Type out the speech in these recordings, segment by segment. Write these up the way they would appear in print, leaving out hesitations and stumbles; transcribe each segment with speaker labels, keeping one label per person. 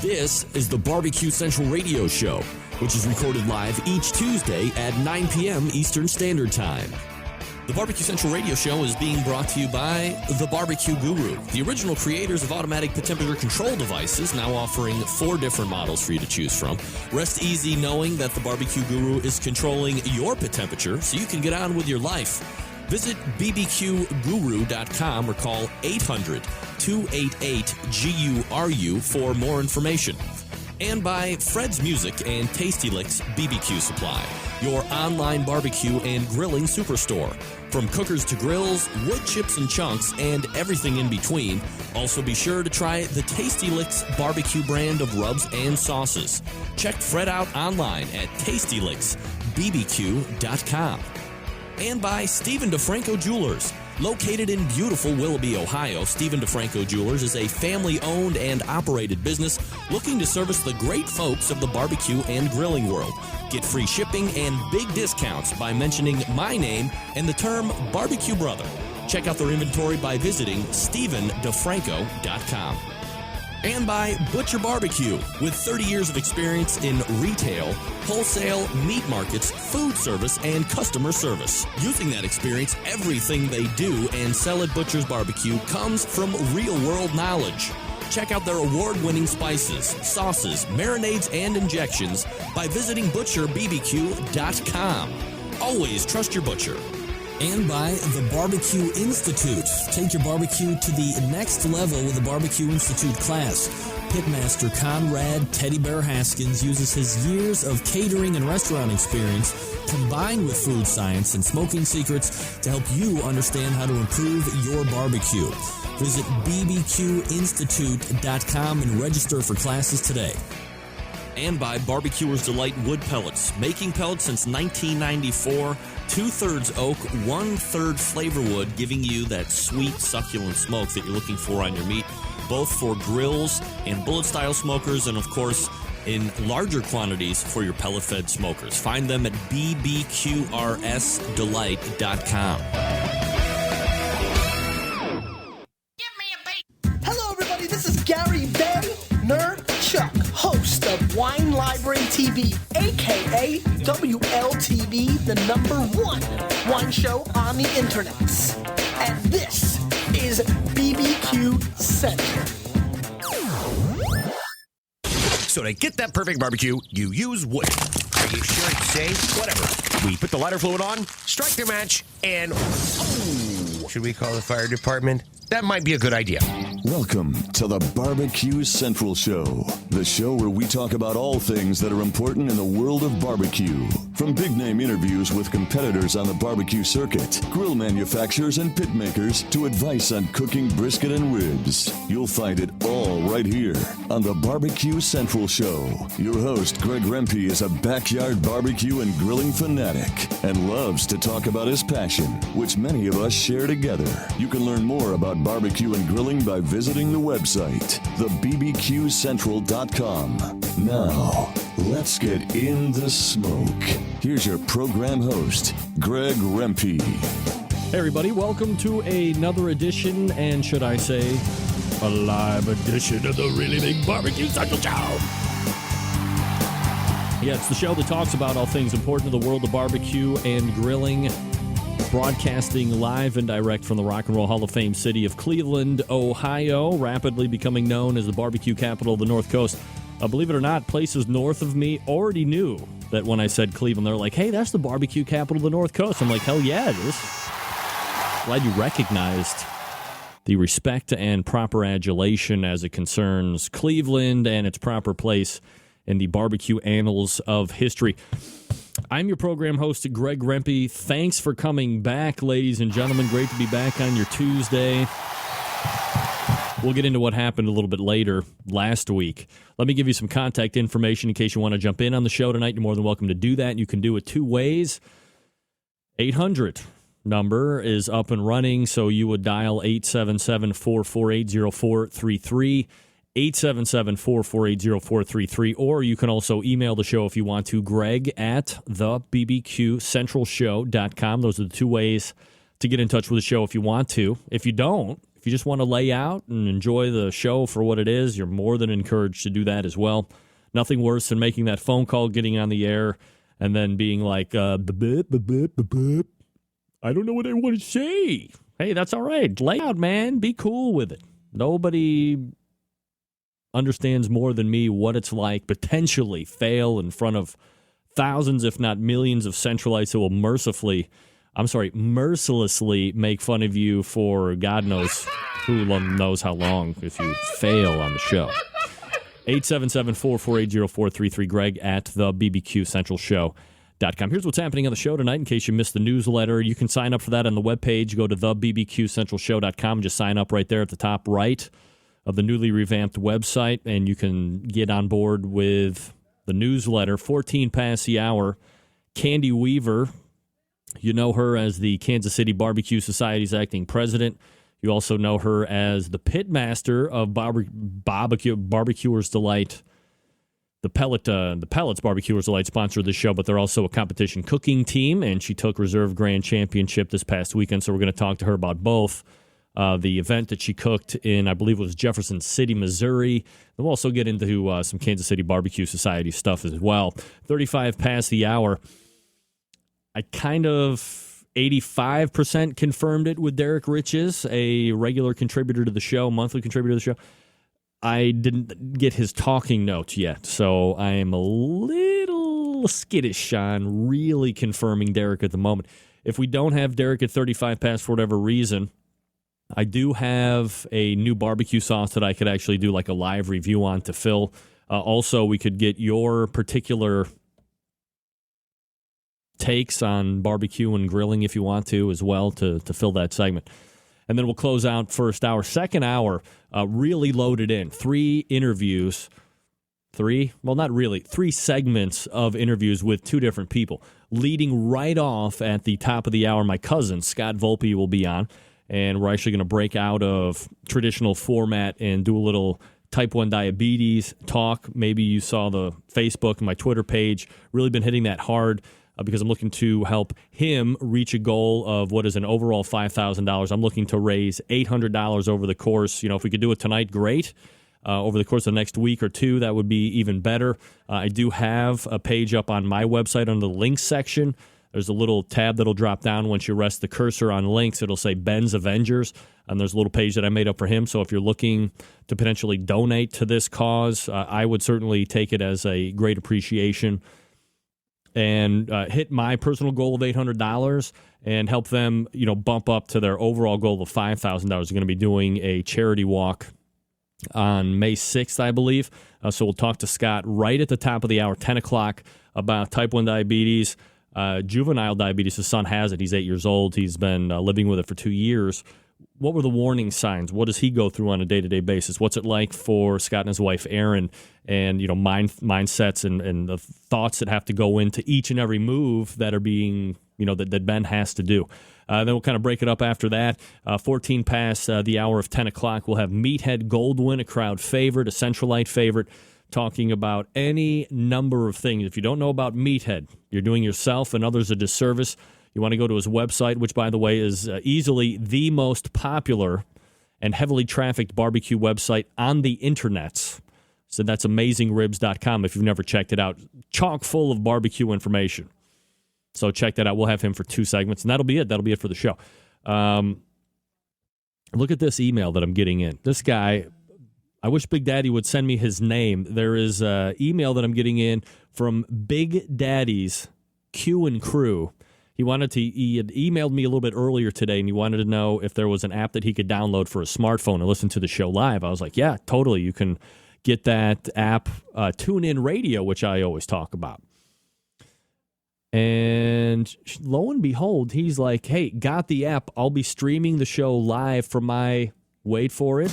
Speaker 1: This is the Barbecue Central Radio Show, which is recorded live each Tuesday at 9 p.m. Eastern Standard Time. The Barbecue Central Radio Show is being brought to you by The Barbecue Guru, the original creators of automatic temperature control devices, now offering 4 different models for you to choose from. Rest easy knowing that The Barbecue Guru is controlling your pit temperature so you can get on with your life. Visit bbqguru.com or call 800-288-GURU for more information. And by Fred's Music and Tasty Licks BBQ Supply, your online barbecue and grilling superstore. From cookers to grills, wood chips and chunks, and everything in between. Also be sure to try the Tasty Licks barbecue brand of rubs and sauces. Check Fred out online at tastylicksbbq.com. And by Stephen DeFranco Jewelers. Located in beautiful Willoughby, Ohio, Stephen DeFranco Jewelers is a family-owned and operated business looking to service the great folks of the barbecue and grilling world. Get free shipping and big discounts by mentioning my name and the term Barbecue Brother. Check out their inventory by visiting StephenDeFranco.com. And by Butcher Barbecue, with 30 years of experience in retail, wholesale, meat markets, food service, and customer service. Using that experience, everything they do and sell at Butcher's Barbecue comes from real-world knowledge. Check out their award-winning spices, sauces, marinades, and injections by visiting ButcherBBQ.com. Always trust your butcher. And by the Barbecue Institute. Take your barbecue to the next level with the Barbecue Institute class. Pitmaster Conrad Teddy Bear Haskins uses his years of catering and restaurant experience combined with food science and smoking secrets to help you understand how to improve your barbecue. Visit bbqinstitute.com and register for classes today. And by Barbecuer's Delight Wood Pellets, making pellets since 1994, 2/3 oak, 1/3 flavor wood, giving you that sweet, succulent smoke that you're looking for on your meat, both for grills and bullet-style smokers, and of course, in larger quantities for your pellet-fed smokers. Find them at bbqrsdelight.com.
Speaker 2: Hello, everybody. This is Gary Vaynerchuk, host of Wine Library TV, a.k.a. WLTV, the #1 wine show on the internet. And this is BBQ Central.
Speaker 3: So to get that perfect barbecue, you use wood. Are you sure it's safe? Whatever. We put the lighter fluid on, strike the match, and... Oh, should we call the fire department? That might be a good idea.
Speaker 4: Welcome to the Barbecue Central Show, the show where we talk about all things that are important in the world of barbecue. From big-name interviews with competitors on the barbecue circuit, grill manufacturers and pit makers, to advice on cooking brisket and ribs. You'll find it all right here on the Barbecue Central Show. Your host, Greg Rempe, is a backyard barbecue and grilling fanatic and loves to talk about his passion, which many of us share together. You can learn more about barbecue and grilling by visiting the website, thebbqcentral.com. Now, let's get in the smoke. Here's your program host, Greg Rempe.
Speaker 5: Hey, everybody. Welcome to another edition, and should I say, a live edition of the Really Big Barbecue Central Show. Yeah, it's the show that talks about all things important to the world of barbecue and grilling. Broadcasting live and direct from the Rock and Roll Hall of Fame city of Cleveland, Ohio, rapidly becoming known as the barbecue capital of the North Coast. Believe it or not, places north of me already knew that when I said Cleveland. They're like, hey, that's the barbecue capital of the North Coast. I'm like, hell yeah, it is. Glad you recognized the respect and proper adulation as it concerns Cleveland and its proper place in the barbecue annals of history. I'm your program host, Greg Rempe. Thanks for coming back, ladies and gentlemen. Great to be back on your Tuesday. We'll get into what happened a little bit later last week. Let me give you some contact information in case you want to jump in on the show tonight. You're more than welcome to do that. You can do it 2 ways. 800 number is up and running, so you would dial 877-448-0433. 877-448-0433, or you can also email the show if you want to, Greg at thebbqcentralshow.com. Those are the 2 ways to get in touch with the show if you want to. If you don't, If you just want to lay out and enjoy the show for what it is, you're more than encouraged to do that as well. Nothing worse than making that phone call, getting on the air, and then being like, I don't know what I want to say. Hey, that's all right. Lay out, man. Be cool with it. Nobody understands more than me what it's like potentially fail in front of thousands, if not millions, of Centralites who will mercilessly make fun of you for God knows who knows how long if you fail on the show. 877-448-0433, Greg at the BBQCentralShow.com. Here's what's happening on the show tonight in case you missed the newsletter. You can sign up for that on the webpage. Go to thebbqcentralshow.com. Just sign up right there at the top right of the newly revamped website, and you can get on board with the newsletter. 14 past the hour. Candy Wevaer, you know her as the Kansas City Barbecue Society's acting president. You also know her as the pitmaster of Barbecuers Delight. The Pellets Barbecuers Delight sponsor the show, but they're also a competition cooking team, and she took Reserve Grand Championship this past weekend, so we're going to talk to her about both. The event that she cooked in, I believe it was Jefferson City, Missouri. And we'll also get into some Kansas City Barbecue Society stuff as well. 35 past the hour. I kind of 85% confirmed it with Derek Riches, a regular contributor to the show, monthly contributor to the show. I didn't get his talking notes yet, so I am a little skittish on really confirming Derek at the moment. If we don't have Derek at 35 past for whatever reason, I do have a new barbecue sauce that I could actually do like a live review on to fill. Also, we could get your particular takes on barbecue and grilling if you want to as well to fill that segment. And then we'll close out first hour. Second hour, really loaded in. 3 interviews. 3? Well, not really. 3 segments of interviews with 2 different people. Leading right off at the top of the hour, my cousin, Scott Volpe, will be on. And we're actually going to break out of traditional format and do a little type 1 diabetes talk. Maybe you saw the Facebook and my Twitter page. Really been hitting that hard because I'm looking to help him reach a goal of what is an overall $5,000. I'm looking to raise $800 over the course. You know, if we could do it tonight, great. Over the course of the next week or 2, that would be even better. I do have a page up on my website under the links section. There's a little tab that'll drop down once you rest the cursor on links. It'll say Ben's Avengers, and there's a little page that I made up for him. So if you're looking to potentially donate to this cause, I would certainly take it as a great appreciation and hit my personal goal of $800 and help them, you know, bump up to their overall goal of $5,000. We're going to be doing a charity walk on May 6th, I believe. So we'll talk to Scott right at the top of the hour, 10 o'clock, about type 1 diabetes. Juvenile diabetes, his son has it. He's 8 years old. He's been living with it for 2 years. What were the warning signs? What does he go through on a day-to-day basis? What's it like for Scott and his wife, Erin, and, you know, mindsets and the thoughts that have to go into each and every move that are being, you know, that Ben has to do. Then we'll kind of break it up after that. 14 past the hour of 10 o'clock, we'll have Meathead Goldwyn, a crowd favorite, a Centralite favorite, talking about any number of things. If you don't know about Meathead, you're doing yourself and others a disservice. You want to go to his website, which, by the way, is easily the most popular and heavily trafficked barbecue website on the internet. So that's AmazingRibs.com if you've never checked it out. Chock full of barbecue information. So check that out. We'll have him for 2 segments, and that'll be it. That'll be it for the show. Look at this email that I'm getting in. This guy, I wish Big Daddy would send me his name. There is an email that I'm getting in from Big Daddy's Q and Crew. He had emailed me a little bit earlier today, and he wanted to know if there was an app that he could download for a smartphone and listen to the show live. I was like, yeah, totally. You can get that app, TuneIn Radio, which I always talk about. And lo and behold, he's like, hey, got the app. I'll be streaming the show live from my, wait for it,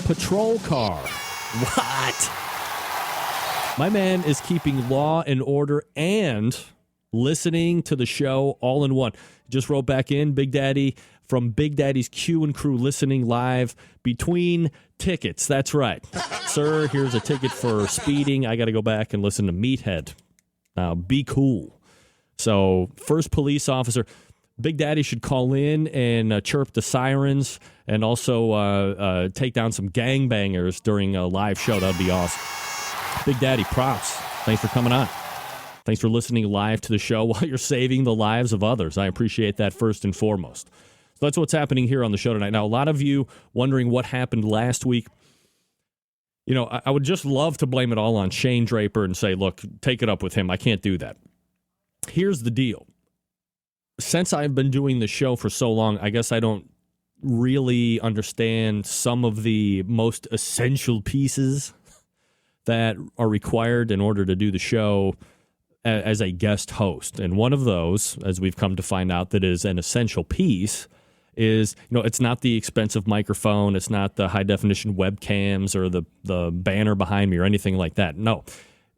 Speaker 5: patrol car. What? My man is keeping law and order and listening to the show all in one. Just wrote back in, Big Daddy, from Big Daddy's Q and Crew, listening live between tickets. That's right. Sir, here's a ticket for speeding. I got to go back and listen to Meathead. Now, be cool. So, first police officer. Big Daddy should call in and chirp the sirens and also take down some gangbangers during a live show. That would be awesome. Big Daddy, props. Thanks for coming on. Thanks for listening live to the show while you're saving the lives of others. I appreciate that first and foremost. So that's what's happening here on the show tonight. Now, a lot of you wondering what happened last week. You know, I would just love to blame it all on Shane Draper and say, look, take it up with him. I can't do that. Here's the deal. Since I've been doing the show for so long, I guess I don't really understand some of the most essential pieces that are required in order to do the show as a guest host. And one of those, as we've come to find out that is an essential piece, is, you know, it's not the expensive microphone, it's not the high-definition webcams or the banner behind me or anything like that. No,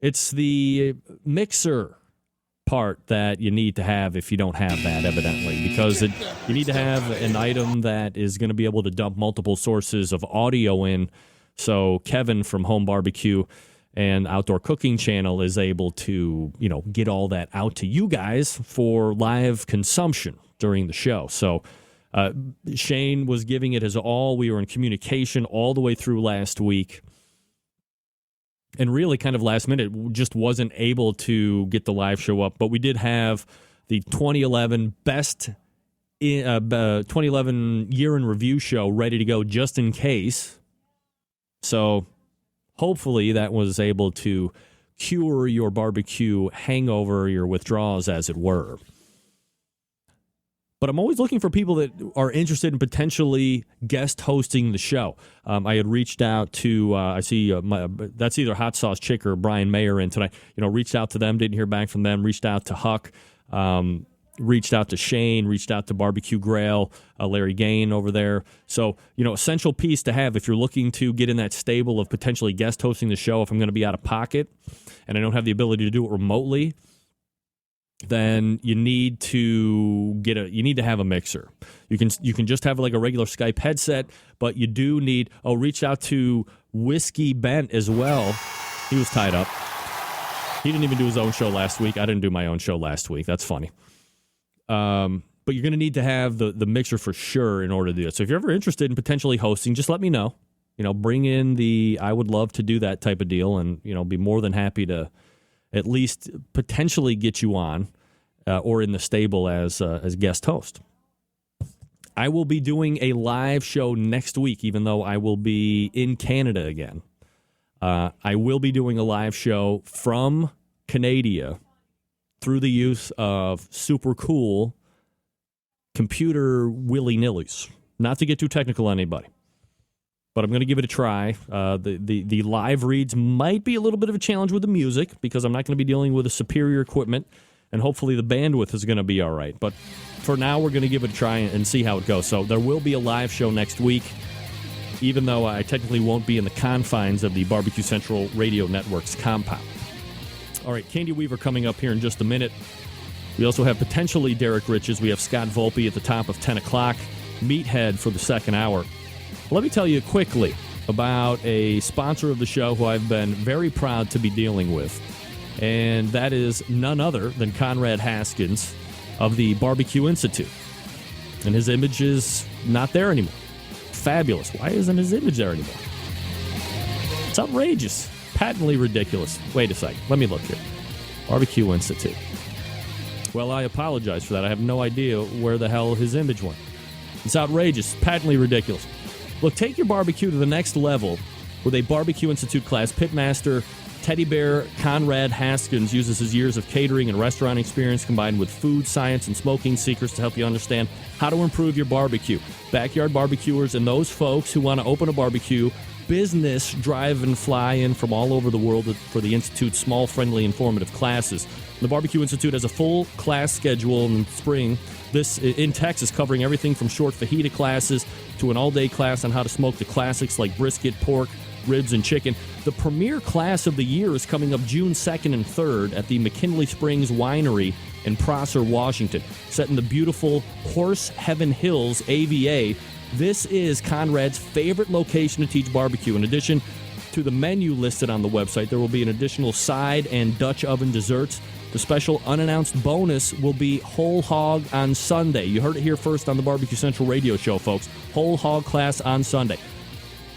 Speaker 5: it's the mixer part that you need to have if you don't have that, evidently, because you need to have an item that is going to be able to dump multiple sources of audio in, so Kevin from Home Barbecue and Outdoor Cooking Channel is able to, you know, get all that out to you guys for live consumption during the show. So Shane was giving it his all. We were in communication all the way through last week. And really kind of last minute, just wasn't able to get the live show up. But we did have the 2011 2011 year in review show ready to go just in case. So hopefully that was able to cure your barbecue hangover, your withdrawals, as it were. But I'm always looking for people that are interested in potentially guest hosting the show. I had reached out to, I see that's either Hot Sauce Chick or Brian Mayer in tonight. You know, reached out to them, didn't hear back from them. Reached out to Huck, reached out to Shane, reached out to Barbecue Grail, Larry Gain over there. So, you know, essential piece to have if you're looking to get in that stable of potentially guest hosting the show. If I'm going to be out of pocket and I don't have the ability to do it remotely, then you need to have a mixer. You can just have like a regular Skype headset, but you do need. Oh, reach out to Whiskey Bent as well. He was tied up. He didn't even do his own show last week. I didn't do my own show last week. That's funny. But you're going to need to have the mixer for sure in order to do it. So if you're ever interested in potentially hosting, just let me know. You know, bring in I would love to do that type of deal, and you know, be more than happy to at least potentially get you on or in the stable as guest host. I will be doing a live show next week, even though I will be in Canada again. I will be doing a live show from Canada through the use of super cool computer willy-nillys. Not to get too technical on anybody, but I'm going to give it a try. The live reads might be a little bit of a challenge with the music because I'm not going to be dealing with a superior equipment, and hopefully the bandwidth is going to be all right. But for now, we're going to give it a try and see how it goes. So there will be a live show next week, even though I technically won't be in the confines of the Barbecue Central Radio Network's compound. All right, Candy Weaver coming up here in just a minute. We also have potentially Derek Riches. We have Scott Volpe at the top of 10 o'clock. Meathead for the second hour. Let me tell you quickly about a sponsor of the show who I've been very proud to be dealing with, and that is none other than Conrad Haskins of the Barbecue Institute. And his image is not there anymore. Fabulous. Why isn't his image there anymore? It's outrageous. Patently ridiculous. Wait a second. Let me look here. Barbecue Institute. Well, I apologize for that. I have no idea where the hell his image went. It's outrageous. Patently ridiculous. Look, take your barbecue to the next level with a Barbecue Institute class. Pitmaster Teddy Bear Conrad Haskins uses his years of catering and restaurant experience combined with food science and smoking secrets to help you understand how to improve your barbecue. Backyard barbecuers and those folks who want to open a barbecue business drive and fly in from all over the world for the Institute's small, friendly, informative classes. The Barbecue Institute has a full class schedule in spring. This in Texas, covering everything from short fajita classes to an all-day class on how to smoke the classics like brisket, pork, ribs, and chicken. The premier class of the year is coming up June 2nd and 3rd at the McKinley Springs Winery in Prosser, Washington, set in the beautiful Horse Heaven Hills, AVA. This is Conrad's favorite location to teach barbecue. In addition to the menu listed on the website, there will be an additional side and Dutch oven desserts. The special unannounced bonus will be whole hog on Sunday. You heard it here first on the Barbecue Central radio show, folks. Whole hog class on Sunday.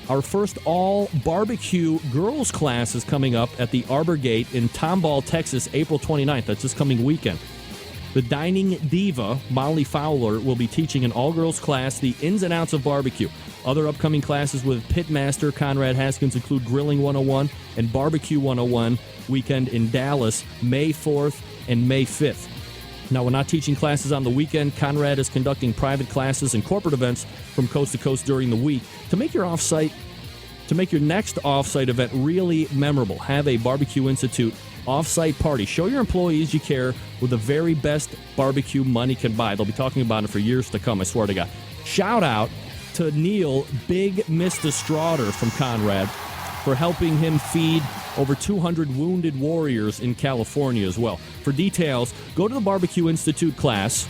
Speaker 5: Our first all-barbecue girls class is coming up at the Arbor Gate in Tomball, Texas, April 29th. That's this coming weekend. The dining diva, Molly Fowler, will be teaching an all-girls class the ins and outs of barbecue. Other upcoming classes with Pitmaster Conrad Haskins include Grilling 101 and Barbecue 101 weekend in Dallas, May 4th and May 5th. Now, we're not teaching classes on the weekend. Conrad is conducting private classes and corporate events from coast to coast during the week. To make your next offsite event really memorable, have a Barbecue Institute offsite party. Show your employees you care with the very best barbecue money can buy. They'll be talking about it for years to come, I swear to God. Shout out to Neil Big Mr. Straughter from Conrad for helping him feed over 200 wounded warriors in California as well. For details, go to the Barbecue Institute class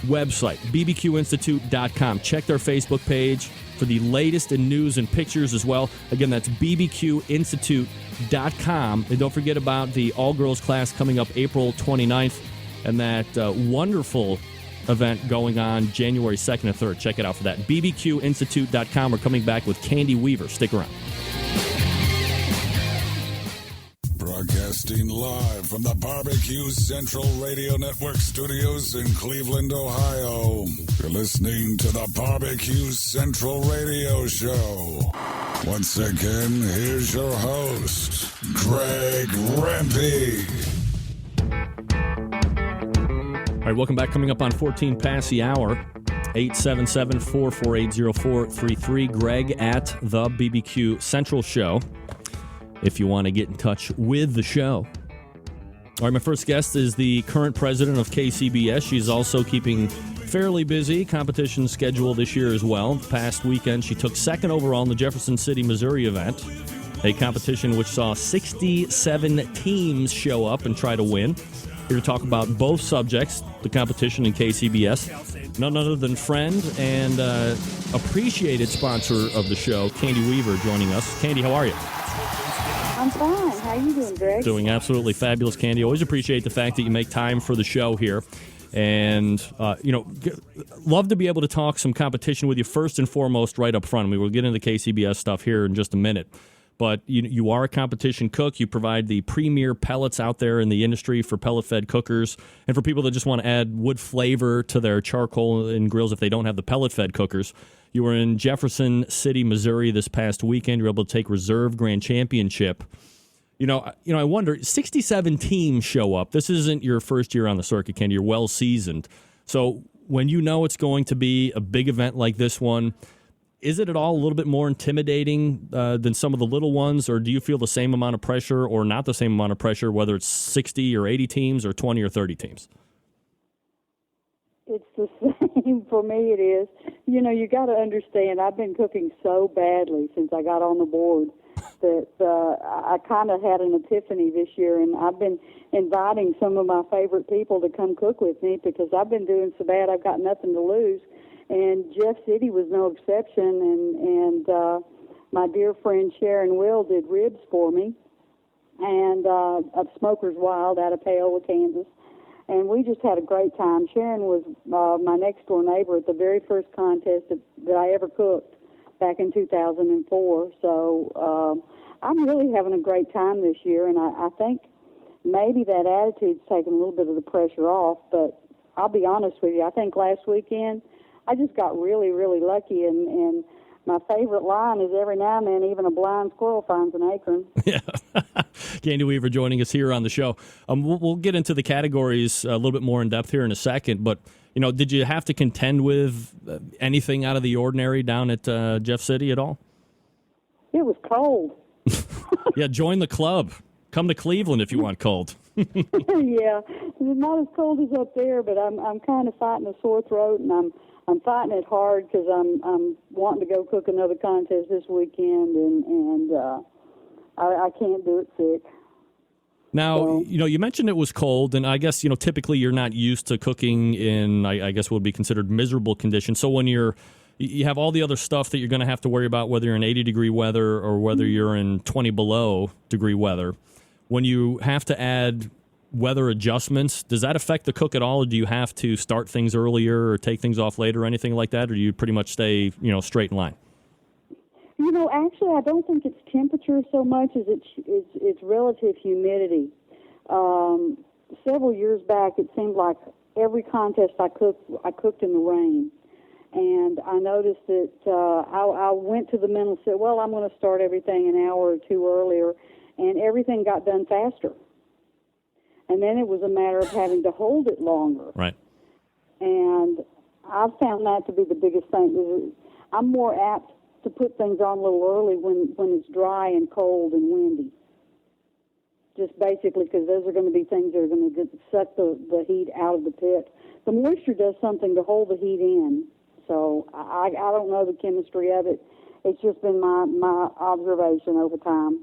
Speaker 5: website, bbqinstitute.com. Check their Facebook page for the latest in news and pictures as well. Again, that's bbqinstitute.com. And don't forget about the all-girls class coming up April 29th and that wonderful event going on January 2nd and 3rd. Check it out for that. bbqinstitute.com. We're coming back with Candy Weaver. Stick around.
Speaker 6: Broadcasting live from the Barbecue Central Radio Network studios in Cleveland, Ohio. You're listening to the Barbecue Central Radio Show. Once again, here's your host, Greg Rempe.
Speaker 5: All right, welcome back. Coming up on 14 past the hour, 877-448-0433. Greg at the BBQ Central Show if you want to get in touch with the show. All right, my first guest is the current president of KCBS. She's also keeping fairly busy. Competition schedule this year as well. Past weekend, she took second overall in the Jefferson City, Missouri event, a competition which saw 67 teams show up and try to win. Here to talk about both subjects, the competition and KCBS. None other than friend and appreciated sponsor of the show, Candy Weaver, joining us. Candy, how are you?
Speaker 7: I'm fine. How are you doing, Greg?
Speaker 5: Doing absolutely fabulous, Candy. Always appreciate the fact that you make time for the show here. And, love to be able to talk some competition with you first and foremost right up front. I mean, we'll get into the KCBS stuff here in just a minute. But you are a competition cook. You provide the premier pellets out there in the industry for pellet-fed cookers. And for people that just want to add wood flavor to their charcoal and grills if they don't have the pellet-fed cookers. You were in Jefferson City, Missouri this past weekend. You were able to take Reserve Grand Championship. I wonder, 67 teams show up. This isn't your first year on the circuit, Candy. You're well seasoned. So when you know it's going to be a big event like this one, is it at all a little bit more intimidating than some of the little ones, or do you feel the same amount of pressure or not the same amount of pressure, whether it's 60 or 80 teams or 20 or 30 teams?
Speaker 7: It's the same for me, it is. You got to understand, I've been cooking so badly since I got on the board that I kind of had an epiphany this year, and I've been inviting some of my favorite people to come cook with me because I've been doing so bad I've got nothing to lose. And Jeff City was no exception, and my dear friend Sharon Will did ribs for me, and of Smoker's Wild out of Paola, Kansas. And we just had a great time. Sharon was my next-door neighbor at the very first contest that I ever cooked back in 2004. So I'm really having a great time this year, and I think maybe that attitude's taken a little bit of the pressure off. But I'll be honest with you, I think last weekend I just got really, really lucky, and my favorite line is every now and then even a blind squirrel finds an acorn.
Speaker 5: Yeah. Candy Weaver joining us here on the show. We'll get into the categories a little bit more in depth here in a second, but did you have to contend with anything out of the ordinary down at Jeff City at all?
Speaker 7: It was cold.
Speaker 5: Yeah, join the club. Come to Cleveland if you want cold.
Speaker 7: Yeah, it's not as cold as up there, but I'm kind of fighting a sore throat, and I'm fighting it hard because I'm wanting to go cook another contest this weekend, and I can't do it sick.
Speaker 5: Now, you mentioned it was cold, and I guess, typically you're not used to cooking in, I guess, what would be considered miserable conditions. So when you have all the other stuff that you're going to have to worry about, whether you're in 80-degree weather or whether you're in 20 below degree weather, when you have to add weather adjustments, does that affect the cook at all, or do you have to start things earlier or take things off later or anything like that, or do you pretty much stay, straight in line?
Speaker 7: Actually, I don't think it's temperature so much as it's relative humidity. Several years back, it seemed like every contest I cooked in the rain. And I noticed that I went to the mill and said, well, I'm going to start everything an hour or two earlier, and everything got done faster. And then it was a matter of having to hold it longer.
Speaker 5: Right.
Speaker 7: And I've found that to be the biggest thing. I'm more apt to put things on a little early when it's dry and cold and windy. Just basically because those are going to be things that are going to suck the heat out of the pit. The moisture does something to hold the heat in. So I don't know the chemistry of it. It's just been my observation over time.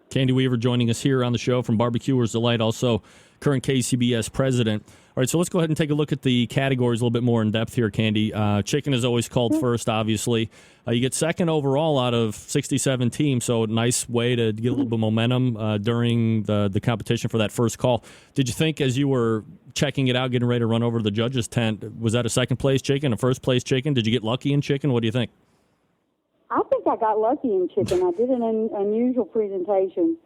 Speaker 5: Candy Weaver joining us here on the show from Barbecuers Delight, also current KCBS president. All right, so let's go ahead and take a look at the categories a little bit more in depth here, Candy. Chicken is always called first, obviously. You get second overall out of 67 teams, so a nice way to get a little bit of momentum during the competition for that first call. Did you think as you were checking it out, getting ready to run over to the judges' tent, was that a second-place chicken, a first-place chicken? Did you get lucky in chicken? What do you think?
Speaker 7: I think I got lucky in chicken. I did an unusual presentation,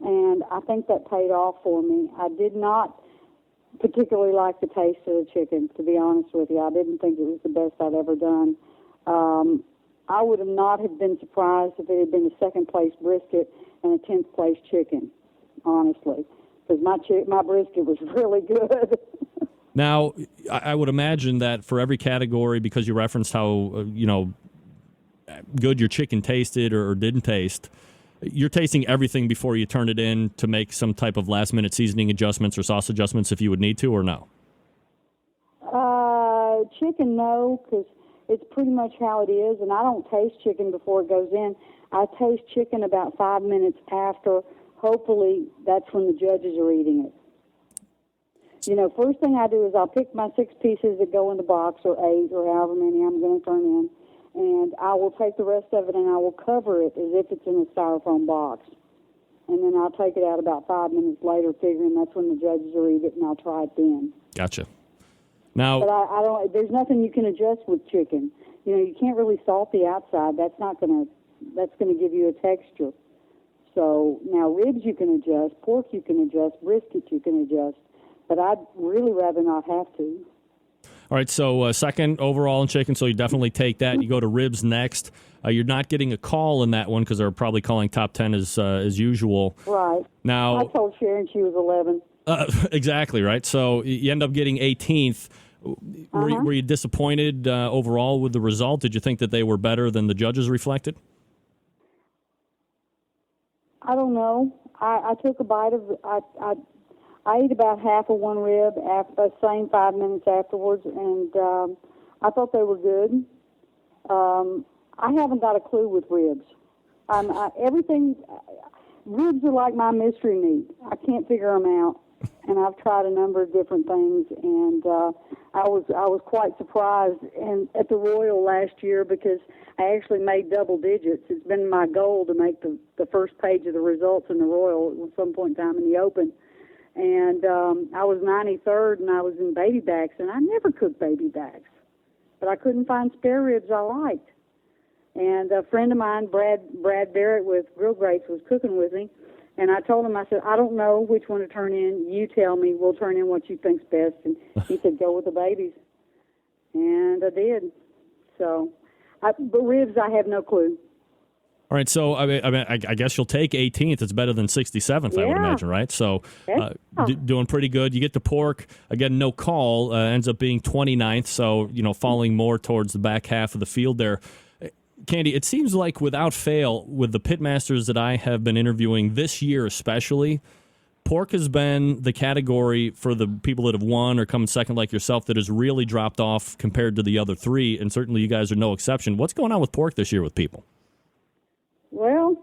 Speaker 7: and I think that paid off for me. I did not particularly like the taste of the chicken, to be honest with you. I didn't think it was the best I'd ever done. I would not have been surprised if it had been a second-place brisket and a 10th-place chicken, honestly, because my brisket was really good.
Speaker 5: Now, I would imagine that for every category, because you referenced how, good your chicken tasted or didn't taste, you're tasting everything before you turn it in to make some type of last-minute seasoning adjustments or sauce adjustments if you would need to, or no?
Speaker 7: Chicken, no, because it's pretty much how it is, and I don't taste chicken before it goes in. I taste chicken about 5 minutes after. Hopefully, that's when the judges are eating it. First thing I do is I'll pick my 6 pieces that go in the box, or 8, or however many I'm going to turn in, and I will take the rest of it and I will cover it as if it's in a styrofoam box. And then I'll take it out about 5 minutes later, figuring that's when the judges will eat it, and I'll try it then.
Speaker 5: Gotcha. Now,
Speaker 7: but I don't. There's nothing you can adjust with chicken. You can't really salt the outside. That's going to give you a texture. So now ribs you can adjust, pork you can adjust, brisket you can adjust. But I'd really rather not have to.
Speaker 5: All right, so second overall in chicken, so you definitely take that. You go to ribs next. You're not getting a call in that one because they're probably calling top 10 as usual.
Speaker 7: Right.
Speaker 5: Now,
Speaker 7: I told Sharon she was 11.
Speaker 5: Exactly, right? So you end up getting 18th. Were you disappointed overall with the result? Did you think that they were better than the judges reflected?
Speaker 7: I don't know. I took a bite of I ate about half of one rib the same 5 minutes afterwards, and I thought they were good. I haven't got a clue with ribs. Ribs are like my mystery meat. I can't figure them out, and I've tried a number of different things, and I was quite surprised at the Royal last year because I actually made double digits. It's been my goal to make the first page of the results in the Royal at some point in time in the Open. And I was 93rd, and I was in baby backs, and I never cooked baby backs. But I couldn't find spare ribs I liked. And a friend of mine, Brad Barrett with Grill Greats, was cooking with me. And I told him, I said, I don't know which one to turn in. You tell me. We'll turn in what you think's best. And he said, go with the babies. And I did. So, but ribs, I have no clue.
Speaker 5: All right, so I guess you'll take 18th. It's better than 67th,
Speaker 7: yeah.
Speaker 5: I would imagine, right? So doing pretty good. You get the pork. Again, no call. Ends up being 29th, so, falling more towards the back half of the field there. Candy, it seems like without fail, with the pitmasters that I have been interviewing this year especially, pork has been the category for the people that have won or come second like yourself that has really dropped off compared to the other three, and certainly you guys are no exception. What's going on with pork this year with people?
Speaker 7: Well,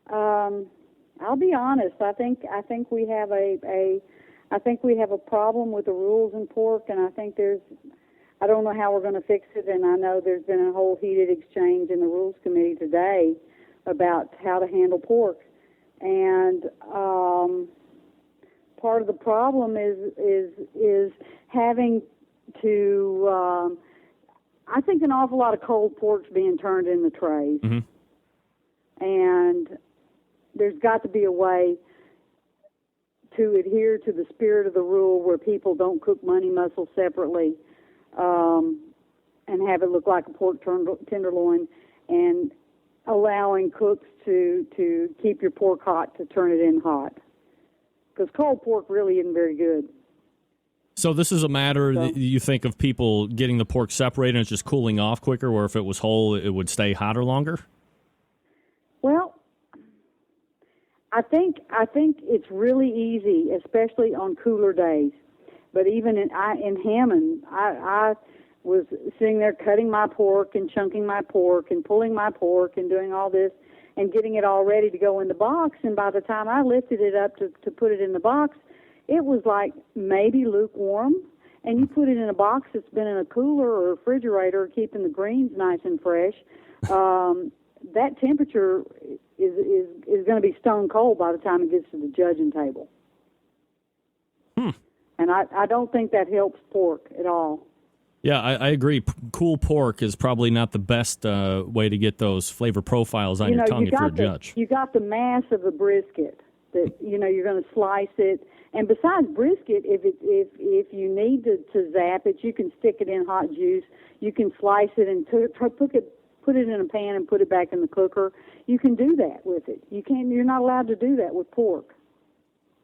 Speaker 7: I'll be honest. I think we have a problem with the rules in pork, and I don't know how we're going to fix it. And I know there's been a whole heated exchange in the rules committee today about how to handle pork. And part of the problem is having to. I think an awful lot of cold pork's being turned in the trays, and there's got to be a way to adhere to the spirit of the rule where people don't cook money mussel separately and have it look like a pork tenderloin, and allowing cooks to keep your pork hot, to turn it in hot. Because cold pork really isn't very good.
Speaker 5: So this is a matter that you think of people getting the pork separated and it's just cooling off quicker, or if it was whole, it would stay hotter longer?
Speaker 7: Well, I think it's really easy, especially on cooler days. But even in Hammond, I was sitting there cutting my pork and chunking my pork and pulling my pork and doing all this and getting it all ready to go in the box. And by the time I lifted it up to put it in the box, it was like maybe lukewarm. And you put it in a box that's been in a cooler or a refrigerator, keeping the greens nice and fresh. That temperature is going to be stone cold by the time it gets to the judging table. And I don't think that helps pork at all.
Speaker 5: Yeah, I agree. Cool pork is probably not the best way to get those flavor profiles on your tongue if you're a judge.
Speaker 7: You got the mass of the brisket that, you're going to slice it. And besides brisket, if you need to zap it, you can stick it in hot juice. You can slice it and put it in a pan and put it back in the cooker. You can do that with it. You're not allowed to do that with pork.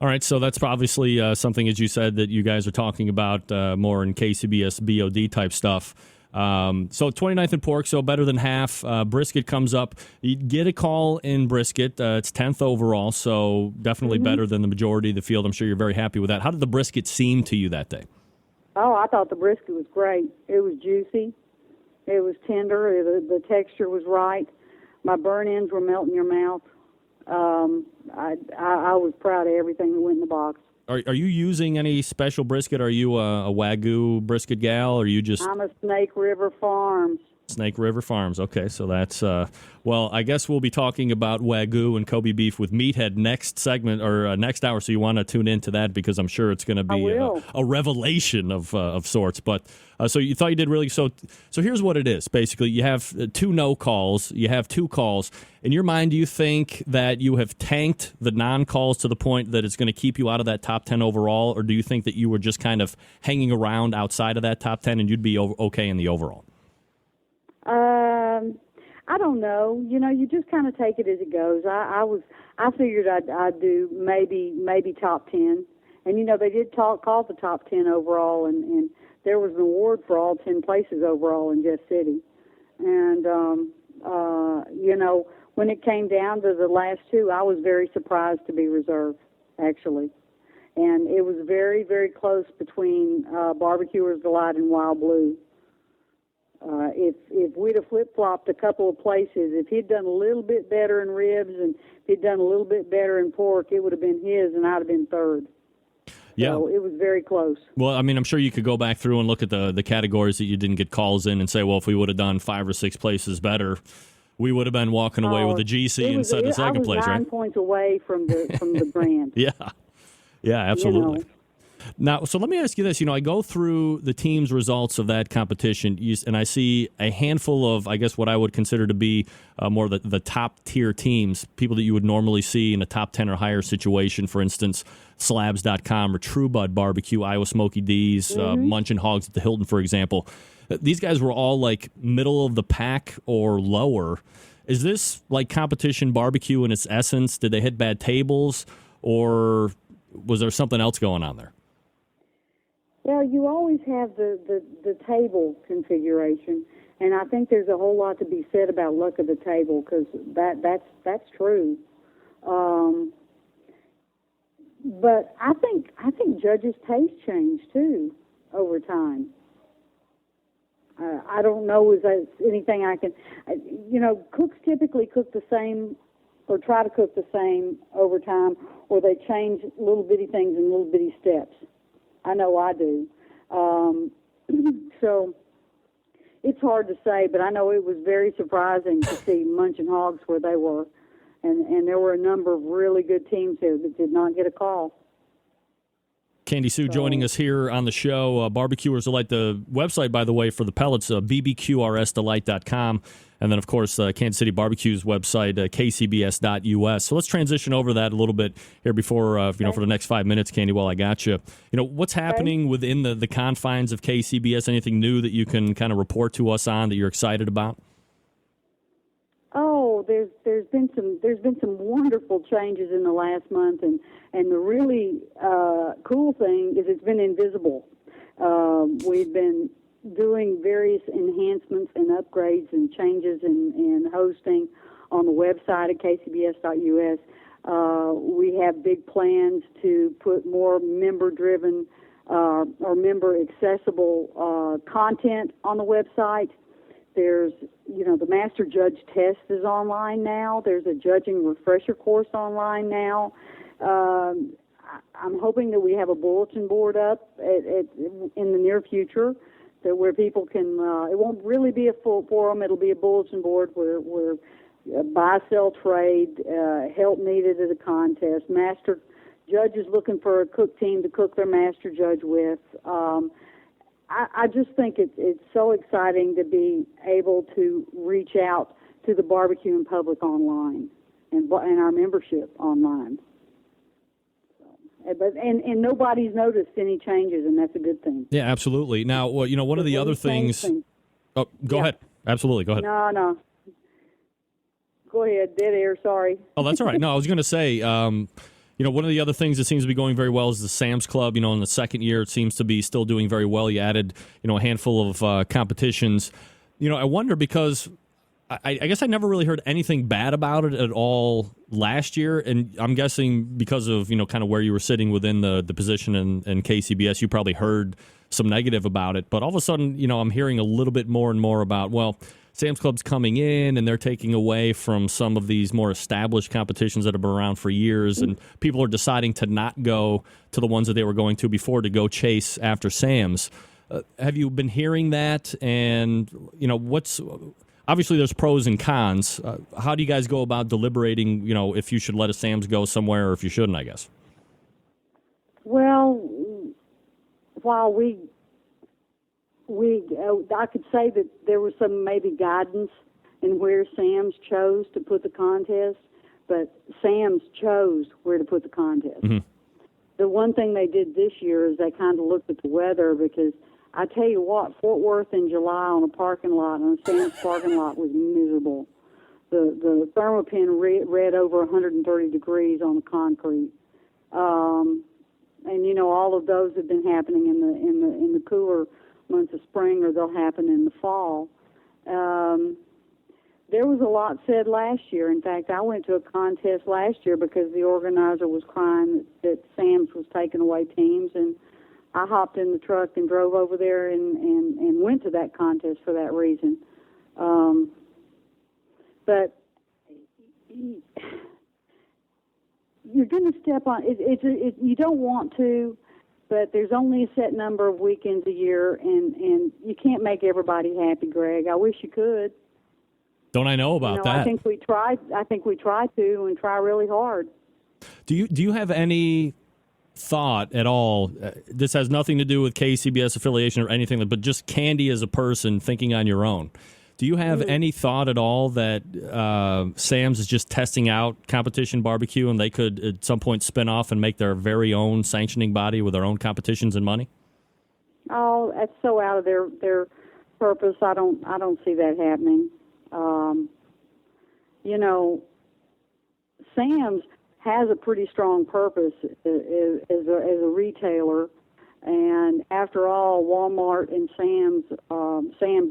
Speaker 5: All right, so that's obviously something, as you said, that you guys are talking about more in KCBS BOD type stuff. So 29th in pork, so better than half. Brisket comes up. You get a call in brisket. It's 10th overall, so definitely better than the majority of the field. I'm sure you're very happy with that. How did the brisket seem to you that day?
Speaker 7: Oh, I thought the brisket was great. It was juicy. It was tender. The texture was right. My burn ends were melting your mouth. I was proud of everything that went in the box.
Speaker 5: Are you using any special brisket? Are you a Wagyu brisket gal? Or are you just...
Speaker 7: I'm a Snake River Farms.
Speaker 5: Snake River Farms. Okay, so that's... well, I guess we'll be talking about Wagyu and Kobe beef with Meathead next segment, or next hour, so you want to tune into that because I'm sure it's going to be a revelation of sorts. But so you thought you did really... So here's what it is. Basically, you have 2 no calls. You have 2 calls. In your mind, do you think that you have tanked the non-calls to the point that it's going to keep you out of that top 10 overall, or do you think that you were just kind of hanging around outside of that top 10 and you'd be okay in the overall?
Speaker 7: I don't know. You just kind of take it as it goes. I figured I'd do maybe top 10, and they did call the top 10 overall, and there was an award for all 10 places overall in Jeff City, and when it came down to the last 2, I was very surprised to be reserved, actually, and it was very, very close between Barbecuer's Delight and Wild Blue. If we'd have flip-flopped a couple of places, if he'd done a little bit better in ribs and if he'd done a little bit better in pork, it would have been his and I'd have been third.
Speaker 5: Yeah.
Speaker 7: So it was very close.
Speaker 5: Well, I mean, I'm sure you could go back through and look at the categories that you didn't get calls in and say, well, if we would have done 5 or 6 places better, we would have been walking away with a GC instead of second place, right?
Speaker 7: 9 points away from the brand.
Speaker 5: Yeah, absolutely. Now, so let me ask you this. I go through the team's results of that competition, and I see a handful of, I guess, what I would consider to be more the top-tier teams, people that you would normally see in a top 10 or higher situation, for instance, Slabs.com or True Bud Barbecue, Iowa Smoky D's, Munchin' Hogs at the Hilton, for example. These guys were all, like, middle of the pack or lower. Is this, like, competition barbecue in its essence? Did they hit bad tables, or was there something else going on there?
Speaker 7: Well, you always have the table configuration, and I think there's a whole lot to be said about luck of the table, because that's true. But I think judges' taste change too over time. I don't know if there's anything I can. Cooks typically cook the same or try to cook the same over time, or they change little bitty things in little bitty steps. I know I do. So it's hard to say, but I know it was very surprising to see Munchin' Hogs where they were. And there were a number of really good teams there that did not get a call.
Speaker 5: Candy Sue joining us here on the show. Barbecuers Delight, the website, by the way, for the pellets, bbqrsdelight.com. And then, of course, Kansas City Barbecue's website, kcbs.us. So let's transition over that a little bit here before, for the next 5 minutes, Candy, while I got you. What's happening within the confines of KCBS? Anything new that you can kind of report to us on that you're excited about?
Speaker 7: Oh, there's been some wonderful changes in the last month, and the really cool thing is it's been invisible. We've been doing various enhancements and upgrades and changes in hosting on the website at kcbs.us. We have big plans to put more member-driven or member-accessible content on the website. There's, the Master Judge Test is online now. There's a judging refresher course online now. I'm hoping that we have a bulletin board up in the near future, that where people can. It won't really be a full forum. It'll be a bulletin board where buy, sell, trade, help needed at a contest. Master Judge is looking for a cook team to cook their Master Judge with. I just think it's so exciting to be able to reach out to the barbecuing public online and our membership online. And nobody's noticed any changes, and that's a good thing.
Speaker 5: Yeah, absolutely. Now, one of the other things. Oh, go ahead. Absolutely, go ahead.
Speaker 7: No. Go ahead. Dead air. Sorry.
Speaker 5: Oh, that's all right. No, I was going to say. One of the other things that seems to be going very well is the Sam's Club. In the second year, it seems to be still doing very well. You added, a handful of competitions. I wonder because I guess I never really heard anything bad about it at all last year. And I'm guessing because of, kind of where you were sitting within the position in KCBS, you probably heard some negative about it. But all of a sudden, I'm hearing a little bit more and more about, Sam's Club's coming in and they're taking away from some of these more established competitions that have been around for years, and people are deciding to not go to the ones that they were going to before to go chase after Sam's. Have you been hearing that? And, obviously there's pros and cons. How do you guys go about deliberating, if you should let a Sam's go somewhere or if you shouldn't, I guess?
Speaker 7: Well, while I could say that there was some maybe guidance in where Sam's chose to put the contest, but Sam's chose where to put the contest. Mm-hmm. The one thing they did this year is they kind of looked at the weather, because I tell you what, Fort Worth in July on a parking lot, on a Sam's parking lot, was miserable. The thermopin read over 130 degrees on the concrete. And all of those have been happening in the cooler months of spring, or they'll happen in the fall. There was a lot said last year. In fact, I went to a contest last year because the organizer was crying that Sam's was taking away teams, and I hopped in the truck and drove over there and went to that contest for that reason. But you're going to step on it. You don't want to, but there's only a set number of weekends a year, and you can't make everybody happy, Greg. I wish you could.
Speaker 5: Don't I know about that?
Speaker 7: I think we tried to, and try really hard.
Speaker 5: Do you have any thought at all? This has nothing to do with KCBS affiliation or anything, but just Candy as a person thinking on your own. Do you have any thought at all that Sam's is just testing out competition barbecue, and they could at some point spin off and make their very own sanctioning body with their own competitions and money?
Speaker 7: Oh, that's so out of their purpose. I don't see that happening. Sam's has a pretty strong purpose as a retailer, and after all, Walmart and Sam's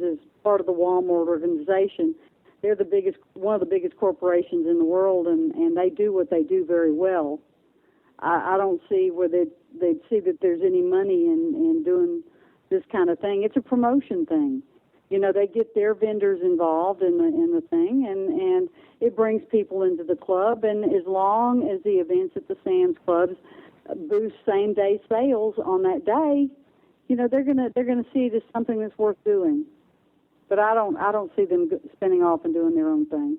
Speaker 7: is part of the Walmart organization. They're one of the biggest corporations in the world, and they do what they do very well. I don't see where they'd see that there's any money in doing this kind of thing. It's a promotion thing. They get their vendors involved in the thing, and it brings people into the club. And as long as the events at the Sam's Clubs boost same day sales on that day, they're gonna see it as something that's worth doing. But I don't see them spinning off and doing their own thing.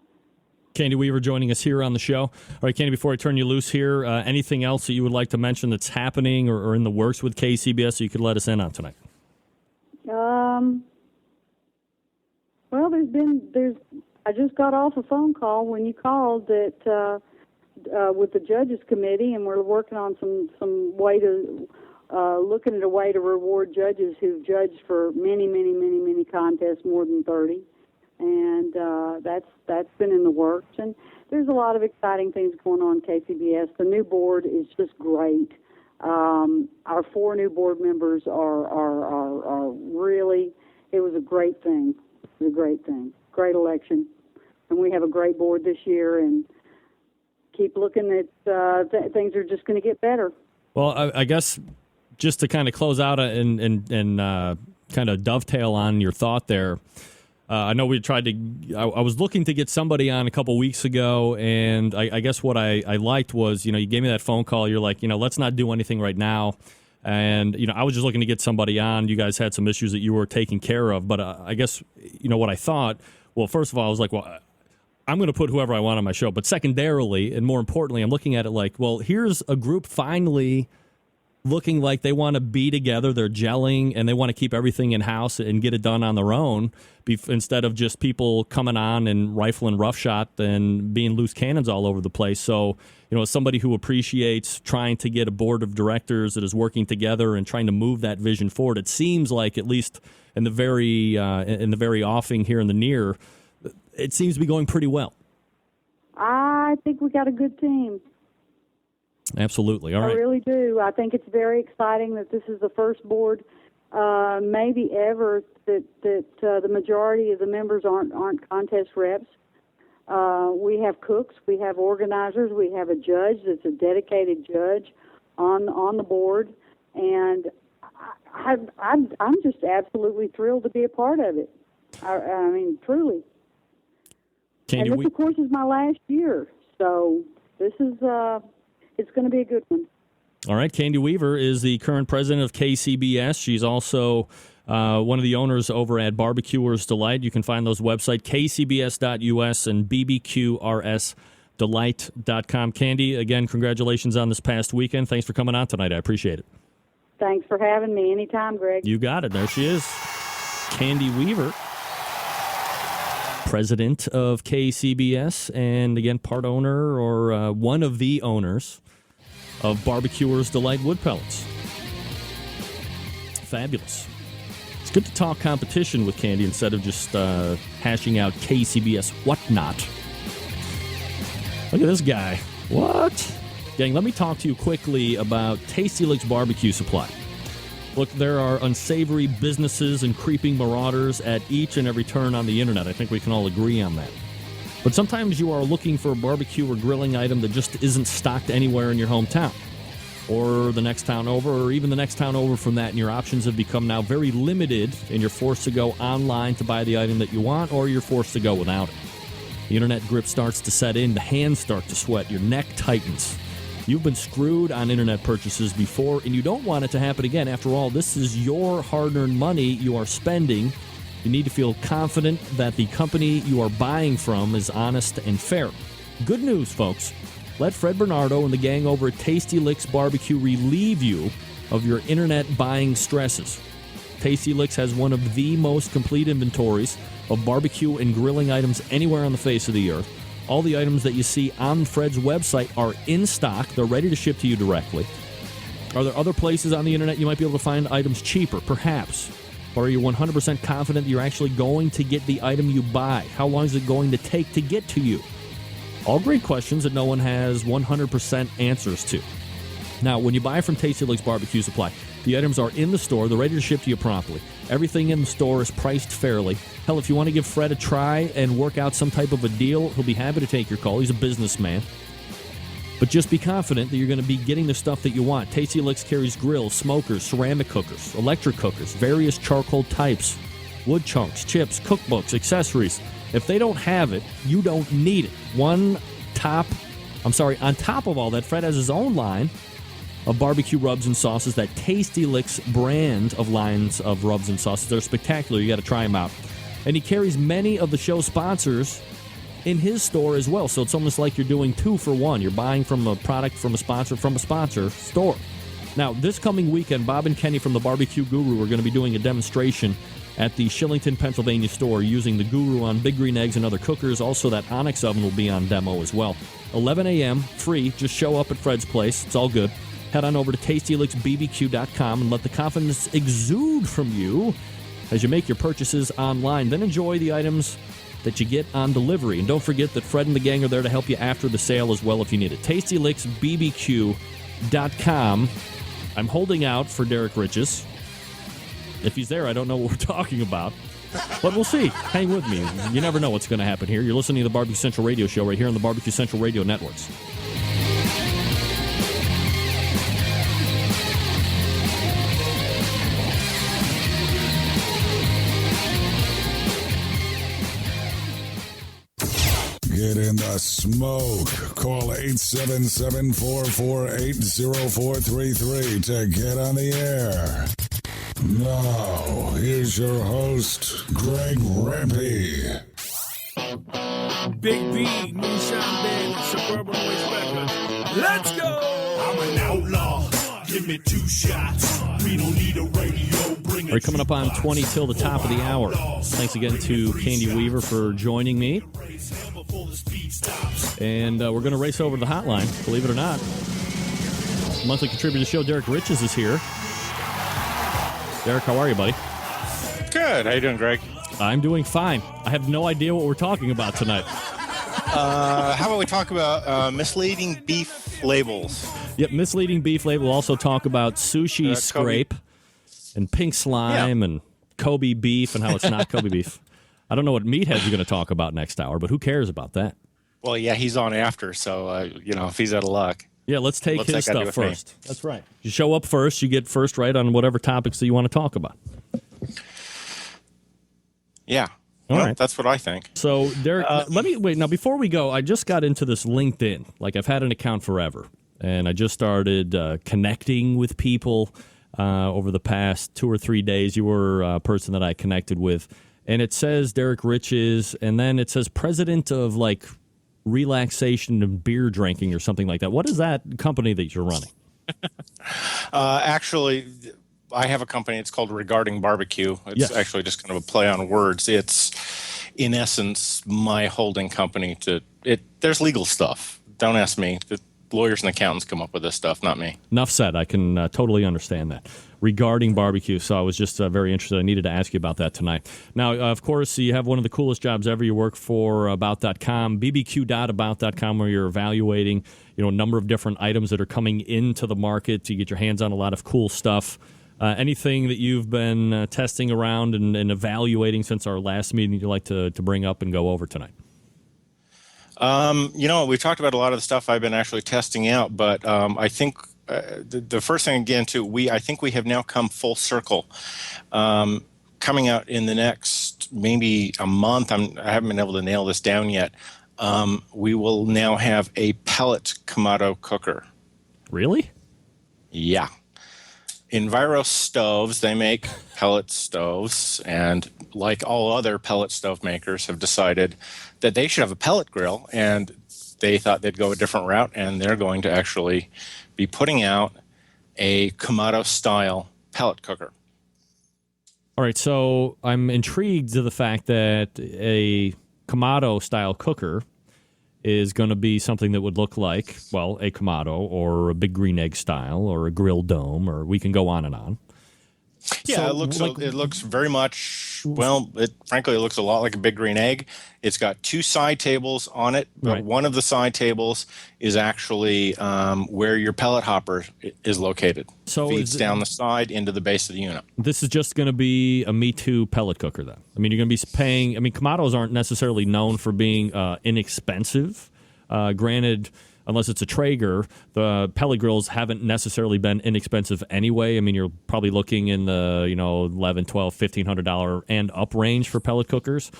Speaker 5: Candy Weaver joining us here on the show. All right, Candy, before I turn you loose here, anything else that you would like to mention that's happening or in the works with KCBS that you could let us in on tonight?
Speaker 7: Well, I just got off a phone call when you called that with the judges committee, and we're working on some way to looking at a way to reward judges who've judged for many contests, more than 30. And that's been in the works. And there's a lot of exciting things going on KCBS. The new board is just great. Our 4 new board members are really, it was a great thing. It was a great thing. Great election. And we have a great board this year, and keep looking at things are just going to get better. Well,
Speaker 5: I guess just to kind of close out and kind of dovetail on your thought there, I know we tried to. I was looking to get somebody on a couple weeks ago, and I guess what I liked was, you gave me that phone call. You're like, let's not do anything right now. And I was just looking to get somebody on. You guys had some issues that you were taking care of, but I guess what I thought. Well, first of all, I was like, well, I'm going to put whoever I want on my show. But secondarily, and more importantly, I'm looking at it like, well, here's a group finally looking like they want to be together, they're gelling, and they want to keep everything in-house and get it done on their own instead of just people coming on and rifling roughshod and being loose cannons all over the place. So, as somebody who appreciates trying to get a board of directors that is working together and trying to move that vision forward, it seems like, at least in the very offing here in the near, it seems to be going pretty well.
Speaker 7: I think we got a good team.
Speaker 5: Absolutely. All right.
Speaker 7: I really do. I think it's very exciting that this is the first board, maybe ever, that the majority of the members aren't contest reps. We have cooks, we have organizers, we have a judge that's a dedicated judge on the board, and I'm just absolutely thrilled to be a part of it. I mean, truly. And this, of course, is my last year, so this is. It's going to be a good one.
Speaker 5: All right. Candy Weaver is the current president of KCBS. She's also one of the owners over at Barbecuers Delight. You can find those website, kcbs.us and bbqrsdelight.com. Candy, again, congratulations on this past weekend. Thanks for coming on tonight. I appreciate it.
Speaker 7: Thanks for having me. Anytime, Greg.
Speaker 5: You got it. There she is. Candy Weaver, president of KCBS, and again, part owner or one of the owners of Barbecuers Delight Wood Pellets. Fabulous. It's good to talk competition with Candy instead of just hashing out KCBS whatnot. Look at this guy. What? Gang, let me talk to you quickly about Tasty Licks Barbecue Supply. Look, there are unsavory businesses and creeping marauders at each and every turn on the internet. I think we can all agree on that. But sometimes you are looking for a barbecue or grilling item that just isn't stocked anywhere in your hometown, or the next town over, or even the next town over from that, and your options have become now very limited, and you're forced to go online to buy the item that you want, or you're forced to go without it. The internet grip starts to set in, the hands start to sweat, your neck tightens. You've been screwed on internet purchases before, and you don't want it to happen again. After all, this is your hard-earned money you are spending. You need to feel confident that the company you are buying from is honest and fair. Good news, folks. Let Fred Bernardo and the gang over at Tasty Licks Barbecue relieve you of your internet buying stresses. Tasty Licks has one of the most complete inventories of barbecue and grilling items anywhere on the face of the earth. All the items that you see on Fred's website are in stock. They're ready to ship to you directly. Are there other places on the internet you might be able to find items cheaper? Perhaps. Or are you 100% confident that you're actually going to get the item you buy? How long is it going to take to get to you? All great questions that no one has 100% answers to. Now, when you buy from Tasty Licks Barbecue Supply, the items are in the store. They're ready to ship to you promptly. Everything in the store is priced fairly. Hell, if you want to give Fred a try and work out some type of a deal, he'll be happy to take your call. He's a businessman. But just be confident that you're going to be getting the stuff that you want. Tasty Licks carries grills, smokers, ceramic cookers, electric cookers, various charcoal types, wood chunks, chips, cookbooks, accessories. If they don't have it, you don't need it. On top of all that, Fred has his own line of barbecue rubs and sauces, that Tasty Licks brand of lines of rubs and sauces. They're spectacular. You got to try them out. And he carries many of the show sponsors in his store as well. So it's almost like you're doing 2 for 1. You're buying from a product from a sponsor store. Now, this coming weekend, Bob and Kenny from the Barbecue Guru are going to be doing a demonstration at the Shillington, Pennsylvania store using the Guru on Big Green Eggs and other cookers. Also, that Onyx oven will be on demo as well. 11 a.m., free. Just show up at Fred's place. It's all good. Head on over to TastyLicksBBQ.com and let the confidence exude from you as you make your purchases online. Then enjoy the items that you get on delivery. And don't forget that Fred and the gang are there to help you after the sale as well if you need it. TastyLicksBBQ.com. I'm holding out for Derek Riches. If he's there, I don't know what we're talking about. But we'll see. Hang with me. You never know what's going to happen here. You're listening to the Barbecue Central Radio Show right here on the Barbecue Central Radio Networks.
Speaker 6: Get in the smoke. Call 877-448-0433 to get on the air. Now, here's your host, Greg Rempe.
Speaker 8: Big B, Moonshine Band, Suburban Noise Records. Let's go! I'm an outlaw. Give me 2 shots. We don't need a radio. Bring it.
Speaker 5: We're coming up on 20 till the top of the hour. Thanks again to Candy Weaver for joining me. And we're going to race over to the hotline, believe it or not. Monthly contributor to the show, Derek Riches, is here. Derek, how are you, buddy?
Speaker 9: Good. How you doing, Greg?
Speaker 5: I'm doing fine. I have no idea what we're talking about tonight.
Speaker 9: How about we talk about misleading beef labels?
Speaker 5: Yep, misleading beef label. We'll also talk about sushi scrape and pink slime and Kobe beef and how it's not Kobe beef. I don't know what Meathead's going to talk about next hour, but who cares about that?
Speaker 9: Well, yeah, he's on after, so, if he's out of luck.
Speaker 5: Yeah, let's take his stuff first.
Speaker 9: Me.
Speaker 5: That's right. You show up first, you get first right on whatever topics that you want to talk about.
Speaker 9: Yeah.
Speaker 5: All right.
Speaker 9: That's what I think.
Speaker 5: So, Derek, let me wait. Now, before we go, I just got into this LinkedIn. Like, I've had an account forever, and I just started connecting with people over the past 2 or 3 days. You were a person that I connected with, and it says Derek Riches, and then it says president of, like, relaxation and beer drinking or something like that. What is that company that you're running?
Speaker 9: Actually, I have a company. It's called Regarding Barbecue. It's actually just kind of a play on words. It's, in essence, my holding company. There's legal stuff. Don't ask me. The lawyers and accountants come up with this stuff, not me.
Speaker 5: Enough said. I can totally understand that. Regarding barbecue, so I was just very interested. I needed to ask you about that tonight. Now, of course, you have one of the coolest jobs ever. You work for About.com, bbq.about.com, where you're evaluating a number of different items that are coming into the market. You get your hands on a lot of cool stuff. Anything that you've been testing around and evaluating since our last meeting you'd like to bring up and go over tonight?
Speaker 9: We've talked about a lot of the stuff I've been actually testing out, but I think the first thing, again, I think we have now come full circle. Coming out in the next maybe a month, I haven't been able to nail this down yet, we will now have a pellet Kamado cooker.
Speaker 5: Really?
Speaker 9: Yeah. Enviro Stoves, they make pellet stoves, and like all other pellet stove makers have decided that they should have a pellet grill, and they thought they'd go a different route, and they're going to actually be putting out a Kamado-style pellet cooker.
Speaker 5: All right, so I'm intrigued to the fact that a Kamado-style cooker is going to be something that would look like, well, a Kamado or a Big Green Egg style or a grill dome, or we can go on and on.
Speaker 9: Yeah, so, it looks very much, frankly, it looks a lot like a Big Green Egg. It's got 2 side tables on it, but right. One of the side tables is actually where your pellet hopper is located. So feeds down the side into the base of the unit. This is just going to be a Me Too pellet cooker then? I mean, you're going to be paying, Kamados aren't necessarily known for being inexpensive. Granted, unless it's a Traeger, the pellet grills haven't necessarily been inexpensive anyway. I mean, you're probably looking in the $11, $12, $1,500 and up range for pellet cookers.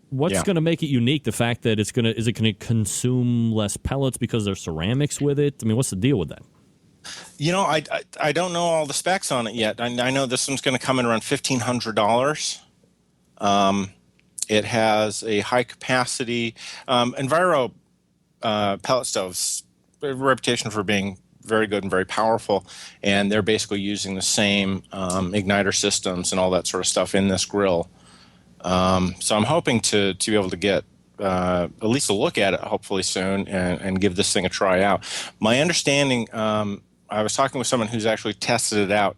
Speaker 9: What's going to make it unique? The fact that is it going to consume less pellets because there's ceramics with it? I mean, what's the deal with that? I don't know all the specs on it yet. I know this one's going to come in around $1,500. It has a high capacity Enviro pellet stoves. They have a reputation for being very good and very powerful, and they're basically using the same igniter systems and all that sort of stuff in this grill. So I'm hoping to be able to get at least a look at it hopefully soon and give this thing a try out. My understanding, I was talking with someone who's actually tested it out.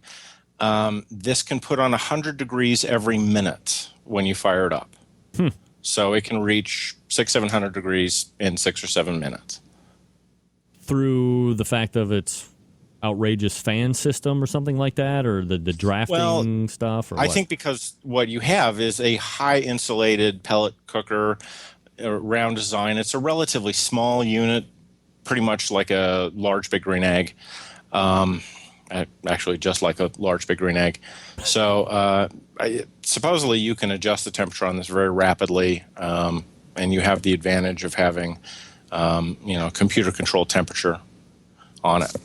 Speaker 9: This can put on 100 degrees every minute when you fire it up. So it can reach 600-700 degrees in 6 or 7 minutes.
Speaker 5: Through the fact of its outrageous fan system or something like that, or the drafting stuff? Or
Speaker 9: I think because what you have is a high insulated pellet cooker, round design. It's a relatively small unit, pretty much like a large big green egg. Actually, just like a large big green egg. So supposedly you can adjust the temperature on this very rapidly, and you have the advantage of having computer controlled temperature on it.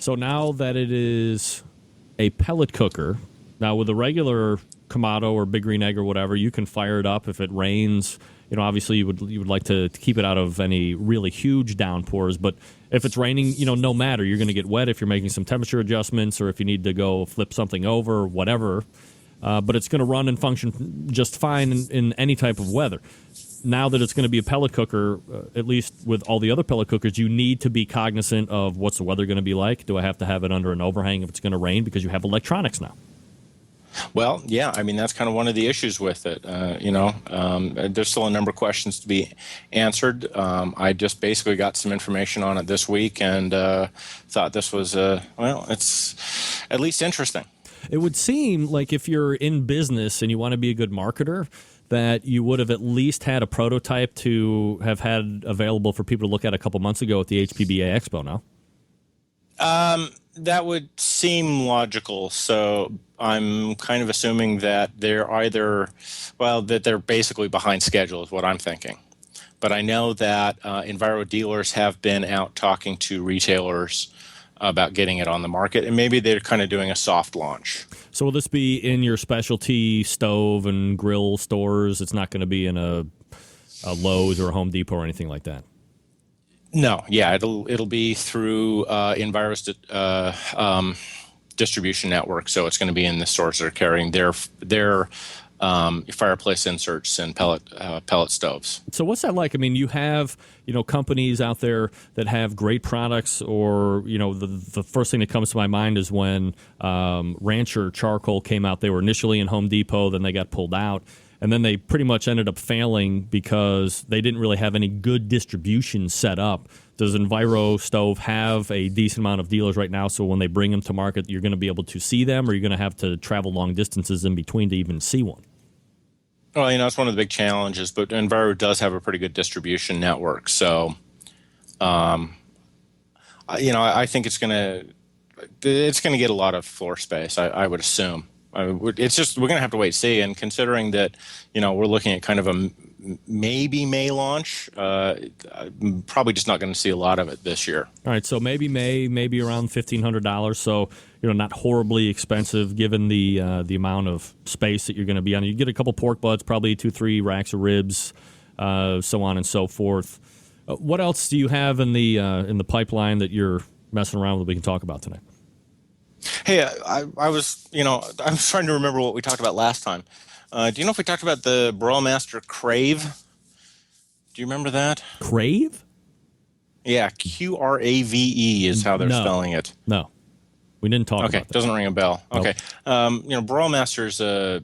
Speaker 5: So now that it is a pellet cooker, now with a regular Kamado or big green egg or whatever, you can fire it up if it rains. Obviously you would like to keep it out of any really huge downpours, but if it's raining, no matter, you're going to get wet if you're making some temperature adjustments or if you need to go flip something over or whatever. But it's going to run and function just fine in any type of weather. Now that it's going to be a pellet cooker, at least with all the other pellet cookers, you need to be cognizant of what's the weather going to be like. Do I have to have it under an overhang if it's going to rain? Because you have electronics now.
Speaker 9: Well, yeah, I mean, that's kind of one of the issues with it. There's still a number of questions to be answered. I just basically got some information on it this week and thought this was, it's at least interesting.
Speaker 5: It would seem like if you're in business and you want to be a good marketer, that you would have at least had a prototype to have had available for people to look at a couple months ago at the HPBA Expo, no?
Speaker 9: That would seem logical. So I'm kind of assuming that that they're basically behind schedule is what I'm thinking. But I know that Enviro dealers have been out talking to retailers about getting it on the market, and maybe they're kind of doing a soft launch.
Speaker 5: So will this be in your specialty stove and grill stores? It's not going to be in a Lowe's or a Home Depot or anything like that?
Speaker 9: No, yeah, it'll be through Enviro's distribution network, so it's going to be in the stores that are carrying their fireplace inserts and pellet stoves. So
Speaker 5: what's that like? I mean, you have companies out there that have great products, or the first thing that comes to my mind is when Rancher Charcoal came out. They were initially in Home Depot, then they got pulled out, and then they pretty much ended up failing because they didn't really have any good distribution set up. Does Enviro Stove have a decent amount of dealers right now, so when they bring them to market, you're going to be able to see them, or you're going to have to travel long distances in between to even see one?
Speaker 9: Well, it's one of the big challenges, but Enviro does have a pretty good distribution network. So, I think it's going to get a lot of floor space, I would assume. It's just we're going to have to wait and see. And considering that, we're looking at kind of a maybe May launch, I'm probably just not going to see a lot of it this year.
Speaker 5: All right, so maybe May, maybe around $1,500. So not horribly expensive given the amount of space that you're going to be on. You get a couple pork butts, probably 2-3 racks of ribs, so on and so forth. What else do you have in the pipeline that you're messing around with that we can talk about today?
Speaker 9: Hey, I was trying to remember what we talked about last time. Do you know if we talked about the Broilmaster Crave? Do you remember that?
Speaker 5: Crave?
Speaker 9: Yeah, Qrave is how they're spelling it.
Speaker 5: No, we didn't talk about that.
Speaker 9: Okay, doesn't ring a bell.
Speaker 5: Nope.
Speaker 9: Okay. Broilmaster's a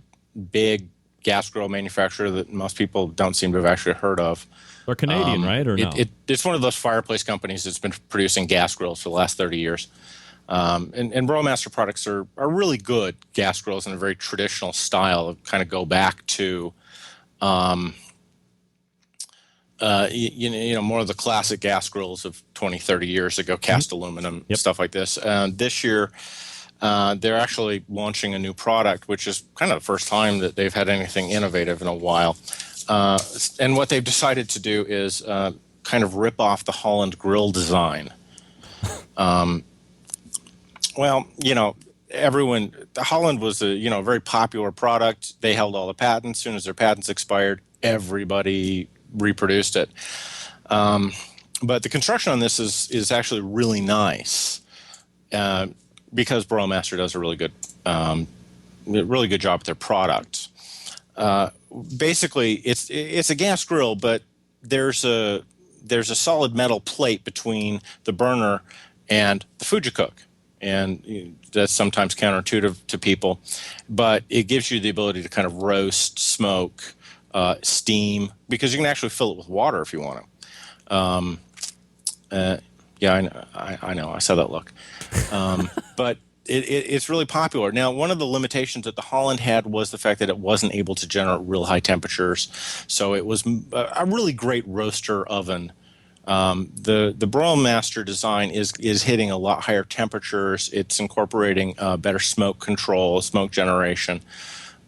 Speaker 9: big gas grill manufacturer that most people don't seem to have actually heard of.
Speaker 5: They're Canadian, right? Or no?
Speaker 9: It's one of those fireplace companies that's been producing gas grills for the last 30 years. And Broilmaster products are really good gas grills in a very traditional style of kind of go back to, more of the classic gas grills of 20, 30 years ago, cast aluminum, stuff like this. This year, they're actually launching a new product, which is kind of the first time that they've had anything innovative in a while. And what they've decided to do is kind of rip off the Holland grill design. Well, Holland was a very popular product. They held all the patents. As soon as their patents expired, everybody reproduced it. But the construction on this is actually really nice because Broilmaster does a really good job with their product. Basically, it's a gas grill, but there's a solid metal plate between the burner and the food you cook. And that's sometimes counterintuitive to people, but it gives you the ability to kind of roast, smoke, steam, because you can actually fill it with water if you want to. Yeah, I know. I saw that look. But it's really popular. Now, one of the limitations that the Holland had was the fact that it wasn't able to generate real high temperatures. So it was a really great roaster oven. The Broilmaster design is hitting a lot higher temperatures. It's incorporating better smoke control, smoke generation.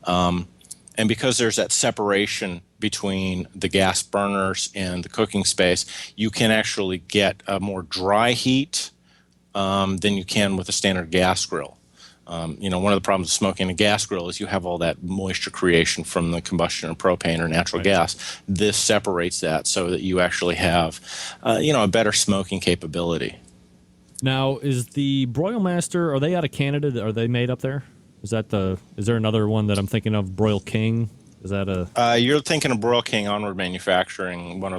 Speaker 9: And because there's that separation between the gas burners and the cooking space, you can actually get a more dry heat than you can with a standard gas grill. One of the problems with smoking a gas grill is you have all that moisture creation from the combustion of propane or natural gas. This separates that so that you actually have, a better smoking capability.
Speaker 5: Now, is the Broilmaster, are they out of Canada? Are they made up there? Is there another one that I'm thinking of, Broil King? Is that a?
Speaker 9: You're thinking of Broil King Onward Manufacturing, one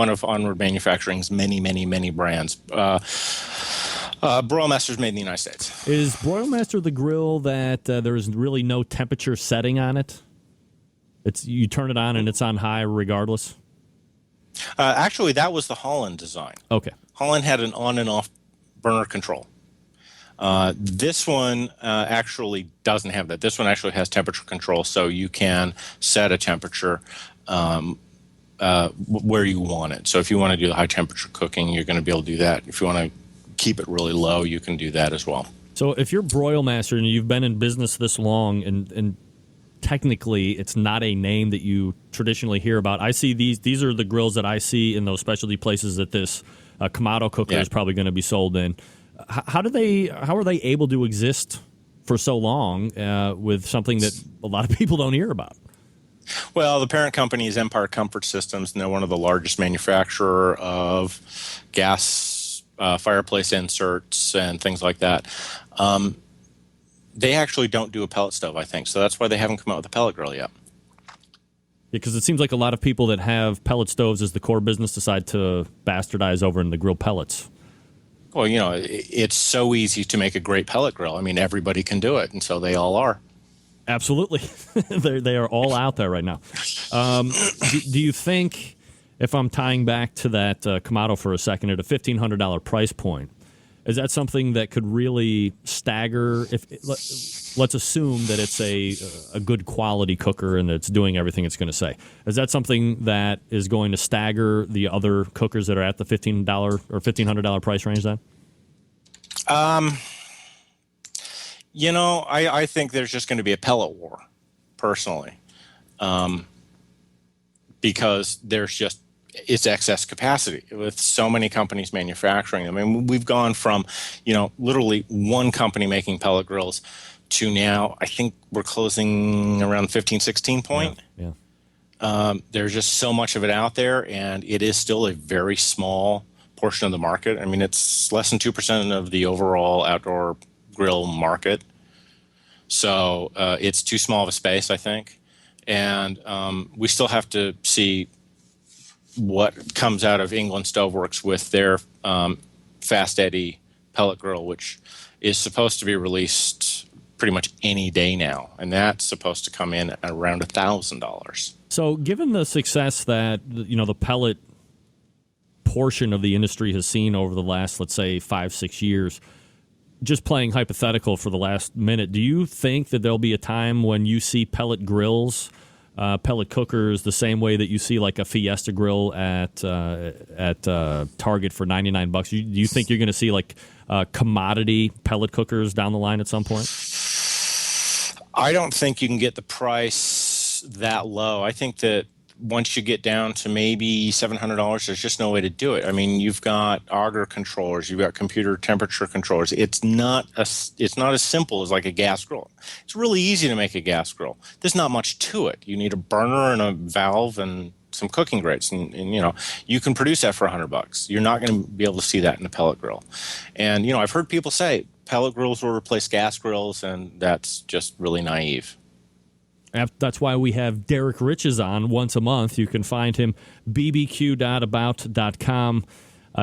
Speaker 9: of Onward Manufacturing's many brands. Broilmaster's made in the United States.
Speaker 5: Is Broilmaster the grill that there is really no temperature setting on it? You turn it on and it's on high regardless?
Speaker 9: Actually, that was the Holland design.
Speaker 5: Okay.
Speaker 9: Holland had an on and off burner control. This one actually doesn't have that. This one actually has temperature control, so you can set a temperature where you want it. So if you want to do the high temperature cooking, you're going to be able to do that. If you want to keep it really low, you can do that as well.
Speaker 5: So if you're Broilmaster and you've been in business this long, and technically it's not a name that you traditionally hear about, I see these are the grills that I see in those specialty places that this Kamado cooker is probably going to be sold in. How are they able to exist for so long with something that a lot of people don't hear about?
Speaker 9: Well, the parent company is Empire Comfort Systems, and they're one of the largest manufacturer of gas fireplace inserts and things like that. They actually don't do a pellet stove, I think, so that's why they haven't come out with a pellet grill yet.
Speaker 5: Because it seems like a lot of people that have pellet stoves as the core business decide to bastardize over in the grill pellets.
Speaker 9: Well, it's so easy to make a great pellet grill. I mean, everybody can do it, and so they all are.
Speaker 5: Absolutely. They are all out there right now. Do you think, if I'm tying back to that Kamado for a second, at a $1,500 price point, is that something that could really stagger? Let's assume that it's a good quality cooker and it's doing everything it's going to say. Is that something that is going to stagger the other cookers that are at the $15 or $1,500 price range then?
Speaker 9: I think there's just going to be a pellet war, personally, because it's excess capacity with so many companies manufacturing them. I mean, we've gone from, literally one company making pellet grills to now, I think we're closing around 15, 16 point.
Speaker 5: Yeah.
Speaker 9: There's just so much of it out there, and it is still a very small portion of the market. I mean, it's less than 2% of the overall outdoor grill market. So it's too small of a space, I think. And we still have to see what comes out of England Stoveworks with their Fast Eddy pellet grill, which is supposed to be released pretty much any day now, and that's supposed to come in at around $1,000.
Speaker 5: So given the success that the pellet portion of the industry has seen over the last, let's say, 5-6 years, just playing hypothetical for the last minute, do you think that there'll be a time when you see pellet grills, pellet cookers, the same way that you see like a Fiesta grill at Target for $99? Do you think you're going to see like commodity pellet cookers down the line at some point?
Speaker 9: I don't think you can get the price that low. I think that once you get down to maybe $700, there's just no way to do it. I mean, you've got auger controllers, you've got computer temperature controllers. It's not as simple as like a gas grill. It's really easy to make a gas grill. There's not much to it. You need a burner and a valve and some cooking grates, and you can produce that for $100. You're not going to be able to see that in a pellet grill. And I've heard people say pellet grills will replace gas grills, and that's just really naive.
Speaker 5: That's why we have Derek Riches on once a month. You can find him bbq.about.com.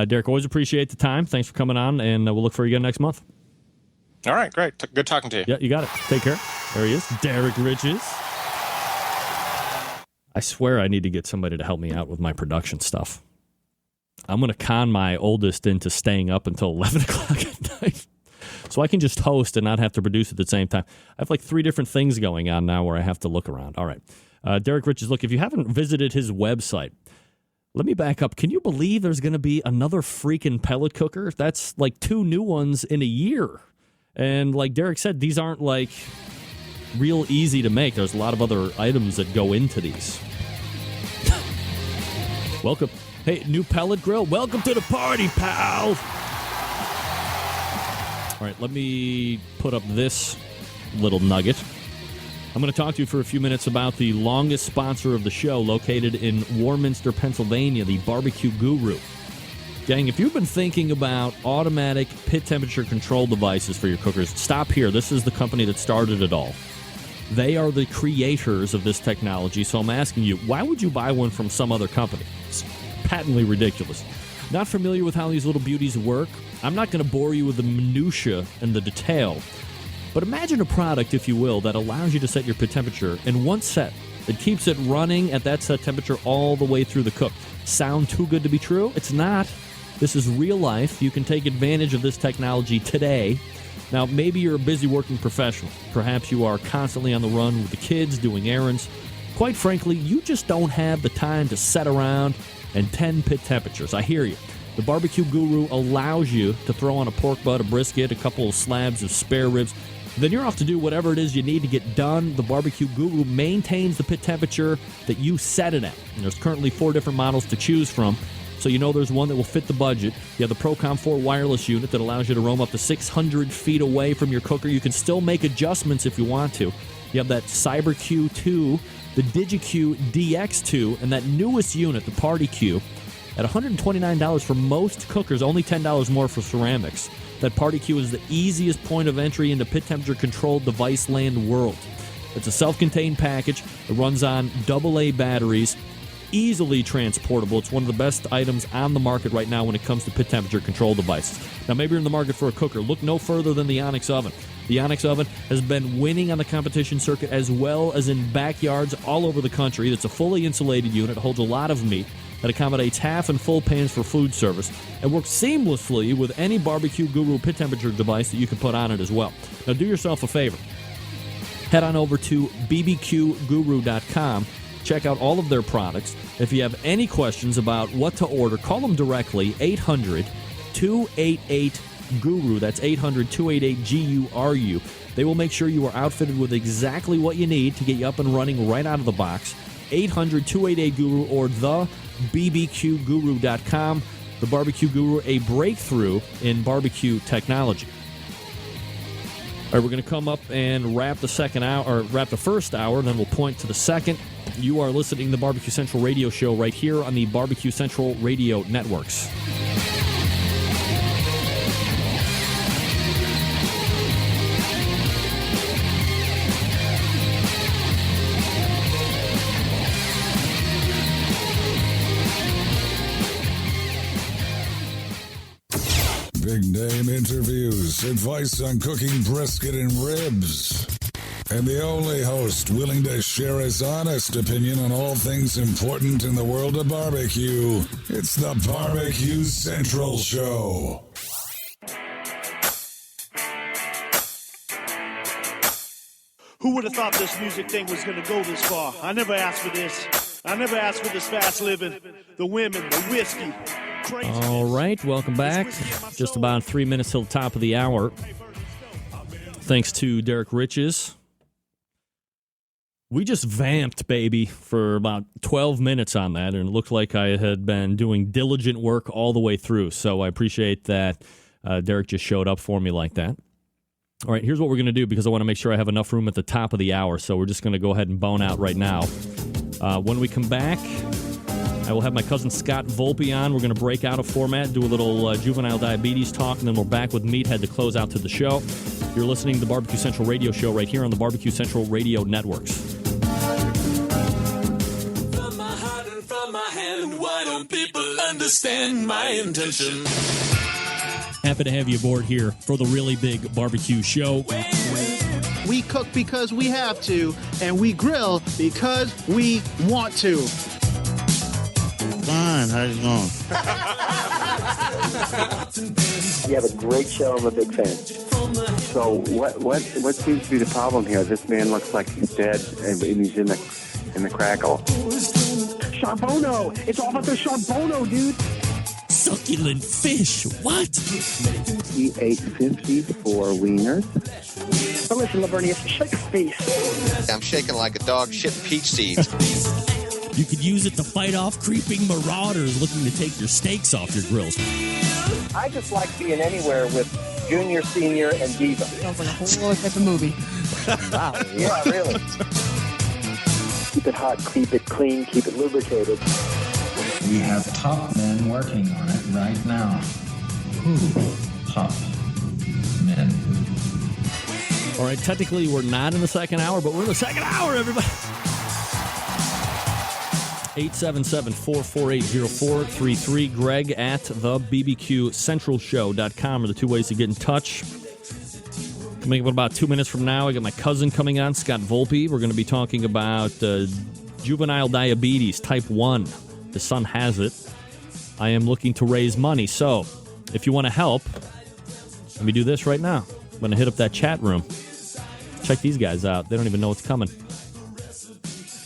Speaker 5: Derek, always appreciate the time. Thanks for coming on, and we'll look for you again next month.
Speaker 9: All right, great. Good talking to you.
Speaker 5: Yeah, you got it. Take care. There he is, Derek Riches. I swear I need to get somebody to help me out with my production stuff. I'm going to con my oldest into staying up until 11 o'clock at night so I can just host and not have to produce at the same time. I have like 3 different things going on now where I have to look around. All right. Derek Riches, look, if you haven't visited his website, let me back up. Can you believe there's going to be another freaking pellet cooker? That's like 2 new ones in a year. And like Derek said, these aren't like real easy to make. There's a lot of other items that go into these. Welcome. Hey, new pellet grill. Welcome to the party, pal. All right, let me put up this little nugget. I'm going to talk to you for a few minutes about the longest sponsor of the show, located in Warminster, Pennsylvania, the Barbecue Guru. Gang, if you've been thinking about automatic pit temperature control devices for your cookers, stop here. This is the company that started it all. They are the creators of this technology, so I'm asking you, why would you buy one from some other company? It's patently ridiculous. Not familiar with how these little beauties work? I'm not going to bore you with the minutia and the detail, but imagine a product, if you will, that allows you to set your pit temperature in one set. It keeps it running at that set temperature all the way through the cook. Sound too good to be true? It's not. This is real life. You can take advantage of this technology today. Now, maybe you're a busy working professional. Perhaps you are constantly on the run with the kids, doing errands. Quite frankly, you just don't have the time to sit around and tend pit temperatures. I hear you. The Barbecue Guru allows you to throw on a pork butt, a brisket, a couple of slabs of spare ribs. Then you're off to do whatever it is you need to get done. The Barbecue Guru maintains the pit temperature that you set it at. And there's currently 4 different models to choose from. So you know there's one that will fit the budget. You have the Procom 4 wireless unit that allows you to roam up to 600 feet away from your cooker. You can still make adjustments if you want to. You have that CyberQ 2, the DigiQ DX2, and that newest unit, the Party Q, at $129 for most cookers, only $10 more for ceramics. That Party Q is the easiest point of entry into pit temperature controlled device land world. It's a self-contained package. It runs on AA batteries. Easily transportable. It's one of the best items on the market right now when it comes to pit temperature control devices. Now, maybe you're in the market for a cooker. Look no further than the Onyx Oven. The Onyx Oven has been winning on the competition circuit as well as in backyards all over the country. It's a fully insulated unit, holds a lot of meat, that accommodates half and full pans for food service, and works seamlessly with any Barbecue Guru pit temperature device that you can put on it as well. Now, do yourself a favor. Head on over to bbqguru.com. Check out all of their products. If you have any questions about what to order, call them directly, 800-288-GURU. That's 800-288-GURU. They will make sure you are outfitted with exactly what you need to get you up and running right out of the box. 800-288-GURU or thebbqguru.com. The Barbecue Guru, a breakthrough in barbecue technology. All right, we're going to come up and wrap the first hour, then we'll point to the second. You are listening to the Barbecue Central Radio Show right here on the Barbecue Central Radio Networks.
Speaker 6: Big name interviews, advice on cooking brisket and ribs. And the only host willing to share his honest opinion on all things important in the world of barbecue. It's the Barbecue Central Show.
Speaker 8: Who would have thought this music thing was going to go this far? I never asked for this. I never asked for this fast living, the women, the whiskey.
Speaker 5: All right, welcome back. Just about 3 minutes till the top of the hour. Thanks to Derek Riches. We just vamped, baby, for about 12 minutes on that, and it looked like I had been doing diligent work all the way through. So I appreciate that Derek just showed up for me like that. All right, here's what we're going to do, because I want to make sure I have enough room at the top of the hour. So we're just going to go ahead and bone out right now. When we come back, I will have my cousin Scott Volpe on. We're going to break out a format, do a little juvenile diabetes talk, and then we're back with Meathead to close out to the show. You're listening to the Barbecue Central Radio Show right here on the Barbecue Central Radio Networks.
Speaker 8: From my heart and from my hand, why don't people understand my intention?
Speaker 5: Happy to have you aboard here for the really big barbecue show.
Speaker 10: We cook because we have to, and we grill because we want to.
Speaker 11: Fine, how's it going?
Speaker 12: You have a great show. I'm a big fan. So what seems to be the problem here? This man looks like he's dead, and he's in the crackle.
Speaker 10: Charbono! It's all about the charbono, dude!
Speaker 5: Succulent fish. What?
Speaker 12: He ate 54 wieners.
Speaker 2: But listen, Lavernius, shake a face.
Speaker 13: I'm shaking like a dog shitting peach seeds.
Speaker 5: You could use it to fight off creeping marauders looking to take your steaks off your grills.
Speaker 12: I just like being anywhere with Junior, Senior, and Diva.
Speaker 14: Sounds like a whole other type of movie.
Speaker 12: Wow. Yeah, really. Keep it hot, keep it clean, keep it lubricated.
Speaker 15: We have top men working on it right now. Top men.
Speaker 5: All right, technically we're not in the second hour, but we're in the second hour, everybody. 877-448-0433. Greg at thebbqcentralshow.com are the two ways to get in touch. Coming up in about 2 minutes from now, I got my cousin coming on, Scott Volpe. We're going to be talking about juvenile diabetes, type 1. The son has it. I am looking to raise money. So, if you want to help, let me do this right now. I'm going to hit up that chat room. Check these guys out. They don't even know what's coming.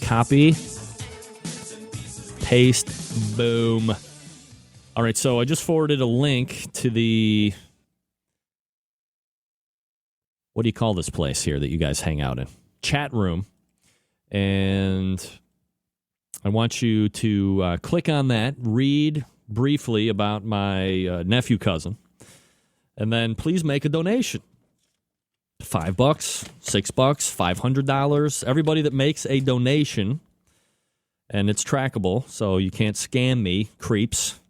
Speaker 5: Copy. Paste. Boom. All right, so I just forwarded a link to the... What do you call this place here that you guys hang out in? Chat room. And... I want you to click on that, read briefly about my nephew cousin, and then please make a donation. $5, $6, $500. Everybody that makes a donation, and it's trackable, so you can't scam me, creeps,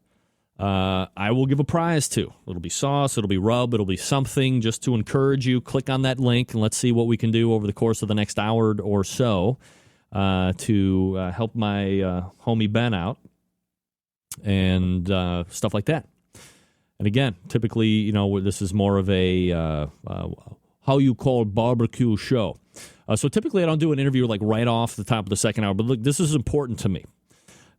Speaker 5: I will give a prize to. It'll be sauce, it'll be rub, it'll be something just to encourage you. Click on that link, and let's see what we can do over the course of the next hour or so. To help my homie Ben out and stuff like that. And again, typically, you know, this is more of a how you call barbecue show. So typically I don't do an interview like right off the top of the second hour, but look, this is important to me.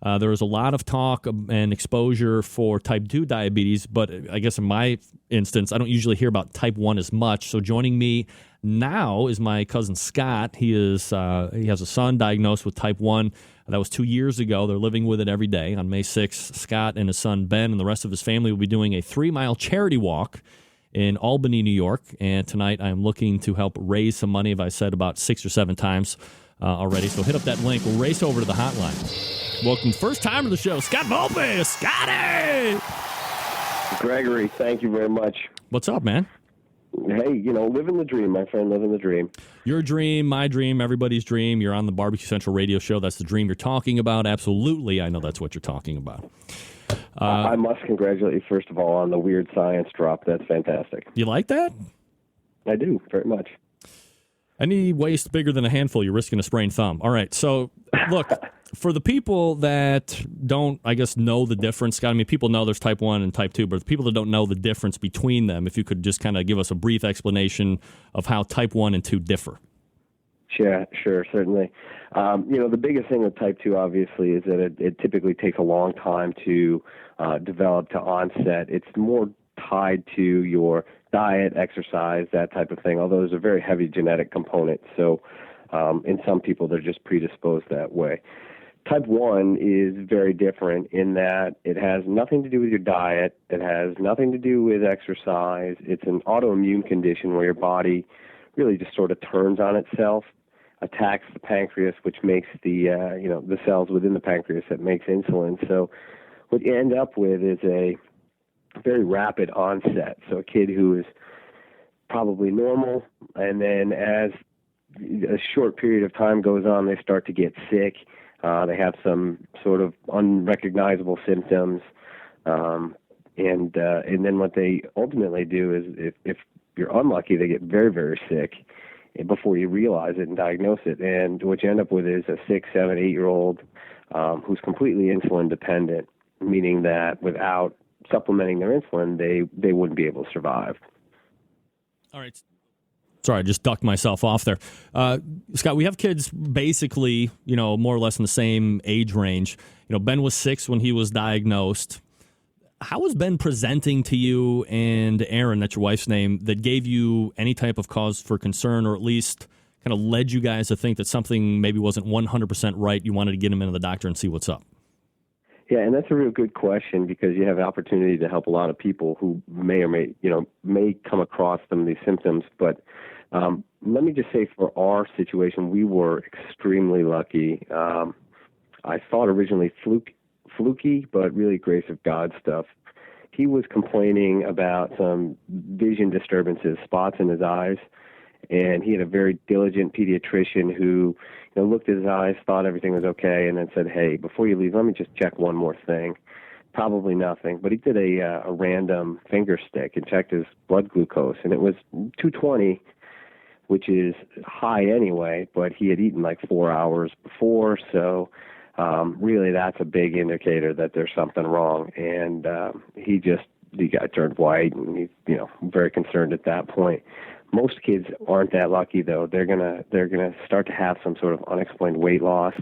Speaker 5: There is a lot of talk and exposure for type 2 diabetes, but I guess in my instance, I don't usually hear about type 1 as much. So joining me now is my cousin Scott. He has a son diagnosed with type 1. That was 2 years ago. They're living with it every day. On May 6th, Scott and his son Ben and the rest of his family will be doing a 3-mile charity walk in Albany, New York. And tonight I'm looking to help raise some money, as I said about 6 or 7 times already. So hit up that link. We'll race over to the hotline. Welcome, first time to the show, Scott Volpe. Scotty!
Speaker 12: Gregory, thank you very much.
Speaker 5: What's up, man?
Speaker 12: Hey, you know, living the dream, my friend, living the dream.
Speaker 5: Your dream, my dream, everybody's dream. You're on the Barbecue Central Radio Show. That's the dream you're talking about. Absolutely. I know that's what you're talking about.
Speaker 12: I must congratulate you, first of all, on the weird science drop. That's fantastic.
Speaker 5: You like that?
Speaker 12: I do, very much.
Speaker 5: Any waste bigger than a handful, you're risking a sprained thumb. All right, so look, for the people that don't, I guess, know the difference, Scott, I mean, people know there's type 1 and type 2, but the people that don't know the difference between them, if you could just kind of give us a brief explanation of how type 1 and 2 differ.
Speaker 12: Yeah, sure, certainly. You know, the biggest thing with type 2, obviously, is that it typically takes a long time to develop, to onset. It's more tied to your diet, exercise, that type of thing, although there's a very heavy genetic component. So in some people, they're just predisposed that way. Type 1 is very different in that it has nothing to do with your diet. It has nothing to do with exercise. It's an autoimmune condition where your body really just sort of turns on itself. attacks the pancreas, which makes the the cells within the pancreas that makes insulin. So what you end up with is a very rapid onset. So a kid who is probably normal, and then as a short period of time goes on, they start to get sick. They have some sort of unrecognizable symptoms, and then what they ultimately do is, if you're unlucky, they get very, very sick before you realize it and diagnose it. And what you end up with is a 6, 7, 8-year-old who's completely insulin dependent, meaning that without supplementing their insulin, they wouldn't be able to survive.
Speaker 5: All right. Sorry, I just ducked myself off there. Scott, we have kids basically, more or less in the same age range. Ben was 6 when he was diagnosed. How was Ben presenting to you and Aaron, that's your wife's name, that gave you any type of cause for concern, or at least kind of led you guys to think that something maybe wasn't 100% right? You wanted to get him into the doctor and see what's up.
Speaker 12: Yeah, and that's a real good question, because you have the opportunity to help a lot of people who may or may come across some of these symptoms. But let me just say, for our situation, we were extremely lucky. I thought originally fluky, but really grace of God stuff. He was complaining about some vision disturbances, spots in his eyes, and he had a very diligent pediatrician who looked at his eyes, thought everything was okay, and then said, "Hey, before you leave, let me just check one more thing." Probably nothing, but he did a random finger stick and checked his blood glucose, and it was 220, which is high anyway, but he had eaten like 4 hours before, so really that's a big indicator that there's something wrong. And the guy turned white, and he's very concerned at that point. Most kids aren't that lucky, though. They're gonna start to have some sort of unexplained weight loss.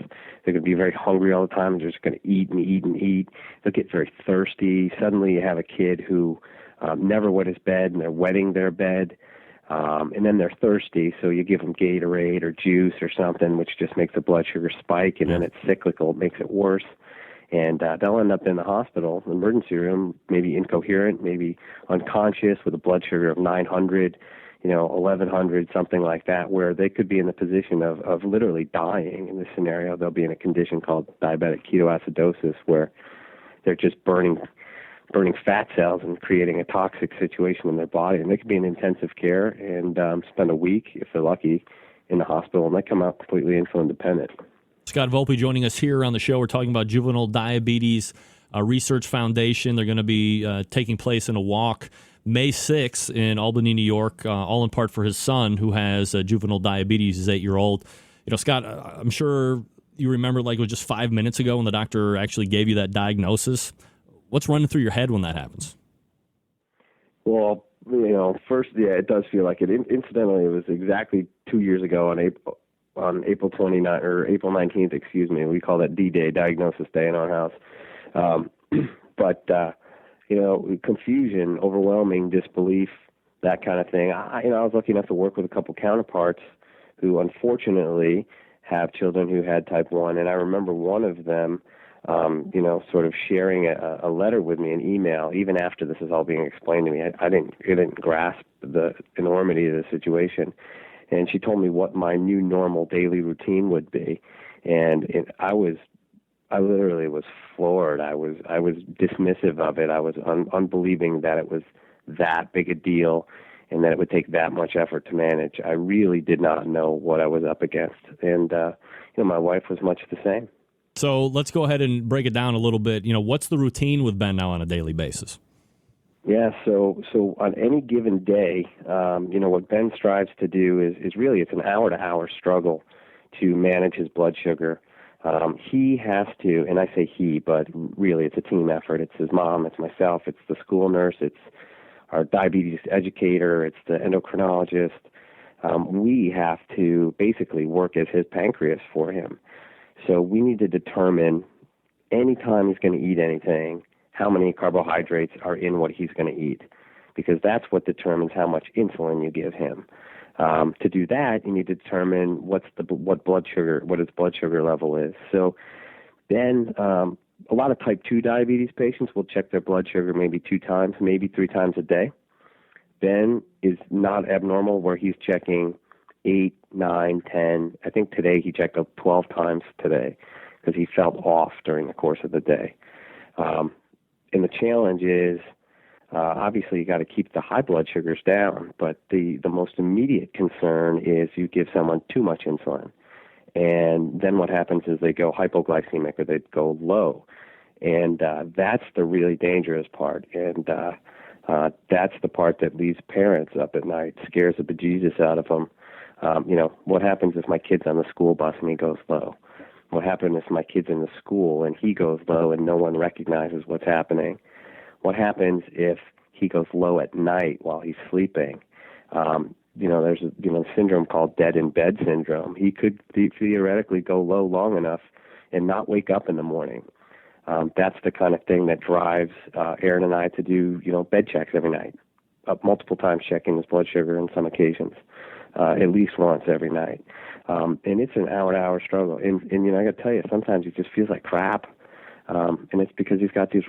Speaker 12: They're gonna be very hungry all the time, and they're just gonna eat and eat and eat. They'll get very thirsty. Suddenly, you have a kid who never wet his bed, and they're wetting their bed, and then they're thirsty. So you give them Gatorade or juice or something, which just makes the blood sugar spike, and then it's cyclical. It makes it worse. And they'll end up in the hospital, emergency room, maybe incoherent, maybe unconscious, with a blood sugar of 900. 1100, something like that, where they could be in the position of literally dying. In this scenario, they'll be in a condition called diabetic ketoacidosis, where they're just burning fat cells and creating a toxic situation in their body. And they could be in intensive care and spend a week, if they're lucky, in the hospital, and they come out completely insulin dependent.
Speaker 5: Scott Volpe joining us here on the show. We're talking about Juvenile Diabetes Research Foundation. They're going to be taking place in a walk May 6th in Albany, New York, all in part for his son, who has juvenile diabetes. He's 8-year-old. Scott, I'm sure you remember, like it was just 5 minutes ago when the doctor actually gave you that diagnosis. What's running through your head when that happens?
Speaker 12: Well, first, yeah, it does feel like it. Incidentally, it was exactly 2 years ago on April 29th, or April 19th, excuse me. We call that D-Day, Diagnosis Day, in our house. Confusion, overwhelming disbelief, that kind of thing. I was lucky enough to work with a couple counterparts who unfortunately have children who had type 1. And I remember one of them, sort of sharing a letter with me, an email, even after this is all being explained to me. I didn't grasp the enormity of the situation. And she told me what my new normal daily routine would be. And I literally was floored. I was dismissive of it. I was unbelieving that it was that big a deal and that it would take that much effort to manage. I really did not know what I was up against. And, my wife was much the same.
Speaker 5: So let's go ahead and break it down a little bit. What's the routine with Ben now on a daily basis?
Speaker 12: Yeah, so on any given day, what Ben strives to do is really, it's an hour-to-hour struggle to manage his blood sugar. He has to, and I say he, but really it's a team effort. It's his mom, it's myself, it's the school nurse, it's our diabetes educator, it's the endocrinologist. We have to basically work as his pancreas for him. So we need to determine anytime he's going to eat anything, how many carbohydrates are in what he's going to eat, because that's what determines how much insulin you give him. To do that, you need to determine what his blood sugar level is. So then a lot of type 2 diabetes patients will check their blood sugar maybe 2 times, maybe 3 times a day. Ben is not abnormal where he's checking 8, 9, 10. I think today he checked up 12 times today because he felt off during the course of the day. And the challenge is, obviously you got to keep the high blood sugars down, but the most immediate concern is you give someone too much insulin. And then what happens is they go hypoglycemic or they go low. And that's the really dangerous part. And that's the part that leaves parents up at night, scares the bejesus out of them. What happens if my kid's on the school bus and he goes low? What happens if my kid's in the school and he goes low and no one recognizes what's happening? What happens if he goes low at night while he's sleeping? There's a syndrome called dead in bed syndrome. He could theoretically go low long enough and not wake up in the morning. That's the kind of thing that drives Aaron and I to do, bed checks every night, multiple times checking his blood sugar on some occasions, at least once every night. And it's an hour-to-hour struggle. And I got to tell you, sometimes it just feels like crap. And it's because he's got these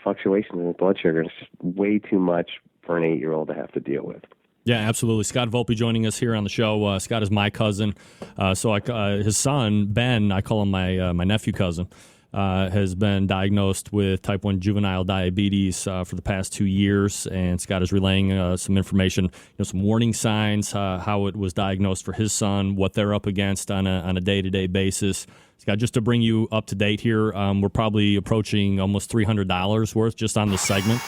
Speaker 12: fluctuations in his blood sugar. And it's just way too much for an 8-year-old to have to deal with.
Speaker 5: Yeah, absolutely. Scott Volpe joining us here on the show. Scott is my cousin. His son, Ben, I call him my nephew cousin, has been diagnosed with type 1 juvenile diabetes for the past 2 years. And Scott is relaying some information, some warning signs, how it was diagnosed for his son, what they're up against on a day-to-day basis. Scott, just to bring you up to date here, we're probably approaching almost $300 worth just on this segment.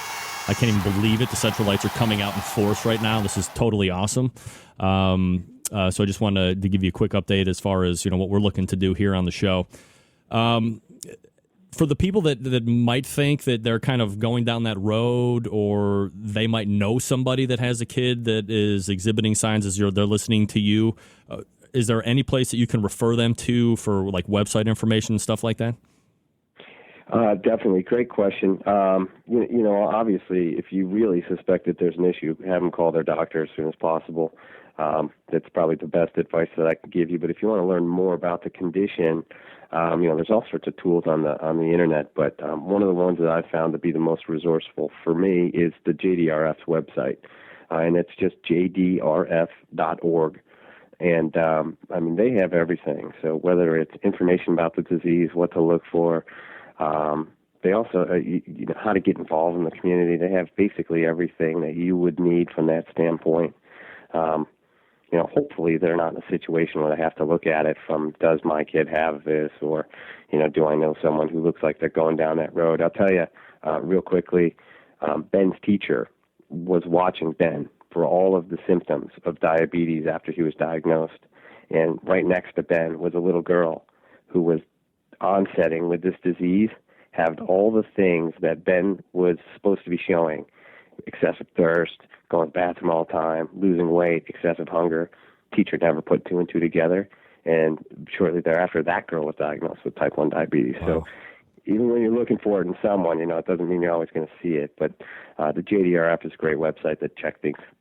Speaker 5: I can't even believe it. The Central Lights are coming out in force right now. This is totally awesome. So I just wanted to give you a quick update as far as what we're looking to do here on the show. For the people that might think that they're kind of going down that road, or they might know somebody that has a kid that is exhibiting signs as they're listening to you, is there any place that you can refer them to for like website information and stuff like that?
Speaker 12: Definitely. Great question. Obviously, if you really suspect that there's an issue, have them call their doctor as soon as possible. That's probably the best advice that I can give you. But if you want to learn more about the condition, there's all sorts of tools on the internet. But one of the ones that I've found to be the most resourceful for me is the JDRF's website. And it's just jdrf.org. And, they have everything. So whether it's information about the disease, what to look for, they also, how to get involved in the community. They have basically everything that you would need from that standpoint. Hopefully they're not in a situation where they have to look at it from, does my kid have this? Or, do I know someone who looks like they're going down that road? I'll tell you real quickly, Ben's teacher was watching Ben for all of the symptoms of diabetes after he was diagnosed. And right next to Ben was a little girl who was onsetting with this disease, had all the things that Ben was supposed to be showing: excessive thirst, going to the bathroom all the time, losing weight, excessive hunger. Teacher never put 2 and 2 together. And shortly thereafter, that girl was diagnosed with type 1 diabetes. Wow. So even when you're looking for it in someone, it doesn't mean you're always going to see it. But the JDRF is a great website that checks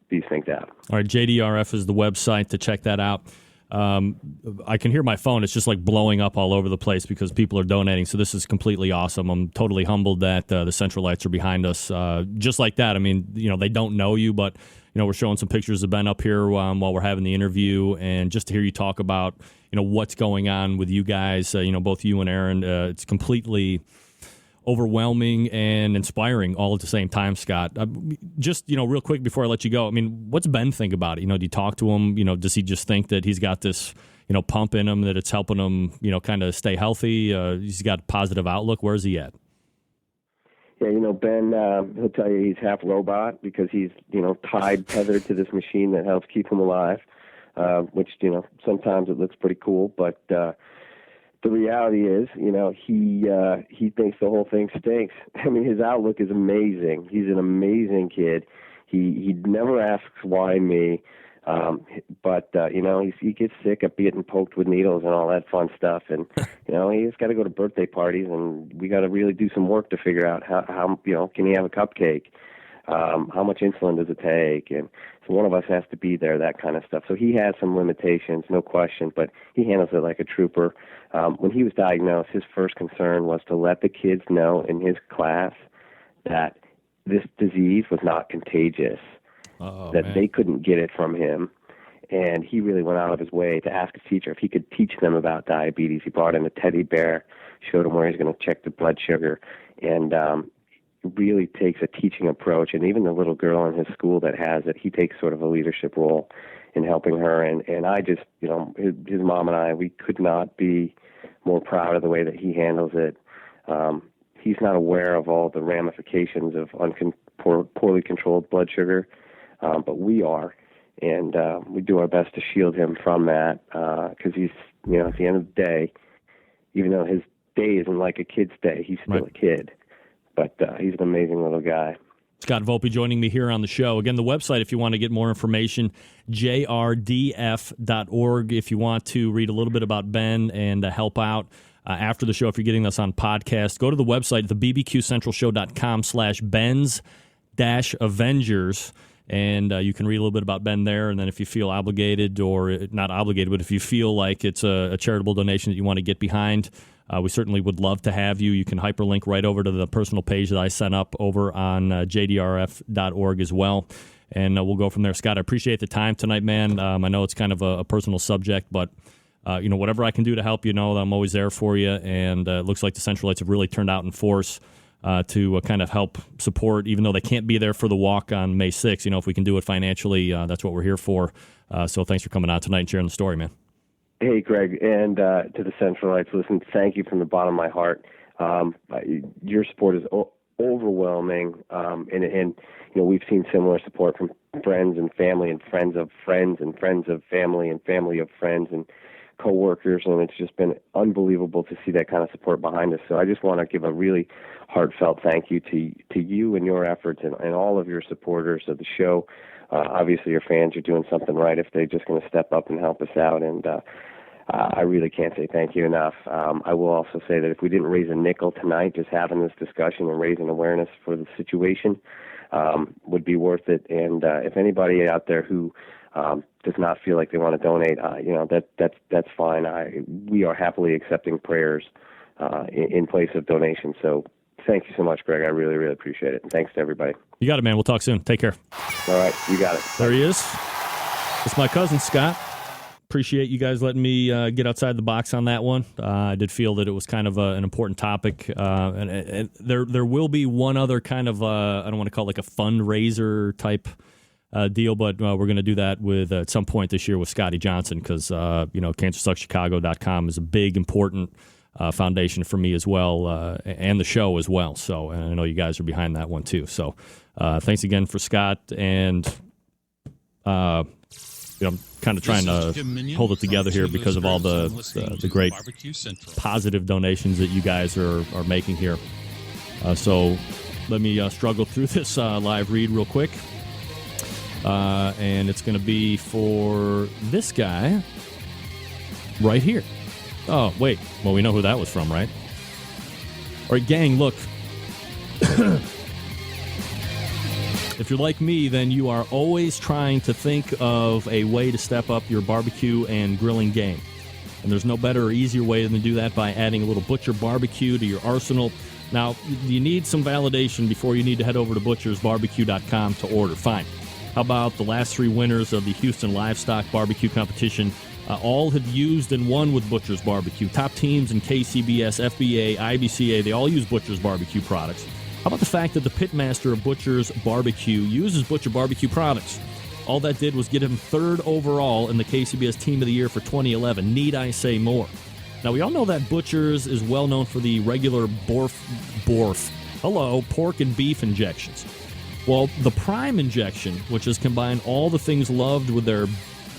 Speaker 12: these things out. All
Speaker 5: right, JDRF is the website to check that out. I can hear my phone. It's just like blowing up all over the place because people are donating. So this is completely awesome. I'm totally humbled that the Central Lights are behind us. Just like that. I mean, they don't know you, but, we're showing some pictures of Ben up here while we're having the interview. And just to hear you talk about, what's going on with you guys, both you and Aaron, it's completely overwhelming and inspiring all at the same time, Scott. Just, real quick before I let you go, what's Ben think about it? Do you talk to him? Does he just think that he's got this, pump in him, that it's helping him, kind of stay healthy? He's got a positive outlook. Where's he at?
Speaker 12: Yeah, Ben, he'll tell you he's half robot because he's, tethered to this machine that helps keep him alive, which, sometimes it looks pretty cool, but the reality is, he thinks the whole thing stinks. His outlook is amazing. He's an amazing kid. He never asks why me, but he gets sick of getting poked with needles and all that fun stuff. And he's got to go to birthday parties, and we got to really do some work to figure out how can he have a cupcake? How much insulin does it take? And so one of us has to be there, that kind of stuff. So he has some limitations, no question, but he handles it like a trooper. When he was diagnosed, his first concern was to let the kids know in his class that this disease was not contagious, that they couldn't get it from him, And he really went out of his way to ask his teacher if he could teach them about diabetes. He brought in a teddy bear, showed him where he's going to check the blood sugar, and really takes a teaching approach. And even the little girl in his school that has it, he takes sort of a leadership role in helping her. And I just, his mom and I, we could not be more proud of the way that he handles it. He's not aware of all the ramifications of poorly controlled blood sugar, but we are. And we do our best to shield him from that because he's, at the end of the day, even though his day isn't like a kid's day, he's still a kid. But he's an amazing little guy.
Speaker 5: Scott Volpe joining me here on the show. Again, the website, if you want to get more information, jrdf.org. If you want to read a little bit about Ben and help out after the show, if you're getting us on podcast, go to the website, thebbqcentralshow.com/Ben's-Avengers. And you can read a little bit about Ben there. And then if you feel obligated, or not obligated, but if you feel like it's a charitable donation that you want to get behind, we certainly would love to have you. You can hyperlink right over to the personal page that I sent up over on jdrf.org as well. And we'll go from there. Scott, I appreciate the time tonight, man. I know it's kind of a personal subject, but whatever I can do to help, I'm always there for you. And it looks like the Centralites have really turned out in force to kind of help support, even though they can't be there for the walk on May 6th. If we can do it financially, that's what we're here for. So thanks for coming out tonight and sharing the story, man. Hey,
Speaker 12: Greg, and to the Centralites, listen, thank you from the bottom of my heart. Your support is overwhelming, and we've seen similar support from friends and family and friends of friends and friends of family and family of friends and coworkers, and it's just been unbelievable to see that kind of support behind us. So I just want to give a really heartfelt thank you to you and your efforts and all of your supporters of the show. Obviously, your fans are doing something right if they're just going to step up and help us out, and I really can't say thank you enough. I will also say that if we didn't raise a nickel tonight, just having this discussion and raising awareness for the situation would be worth it. And if anybody out there who does not feel like they want to donate, that's fine. We are happily accepting prayers in place of donations. So thank you so much, Greg. I really, really appreciate it. And thanks to everybody.
Speaker 5: You got it, man. We'll talk soon. Take care.
Speaker 12: All right. You got it.
Speaker 5: There he is. It's my cousin, Scott. Appreciate you guys letting me get outside the box on that one. I did feel that it was kind of an important topic. And there will be one other kind of, I don't want to call it like a fundraiser type deal, but we're going to do that at some point this year with Scotty Johnson because, CancerSucksChicago.com is a big, important foundation for me as well, and the show as well. So, and I know you guys are behind that one too. So, thanks again for Scott, and I'm kind of trying to hold it together here because of all the great positive donations that you guys are making here. So, let me struggle through this live read real quick, and it's going to be for this guy right here. Oh, wait. Well, we know who that was from, right? All right, gang, look. If you're like me, then you are always trying to think of a way to step up your barbecue and grilling game. And there's no better or easier way than to do that by adding a little Butcher Barbecue to your arsenal. Now, you need some validation before you need to head over to butchersbarbecue.com to order. Fine. How about the last three winners of the Houston Livestock Barbecue Competition? All have used and won with Butcher's Barbecue. Top teams in KCBS, FBA, IBCA, they all use Butcher's Barbecue products. How about the fact that the Pitmaster of Butcher's Barbecue uses Butcher Barbecue products? All that did was get him third overall in the KCBS Team of the Year for 2011. Need I say more? Now, we all know that Butcher's is well known for the regular pork and beef injections. Well, the Prime injection, which has combined all the things loved with their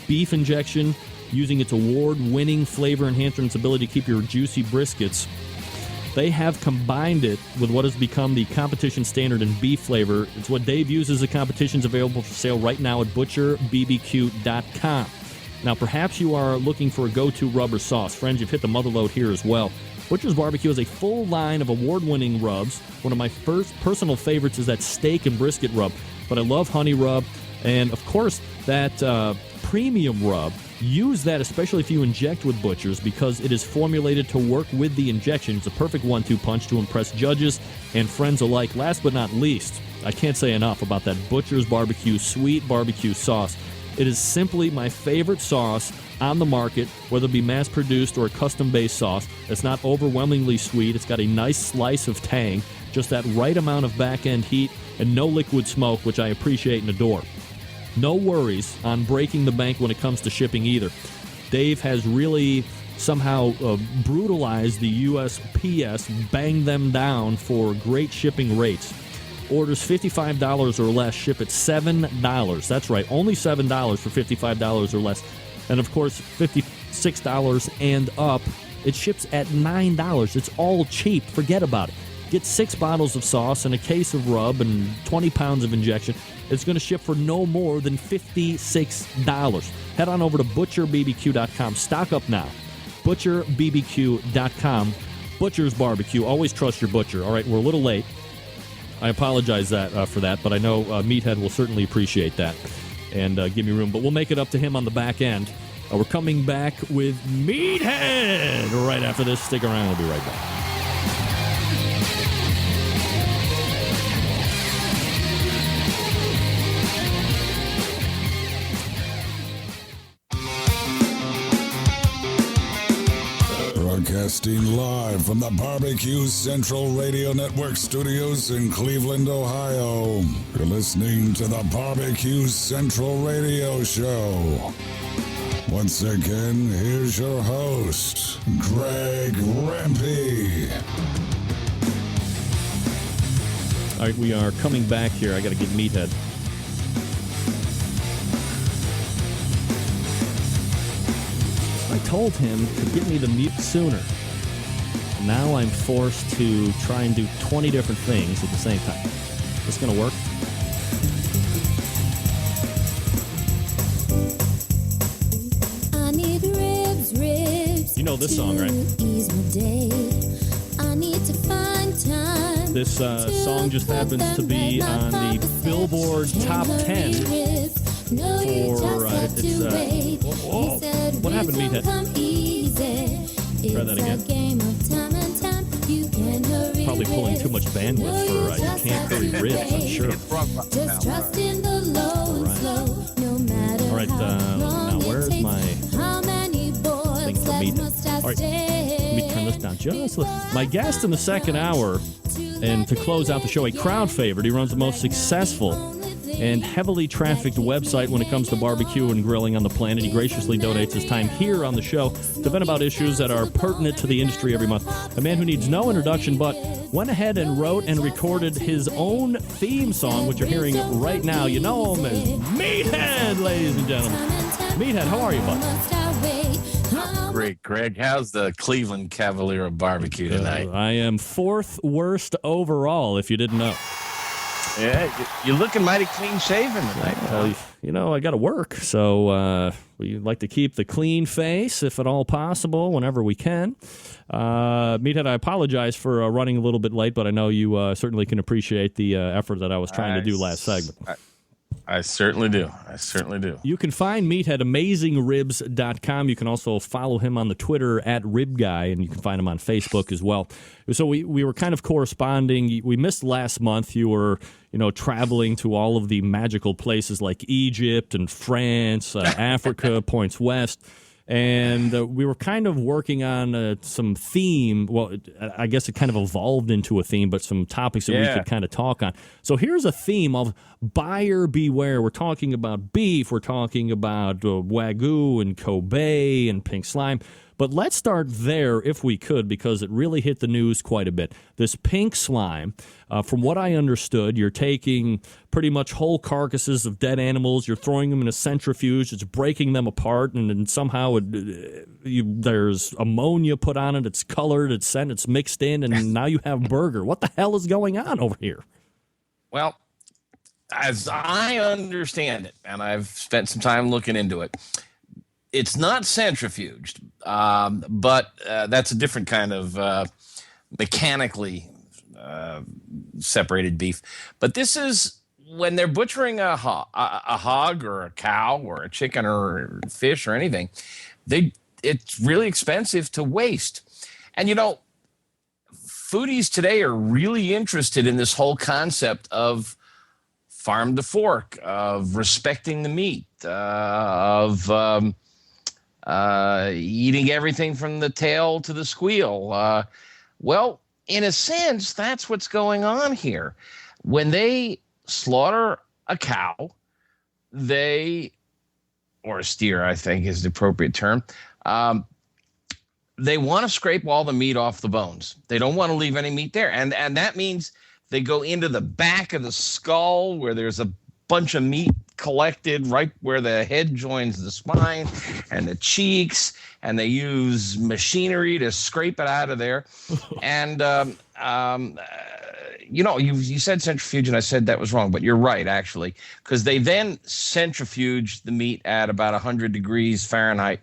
Speaker 5: beef injection, using its award-winning flavor enhancer and its ability to keep your juicy briskets, they have combined it with what has become the competition standard in beef flavor. It's what Dave uses. The competition's available for sale right now at butcherbbq.com. Now, perhaps you are looking for a go-to rub or sauce. Friends, you've hit the mother load here as well. Butcher's Barbecue has a full line of award-winning rubs. One of my first personal favorites is that steak and brisket rub, but I love honey rub, and of course that premium rub. Use that, especially if you inject with Butcher's, because it is formulated to work with the injection. It's a perfect 1-2 punch to impress judges and friends alike. Last but not least, I can't say enough about that Butcher's Barbecue sweet barbecue sauce. It is simply my favorite sauce on the market, whether it be mass-produced or a custom-based sauce. It's not overwhelmingly sweet. It's got a nice slice of tang, just that right amount of back-end heat, and no liquid smoke, which I appreciate and adore. No worries on breaking the bank when it comes to shipping either. Dave has really somehow brutalized the USPS, banged them down for great shipping rates. Orders $55 or less ship at $7. That's right, only $7 for $55 or less. And, of course, $56 and up, it ships at $9. It's all cheap. Forget about it. Get 6 bottles of sauce and a case of rub and 20 pounds of injection. It's going to ship for no more than $56. Head on over to butcherbbq.com. Stock up now. butcherbbq.com. Butcher's Barbecue. Always trust your butcher. All right, we're a little late. I apologize for that, but I know Meathead will certainly appreciate that and give me room. But we'll make it up to him on the back end. We're coming back with Meathead right after this. Stick around. We'll be right back.
Speaker 6: Broadcasting live from the Barbecue Central Radio Network studios in Cleveland, Ohio. You're listening to the Barbecue Central Radio Show. Once again, here's your host, Greg Rempe.
Speaker 5: All right, we are coming back here. I got to get Meathead. I told him to get me the mute sooner. Now I'm forced to try and do 20 different things at the same time. Is this going to work?
Speaker 11: I need ribs.
Speaker 5: You know this song, right?
Speaker 11: I need to find time.
Speaker 5: This song just happens to be on the Billboard Top 10 for what happened, Meathead? Try that again. Probably pulling too much bandwidth for You Can't Hurry Ribs, I'm sure.
Speaker 11: Just trust in the low and slow, no matter
Speaker 5: all right, now where's my thing for Meathead? All right, let me turn this down just a little. My guest in the second hour, and to close out the show, a crowd favorite. He runs the most successful and heavily trafficked website when it comes to barbecue and grilling on the planet. He graciously donates his time here on the show to vent about issues that are pertinent to the industry every month. A man who needs no introduction, but went ahead and wrote and recorded his own theme song, which you're hearing right now. You know him as Meathead, ladies and gentlemen. Meathead, how are you, bud?
Speaker 16: Great, Greg. How's the Cleveland Cavalier of barbecue tonight?
Speaker 5: I am 4th worst overall, if you didn't know.
Speaker 16: Yeah, you're looking mighty clean shaven tonight.
Speaker 5: You know, I got to work, so we like to keep the clean face, if at all possible, whenever we can. Meathead, I apologize for running a little bit late, but I know you certainly can appreciate the effort that I was trying to do last segment.
Speaker 16: I certainly do. I certainly do.
Speaker 5: You can find Meat at AmazingRibs.com. You can also follow him on the Twitter at RibGuy, and you can find him on Facebook as well. So we were kind of corresponding. We missed last month. You were, traveling to all of the magical places like Egypt and France, Africa, points west. And we were kind of working on some theme. Well, I guess it kind of evolved into a theme, but some topics that we could kind of talk on. So here's a theme of buyer beware. We're talking about beef. We're talking about Wagyu and Kobe and pink slime. But let's start there if we could, because it really hit the news quite a bit. This pink slime, from what I understood, you're taking pretty much whole carcasses of dead animals, you're throwing them in a centrifuge, it's breaking them apart, and then somehow there's ammonia put on it, it's colored, it's sent, it's mixed in, and now you have burger. What the hell is going on over here?
Speaker 16: Well, as I understand it, and I've spent some time looking into it, it's not centrifuged, but that's a different kind of mechanically separated beef. But this is when they're butchering a hog or a cow or a chicken or fish or anything, it's really expensive to waste. And, foodies today are really interested in this whole concept of farm to fork, of respecting the meat, of eating everything from the tail to the squeal. Well, in a sense, that's what's going on here. When they slaughter a cow, or a steer, I think is the appropriate term, they want to scrape all the meat off the bones. They don't want to leave any meat there. And that means they go into the back of the skull where there's a bunch of meat collected right where the head joins the spine and the cheeks, and they use machinery to scrape it out of there. And, you said centrifuge, and I said that was wrong, but you're right, actually, because they then centrifuge the meat at about 100 degrees Fahrenheit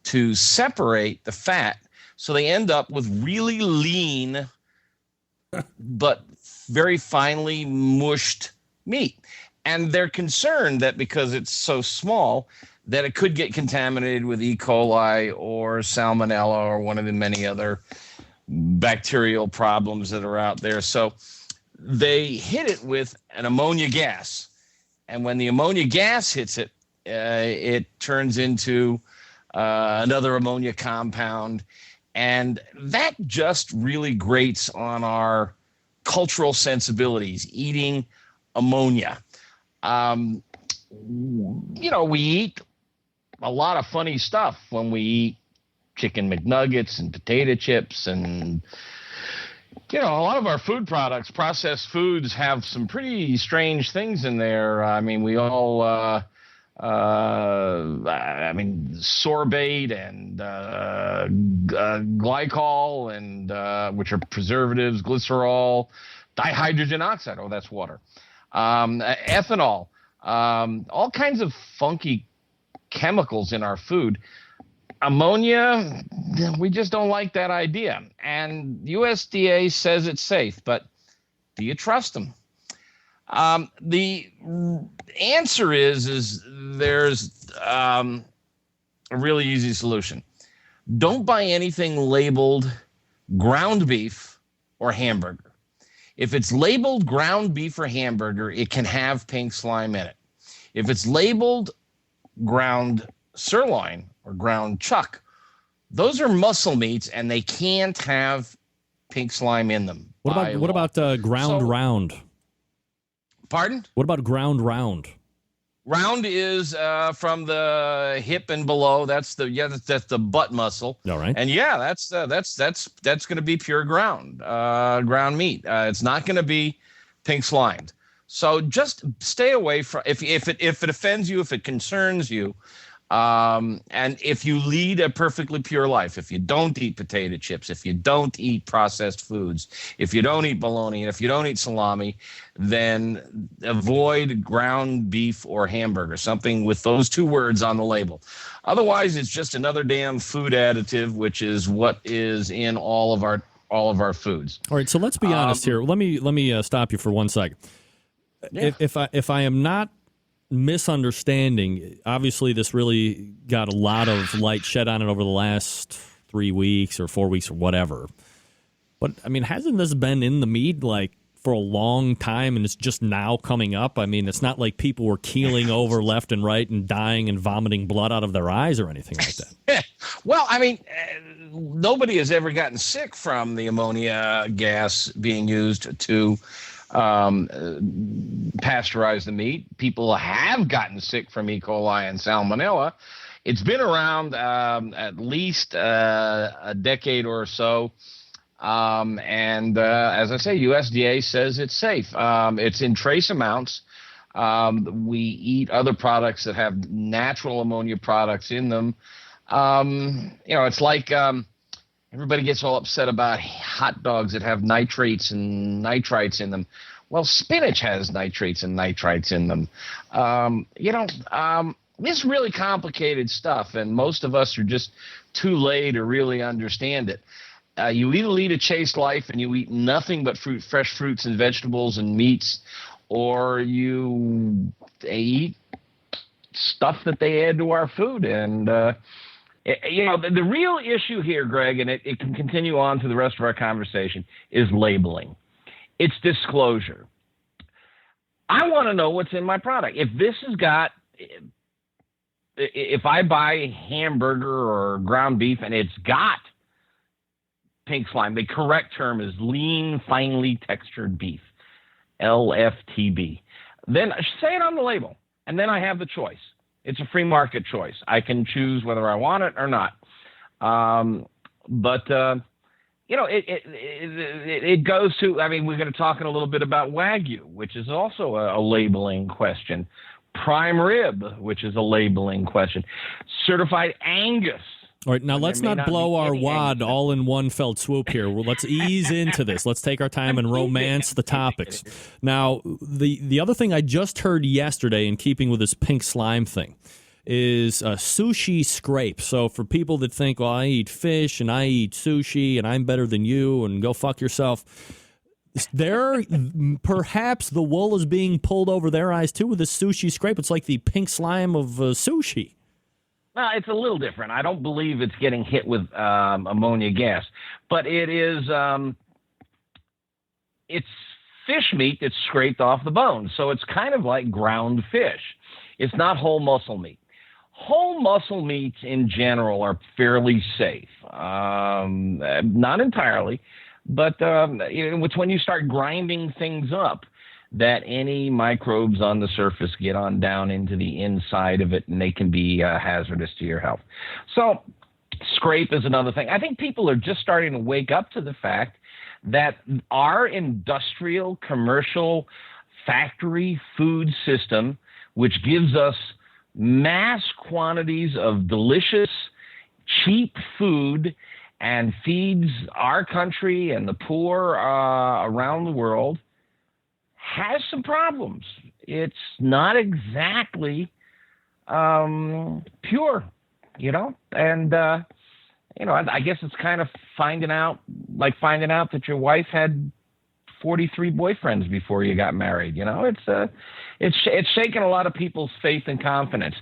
Speaker 16: to separate the fat. So they end up with really lean but very finely mushed meat. And they're concerned that because it's so small that it could get contaminated with E. coli or salmonella or one of the many other bacterial problems that are out there. So they hit it with an ammonia gas. And when the ammonia gas hits it, it turns into another ammonia compound. And that just really grates on our cultural sensibilities, eating ammonia. We eat a lot of funny stuff when we eat chicken McNuggets and potato chips, and a lot of our food products, processed foods, have some pretty strange things in there. I mean, we all sorbate and glycol, and which are preservatives, glycerol, dihydrogen oxide. Oh, that's water. Ethanol, all kinds of funky chemicals in our food. Ammonia, we just don't like that idea. And USDA says it's safe, but do you trust them? The answer is there's a really easy solution. Don't buy anything labeled ground beef or hamburger. If it's labeled ground beef or hamburger, it can have pink slime in it. If it's labeled ground sirloin or ground chuck, those are muscle meats, and they can't have pink slime in them.
Speaker 5: What about ground round?
Speaker 16: Pardon?
Speaker 5: What about ground round?
Speaker 16: Round is from the hip and below. That's the butt muscle.
Speaker 5: All right.
Speaker 16: And that's going to be pure ground meat. It's not going to be pink slimed. So just stay away from if it offends you, if it concerns you, and if you lead a perfectly pure life, if you don't eat potato chips, if you don't eat processed foods, if you don't eat bologna, and if you don't eat salami, then avoid ground beef or hamburger, something with those two words on the label. Otherwise, it's just another damn food additive, which is what is in all of our foods.
Speaker 5: All right, so let's be honest here. Let me stop you for 1 second. Yeah. If I am not misunderstanding, obviously this really got a lot of light shed on it over the last 3 weeks or 4 weeks or whatever. But I mean, hasn't this been in the meat for a long time, and it's just now coming up? I mean, it's not like people were keeling over left and right and dying and vomiting blood out of their eyes or anything like that.
Speaker 16: Well, I mean, nobody has ever gotten sick from the ammonia gas being used to pasteurize the meat. People have gotten sick from E. coli and salmonella. It's been around at least a decade or so. And as I say, USDA says it's safe. It's in trace amounts. We eat other products that have natural ammonia products in them. It's like everybody gets all upset about hot dogs that have nitrates and nitrites in them. Well, spinach has nitrates and nitrites in them. This is really complicated stuff, and most of us are just too late to really understand it. You either lead a chaste life and you eat nothing but fresh fruits and vegetables and meats, or you eat stuff that they add to our food. And the real issue here, Greg, and it can continue on to the rest of our conversation, is labeling. It's disclosure. I want to know what's in my product. If I buy a hamburger or ground beef and it's got pink slime, the correct term is lean, finely textured beef, LFTB. Then say it on the label, and then I have the choice. It's a free market choice. I can choose whether I want it or not. It goes to, I mean, we're going to talk in a little bit about Wagyu, which is also a labeling question. Prime rib, which is a labeling question. Certified Angus.
Speaker 5: All right, now let's not blow our wad all in one fell swoop here. Well, let's ease into this. Let's take our time and romance the topics. Now, the other thing I just heard yesterday, in keeping with this pink slime thing, is a sushi scrape. So for people that think, well, I eat fish and I eat sushi and I'm better than you and go fuck yourself, perhaps the wool is being pulled over their eyes too with this sushi scrape. It's like the pink slime of sushi.
Speaker 16: Well, it's a little different. I don't believe it's getting hit with ammonia gas, but it is. It's fish meat that's scraped off the bone, so it's kind of like ground fish. It's not whole muscle meat. Whole muscle meats in general are fairly safe, not entirely, but it's when you start grinding things up that any microbes on the surface get on down into the inside of it, and they can be hazardous to your health. So scrape is another thing. I think people are just starting to wake up to the fact that our industrial, commercial, factory food system, which gives us mass quantities of delicious, cheap food and feeds our country and the poor around the world, has some problems. It's not exactly pure, and I guess it's kind of finding out that your wife had 43 boyfriends before you got married. It's shaken a lot of people's faith and confidence.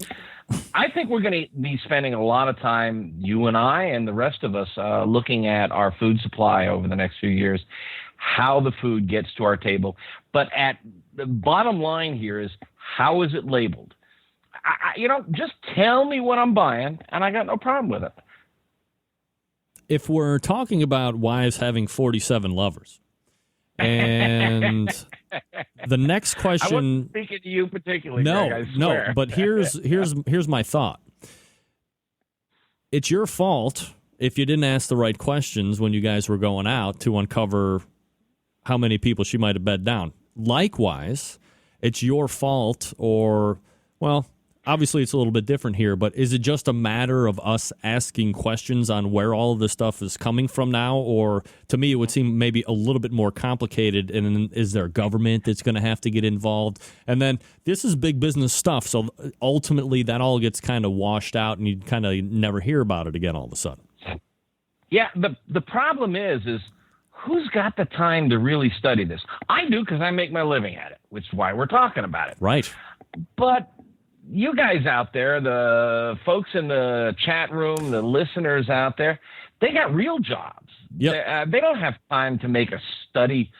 Speaker 16: I think we're going to be spending a lot of time, you and I and the rest of us, looking at our food supply over the next few years, how the food gets to our table. But at the bottom line here is, how is it labeled? Just tell me what I'm buying, and I got no problem with it.
Speaker 5: If we're talking about wives having 47 lovers, and the next question,
Speaker 16: I wasn't speaking to you particularly. Greg,
Speaker 5: no. But here's my thought. It's your fault if you didn't ask the right questions when you guys were going out to uncover how many people she might have bed down. Likewise, it's your fault, or, well, obviously it's a little bit different here, but is it just a matter of us asking questions on where all of this stuff is coming from now? Or to me, it would seem maybe a little bit more complicated. And then is there a government that's going to have to get involved? And then this is big business stuff. So ultimately that all gets kind of washed out and you kind of never hear about it again all of a sudden.
Speaker 16: Yeah. The problem is who's got the time to really study this? I do, because I make my living at it, which is why we're talking about it.
Speaker 5: Right.
Speaker 16: But you guys out there, the folks in the chat room, the listeners out there, they got real jobs.
Speaker 5: Yep.
Speaker 16: They don't have time to make a study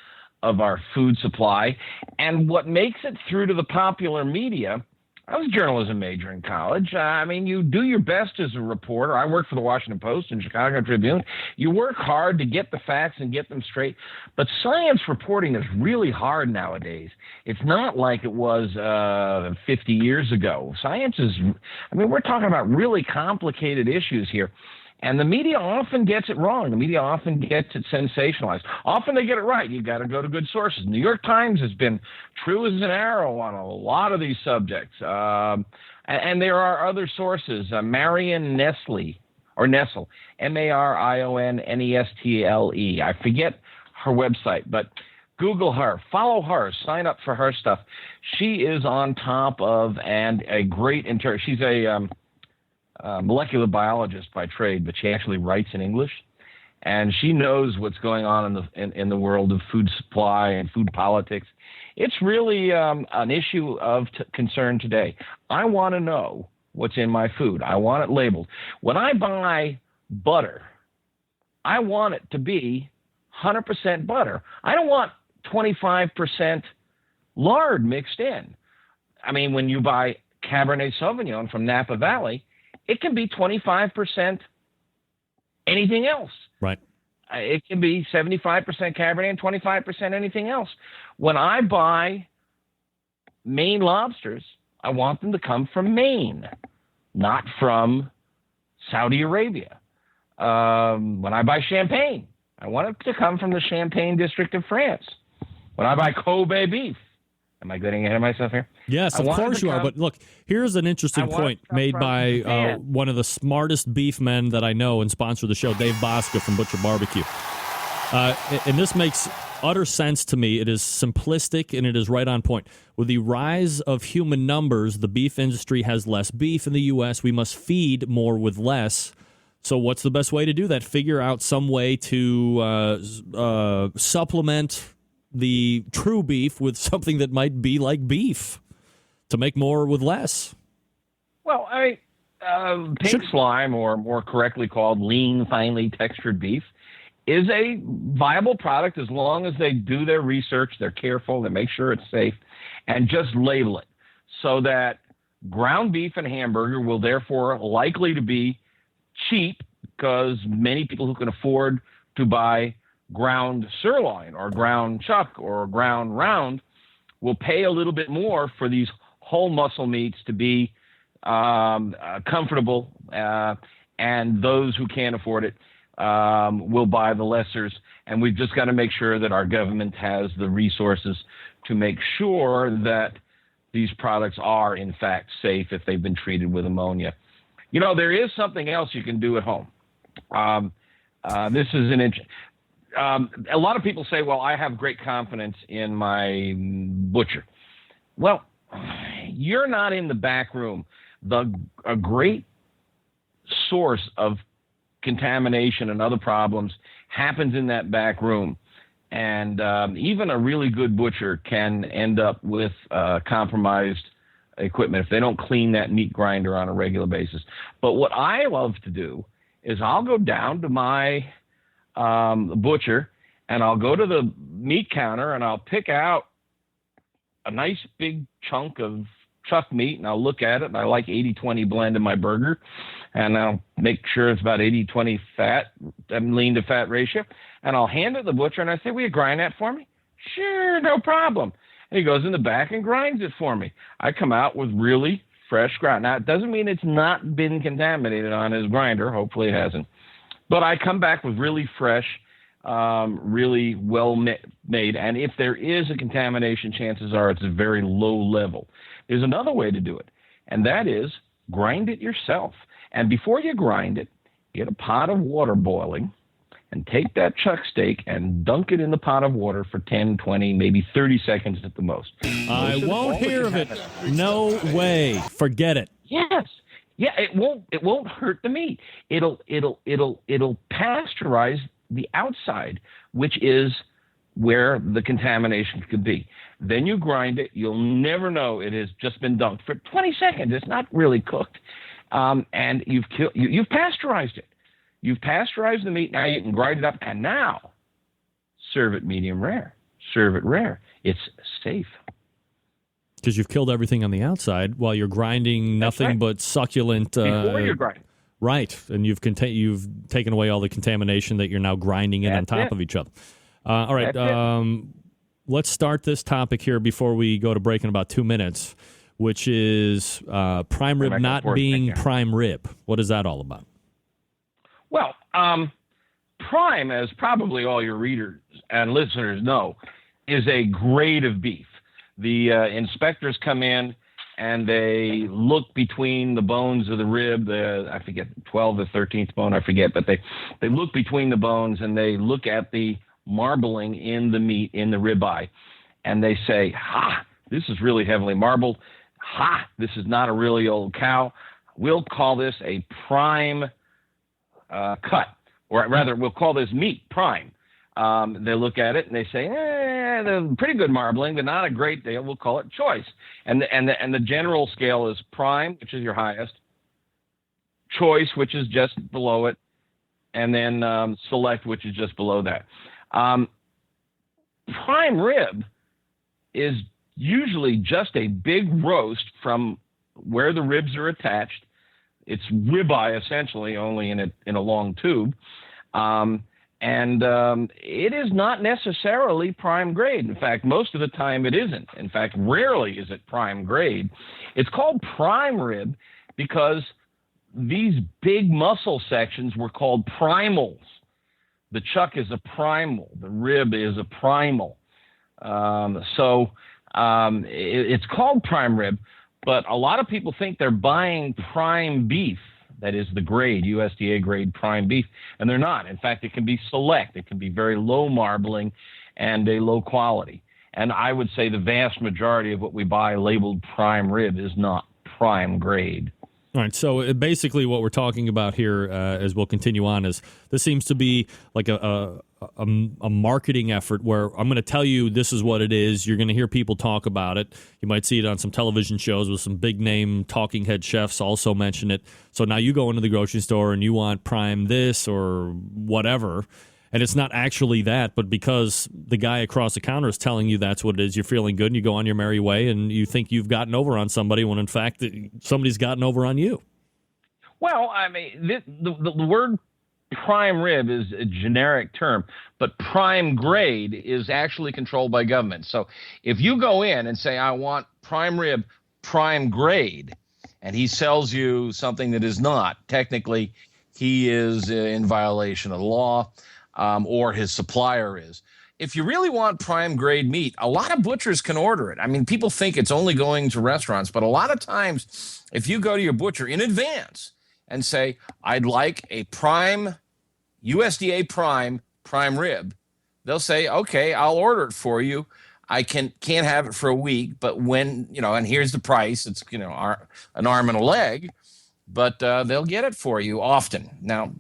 Speaker 16: of our food supply. And what makes it through to the popular media, I was a journalism major in college. You do your best as a reporter. I worked for the Washington Post and Chicago Tribune. You work hard to get the facts and get them straight. But science reporting is really hard nowadays. It's not like it was 50 years ago. Science is, we're talking about really complicated issues here. And the media often gets it wrong. The media often gets it sensationalized. Often they get it right. You got to go to good sources. New York Times has been true as an arrow on a lot of these subjects. And there are other sources. Marion Nestle, Marionnestle. I forget her website, but Google her, follow her, sign up for her stuff. She is on top of, and a great she's a molecular biologist by trade, but she actually writes in English, and she knows what's going on in the world of food supply and food politics. It's really an issue of concern today. I want to know what's in my food. I want it labeled. When I buy butter, I want it to be 100% butter. I don't want 25% lard mixed in. I mean, when you buy Cabernet Sauvignon from Napa Valley, it can be 25% anything else.
Speaker 5: Right.
Speaker 16: It can be 75% Cabernet and 25% anything else. When I buy Maine lobsters, I want them to come from Maine, not from Saudi Arabia. When I buy champagne, I want it to come from the Champagne district of France. When I buy Kobe beef, am I getting ahead of myself here?
Speaker 5: Yes, of course you are. But look, here's an interesting point made by one of the smartest beef men that I know and sponsor the show, Dave Bosca from Butcher Barbecue. And this makes utter sense to me. It is simplistic and it is right on point. With the rise of human numbers, the beef industry has less beef in the U.S. We must feed more with less. So what's the best way to do that? Figure out some way to supplement the true beef with something that might be like beef to make more with less.
Speaker 16: Well, pig slime, or more correctly called lean, finely textured beef, is a viable product as long as they do their research, they're careful, they make sure it's safe, and just label it so that ground beef and hamburger will therefore likely to be cheap, because many people who can afford to buy ground sirloin or ground chuck or ground round will pay a little bit more for these whole muscle meats to be comfortable, and those who can't afford it will buy the lessers. And we've just got to make sure that our government has the resources to make sure that these products are in fact safe if they've been treated with ammonia. You know, there is something else you can do at home. This is a lot of people say, well, I have great confidence in my butcher. Well, you're not in the back room. A great source of contamination and other problems happens in that back room. And even a really good butcher can end up with compromised equipment if they don't clean that meat grinder on a regular basis. But what I love to do is I'll go down to my butcher and I'll go to the meat counter and I'll pick out a nice big chunk of chuck meat and I'll look at it, and I like 80-20 blend in my burger, and I'll make sure it's about 80-20 fat, lean to fat ratio, and I'll hand it to the butcher and I say, will you grind that for me? Sure, no problem. And he goes in the back and grinds it for me. I come out with really fresh ground. Now, it doesn't mean it's not been contaminated on his grinder. Hopefully it hasn't. But I come back with really fresh, really well made. And if there is a contamination, chances are it's a very low level. There's another way to do it, and that is grind it yourself. And before you grind it, get a pot of water boiling and take that chuck steak and dunk it in the pot of water for 10, 20, maybe 30 seconds at the most.
Speaker 5: I won't hear of it. No way. Forget it.
Speaker 16: Yes. Yeah, it won't hurt the meat. It'll pasteurize the outside, which is where the contamination could be. Then you grind it. You'll never know it has just been dunked for 20 seconds. It's not really cooked. And you've pasteurized it. You've pasteurized the meat. Now you can grind it up, and now serve it medium rare. Serve it rare. It's safe.
Speaker 5: Because you've killed everything on the outside while you're grinding nothing but succulent.
Speaker 16: Before you're grinding.
Speaker 5: Right. And you've taken away all the contamination that you're now grinding in on top of each other. All right. Let's start this topic here before we go to break in about 2 minutes, which is prime rib not being prime rib. What is that all about?
Speaker 16: Well, prime, as probably all your readers and listeners know, is a grade of beef. The inspectors come in and they look between the bones of the rib, I forget, 12th or 13th bone, I forget, but they look between the bones and they look at the marbling in the meat, in the ribeye, and they say, this is really heavily marbled. This is not a really old cow. We'll call this a prime cut, or rather, we'll call this meat prime. They look at it and they say, they're pretty good marbling, but not a great deal. We'll call it choice. And the general scale is prime, which is your highest, choice, which is just below it, and then select, which is just below that. Prime rib is usually just a big roast from where the ribs are attached. It's ribeye essentially, only in a long tube. It is not necessarily prime grade. In fact, most of the time it isn't. In fact, rarely is it prime grade. It's called prime rib because these big muscle sections were called primals. The chuck is a primal. The rib is a primal. It's called prime rib, but a lot of people think they're buying prime beef. That is the grade, USDA grade prime beef, and they're not. In fact, it can be select. It can be very low marbling and a low quality. And I would say the vast majority of what we buy labeled prime rib is not prime grade.
Speaker 5: All right, so basically what we're talking about here, as we'll continue on, is this seems to be like a marketing effort where I'm going to tell you this is what it is. You're going to hear people talk about it. You might see it on some television shows with some big-name talking head chefs also mention it. So now you go into the grocery store and you want prime this or whatever, and it's not actually that, but because the guy across the counter is telling you that's what it is, you're feeling good, and you go on your merry way, and you think you've gotten over on somebody when, in fact, somebody's gotten over on you.
Speaker 16: Well, I mean, the word prime rib is a generic term, but prime grade is actually controlled by government. So if you go in and say, I want prime rib, prime grade, and he sells you something that is not, technically he is in violation of the law. Or his supplier is. If you really want prime grade meat, a lot of butchers can order it. I mean, people think it's only going to restaurants, but a lot of times if you go to your butcher in advance and say, I'd like a prime, USDA prime rib, they'll say, okay, I'll order it for you. I can't have it for a week, but when, and here's the price. It's, an arm and a leg. But they'll get it for you often. Now,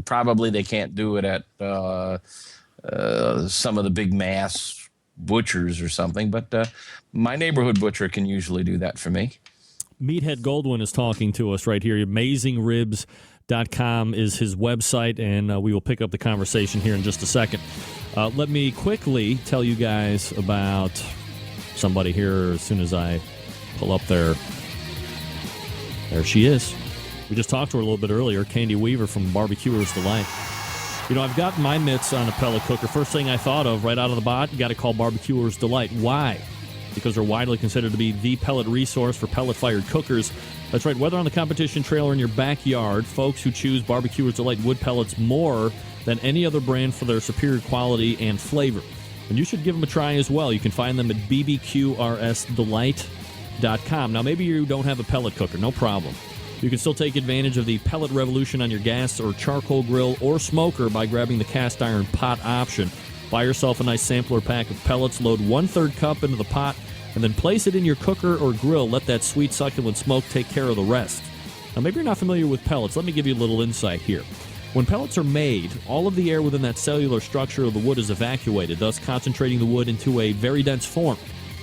Speaker 16: probably they can't do it at some of the big mass butchers or something, but my neighborhood butcher can usually do that for me.
Speaker 5: Meathead Goldwyn is talking to us right here. AmazingRibs.com is his website, and we will pick up the conversation here in just a second. Let me quickly tell you guys about somebody here as soon as I pull up there. There she is. We just talked to her a little bit earlier, Candy Wevaer from Barbecuer's Delight. I've got my mitts on a pellet cooker. First thing I thought of right out of the box, you got to call Barbecuer's Delight. Why? Because they're widely considered to be the pellet resource for pellet-fired cookers. That's right, whether on the competition trail or in your backyard, folks who choose Barbecuer's Delight wood pellets more than any other brand for their superior quality and flavor. And you should give them a try as well. You can find them at bbqrsdelight.com. Now, maybe you don't have a pellet cooker, no problem. You can still take advantage of the pellet revolution on your gas or charcoal grill or smoker by grabbing the cast iron pot option. Buy yourself a nice sampler pack of pellets, load 1/3 cup into the pot, and then place it in your cooker or grill. Let that sweet, succulent smoke take care of the rest. Now, maybe you're not familiar with pellets. Let me give you a little insight here. When pellets are made, all of the air within that cellular structure of the wood is evacuated, thus concentrating the wood into a very dense form.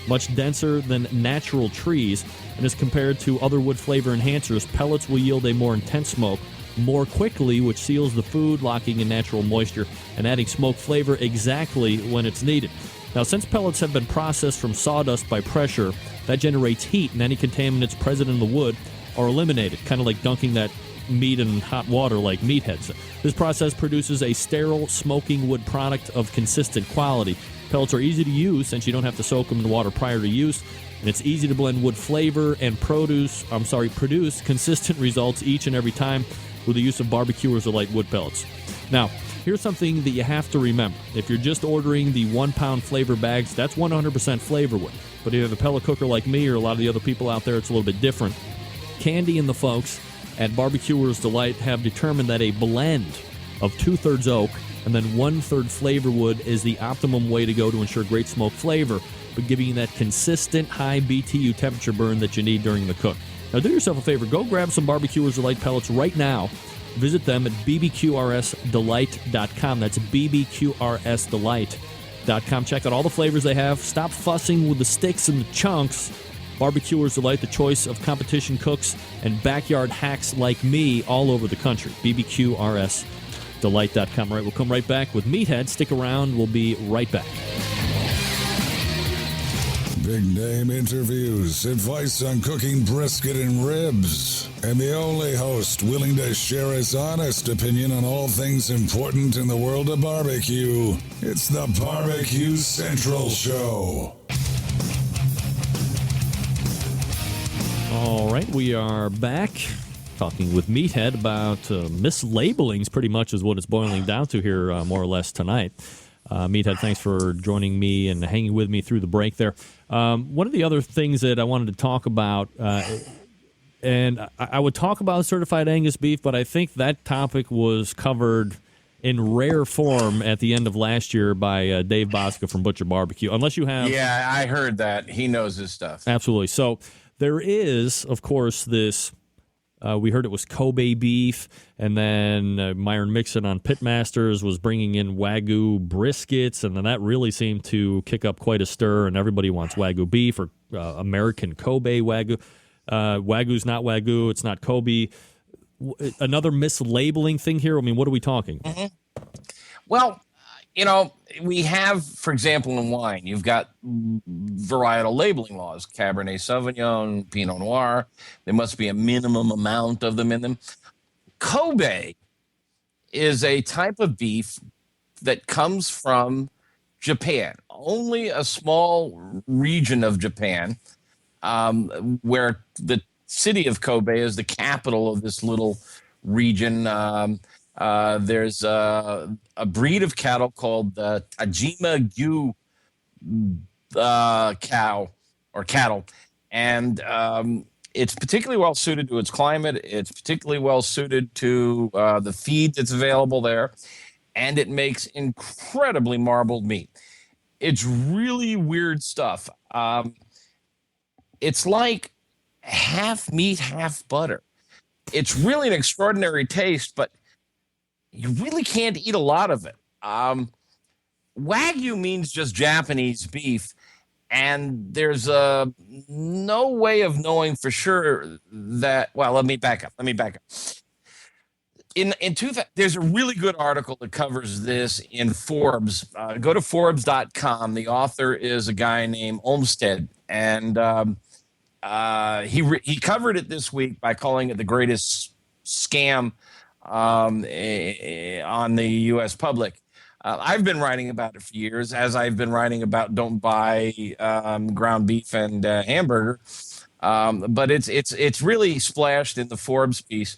Speaker 5: Much denser than natural trees, and as compared to other wood flavor enhancers, pellets will yield a more intense smoke more quickly, which seals the food, locking in natural moisture and adding smoke flavor exactly when it's needed. Now, since pellets have been processed from sawdust by pressure, that generates heat, and any contaminants present in the wood are eliminated, kind of like dunking that meat in hot water like meatheads. This process produces a sterile, smoking wood product of consistent quality. Pellets are easy to use since you don't have to soak them in water prior to use, and it's easy to blend wood flavor and produce consistent results each and every time with the use of Barbecuer's Delight wood pellets. Now, here's something that you have to remember. If you're just ordering the 1-pound flavor bags, that's 100% flavor wood. But if you have a pellet cooker like me or a lot of the other people out there, it's a little bit different. Candy and the folks at Barbecuer's Delight have determined that a blend of 2/3 oak and then 1/3 flavor wood is the optimum way to go to ensure great smoke flavor, but giving you that consistent high BTU temperature burn that you need during the cook. Now, do yourself a favor. Go grab some Barbecuer's Delight pellets right now. Visit them at bbqrsdelight.com. That's bbqrsdelight.com. Check out all the flavors they have. Stop fussing with the sticks and the chunks. Barbecuer's Delight, the choice of competition cooks and backyard hacks like me all over the country. bbqrsdelight.com. All right, we'll come right back with Meathead. Stick around. We'll be right back.
Speaker 6: Big name interviews, advice on cooking brisket and ribs, and the only host willing to share his honest opinion on all things important in the world of barbecue. It's the Barbecue Central Show.
Speaker 5: All right, we are back talking with Meathead about mislabelings, pretty much is what it's boiling down to here, more or less, tonight. Meathead, thanks for joining me and hanging with me through the break there. One of the other things that I wanted to talk about, and I would talk about certified Angus beef, but I think that topic was covered in rare form at the end of last year by Dave Bosca from Butcher Barbecue. Unless you have...
Speaker 16: Yeah, I heard that. He knows his stuff.
Speaker 5: Absolutely. So there is, of course, this... we heard it was Kobe beef, and then Myron Mixon on Pitmasters was bringing in Wagyu briskets, and then that really seemed to kick up quite a stir, and everybody wants Wagyu beef or American Kobe Wagyu. Wagyu's not Wagyu, it's not Kobe. Another mislabeling thing here? I mean, what are we talking?
Speaker 16: Mm-hmm. Well, we have, for example, in wine, you've got varietal labeling laws, Cabernet Sauvignon, Pinot Noir. There must be a minimum amount of them in them. Kobe is a type of beef that comes from Japan, only a small region of Japan, where the city of Kobe is the capital of this little region. There's a breed of cattle called the Tajima Gyu cow or cattle, and it's particularly well suited to its climate. It's particularly well suited to the feed that's available there, and it makes incredibly marbled meat. It's really weird stuff. It's like half meat, half butter. It's really an extraordinary taste, but you really can't eat a lot of it. Wagyu means just Japanese beef, and there's no way of knowing for sure that. Well, let me back up. There's a really good article that covers this in Forbes. Go to Forbes.com. The author is a guy named Olmsted, and he covered it this week by calling it the greatest scam on the U.S. public. I've been writing about it for years, as I've been writing about don't buy ground beef and hamburger. But it's really splashed in the Forbes piece,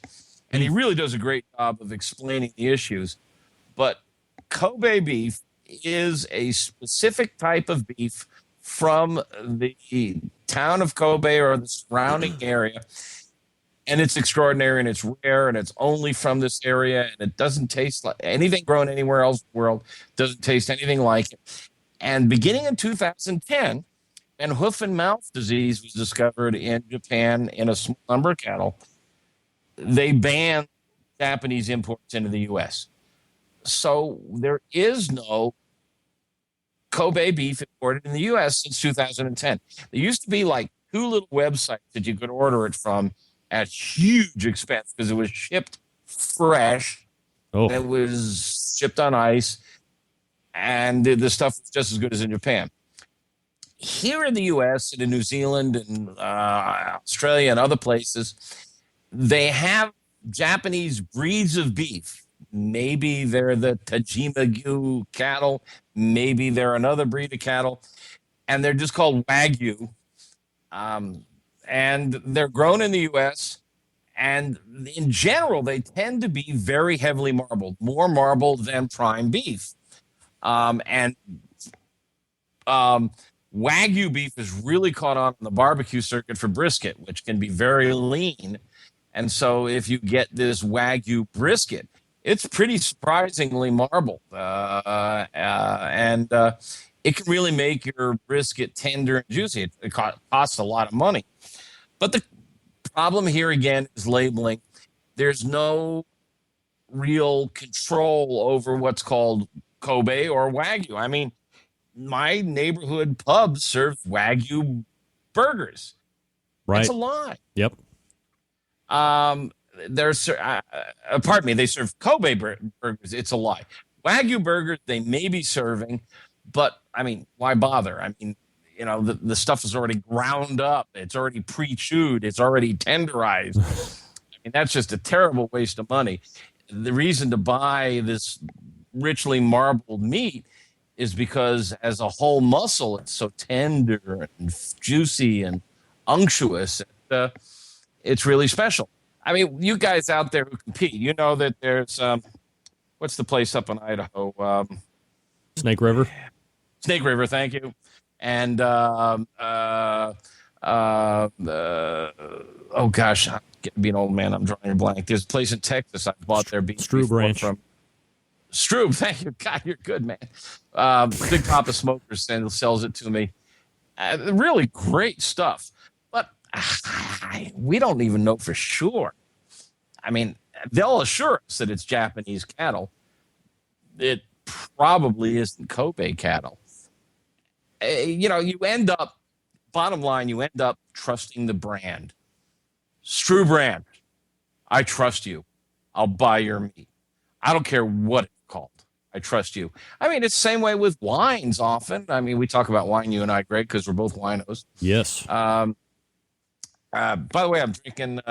Speaker 16: and he really does a great job of explaining the issues. But Kobe beef is a specific type of beef from the town of Kobe or the surrounding area. And it's extraordinary, and it's rare, and it's only from this area, and it doesn't taste like anything grown anywhere else in the world. Doesn't taste anything like it. And beginning in 2010, when hoof and mouth disease was discovered in Japan in a small number of cattle, they banned Japanese imports into the U.S. So there is no Kobe beef imported in the U.S. since 2010. There used to be like 2 little websites that you could order it from at huge expense because it was shipped fresh.
Speaker 5: Oh.
Speaker 16: It was shipped on ice, and the stuff was just as good as in Japan. Here in the U.S. and in New Zealand and Australia and other places, they have Japanese breeds of beef. Maybe they're the Tajima Gyu cattle. Maybe they're another breed of cattle, and they're just called Wagyu. And they're grown in the U.S., and in general, they tend to be very heavily marbled, more marbled than prime beef. And Wagyu beef is really caught on the barbecue circuit for brisket, which can be very lean. And so if you get this Wagyu brisket, it's pretty surprisingly marbled. And it can really make your brisket tender and juicy. It costs a lot of money. But the problem here again is labeling. There's no real control over what's called Kobe or Wagyu. I mean, my neighborhood pub serves Wagyu burgers.
Speaker 5: Right.
Speaker 16: That's a lie.
Speaker 5: Yep.
Speaker 16: They serve Kobe burgers. It's a lie. Wagyu burgers they may be serving, but I mean, why bother? I mean, the stuff is already ground up. It's already pre-chewed. It's already tenderized. I mean, that's just a terrible waste of money. The reason to buy this richly marbled meat is because as a whole muscle, it's so tender and juicy and unctuous. It's really special. I mean, you guys out there who compete, you know that there's, what's the place up in Idaho?
Speaker 5: Snake River.
Speaker 16: Snake River, thank you. And, oh gosh, I'm getting to be an old man. I'm drawing a blank. There's a place in Texas I bought their beef
Speaker 5: Strub Ranch.
Speaker 16: from. Strub, thank you. God, you're good, man. Big Papa Smokers sells it to me. Really great stuff. But we don't even know for sure. I mean, they'll assure us that it's Japanese cattle. It probably isn't Kobe cattle. You end up, bottom line, you end up trusting the brand. Strub brand. I trust you. I'll buy your meat. I don't care what it's called. I trust you. I mean, it's the same way with wines often. I mean, we talk about wine, you and I, Greg, because we're both winos.
Speaker 5: Yes.
Speaker 16: By the way, I'm drinking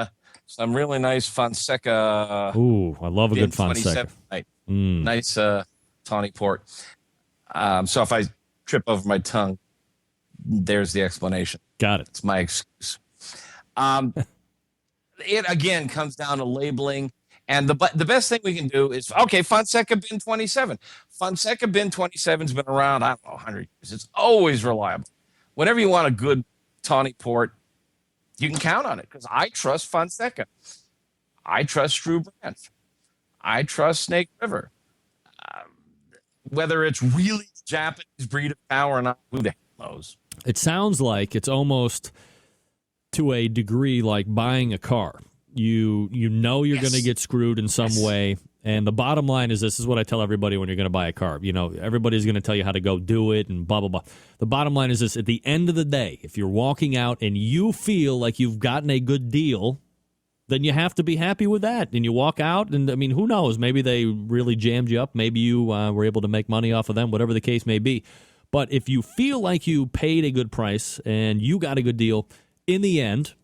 Speaker 16: some really nice Fonseca.
Speaker 5: Ooh, I love a good Fonseca.
Speaker 16: Nice tawny port. So if I trip over my tongue, there's the explanation.
Speaker 5: Got it.
Speaker 16: It's my excuse. It, again, comes down to labeling. And the best thing we can do is, okay, Fonseca Bin 27. Fonseca Bin 27's been around, I don't know, 100 years. It's always reliable. Whenever you want a good tawny port, you can count on it because I trust Fonseca. I trust Strub Brand. I trust Snake River. Whether it's really Japanese breed of cow or not, who the hell knows?
Speaker 5: It sounds like it's almost to a degree like buying a car. You know you're going to get screwed in some way. And the bottom line is this is what I tell everybody when you're going to buy a car. Everybody's going to tell you how to go do it and blah, blah, blah. The bottom line is this. At the end of the day, if you're walking out and you feel like you've gotten a good deal, then you have to be happy with that. And you walk out, and, I mean, who knows? Maybe they really jammed you up. Maybe you were able to make money off of them, whatever the case may be. But if you feel like you paid a good price and you got a good deal, in the end,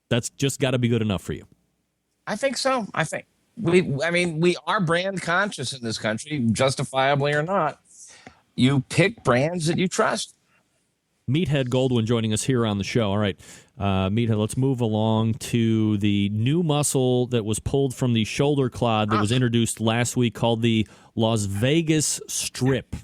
Speaker 5: that's just got to be good enough for you.
Speaker 16: I think so. I think we are brand conscious in this country, justifiably or not. You pick brands that you trust.
Speaker 5: Meathead Goldwyn joining us here on the show. All right, Meathead, let's move along to the new muscle that was pulled from the shoulder clod that was introduced last week called the Las Vegas Strip.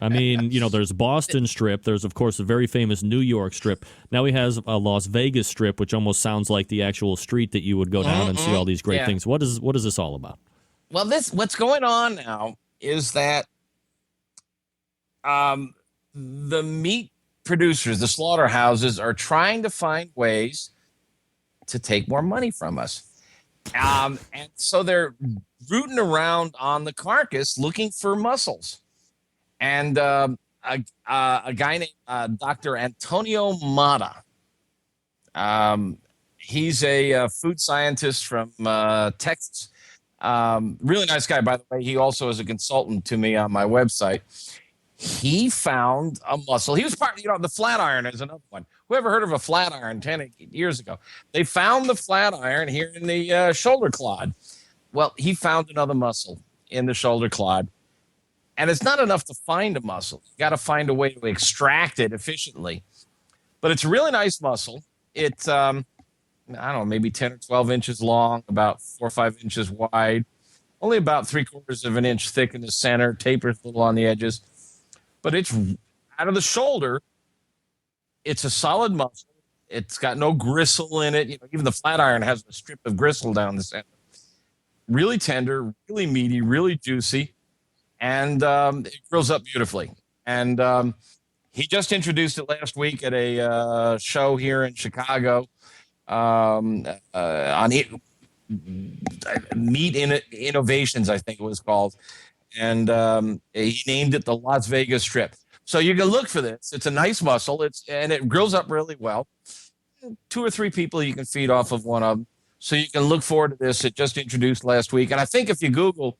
Speaker 5: I mean, there's Boston Strip. There's, of course, the very famous New York Strip. Now he has a Las Vegas Strip, which almost sounds like the actual street that you would go down and see all these great things. What is this all about?
Speaker 16: Well, what's going on now is that the meat producers, the slaughterhouses, are trying to find ways to take more money from us. And so they're rooting around on the carcass looking for muscles. And a guy named Dr. Antonio Mata. He's a food scientist from Texas. Really nice guy, by the way. He also is a consultant to me on my website. He found a muscle. He was part of, the flat iron is another one. Whoever heard of a flat iron 10 years ago? They found the flat iron here in the shoulder clod. Well, he found another muscle in the shoulder clod. And it's not enough to find a muscle. You got to find a way to extract it efficiently. But it's a really nice muscle. It's, I don't know, maybe 10 or 12 inches long, about 4 or 5 inches wide, only about 3/4 of an inch thick in the center, tapers a little on the edges. But it's out of the shoulder. It's a solid muscle. It's got no gristle in it. Even the flat iron has a strip of gristle down the center. Really tender, really meaty, really juicy. And it grills up beautifully. And he just introduced it last week at a show here in Chicago on Meat Innovations, I think it was called. And he named it the Las Vegas Strip. So you can look for this. It's a nice muscle. And it grills up really well. 2 or 3 people you can feed off of one of them. So you can look forward to this. It just introduced last week. And I think if you Google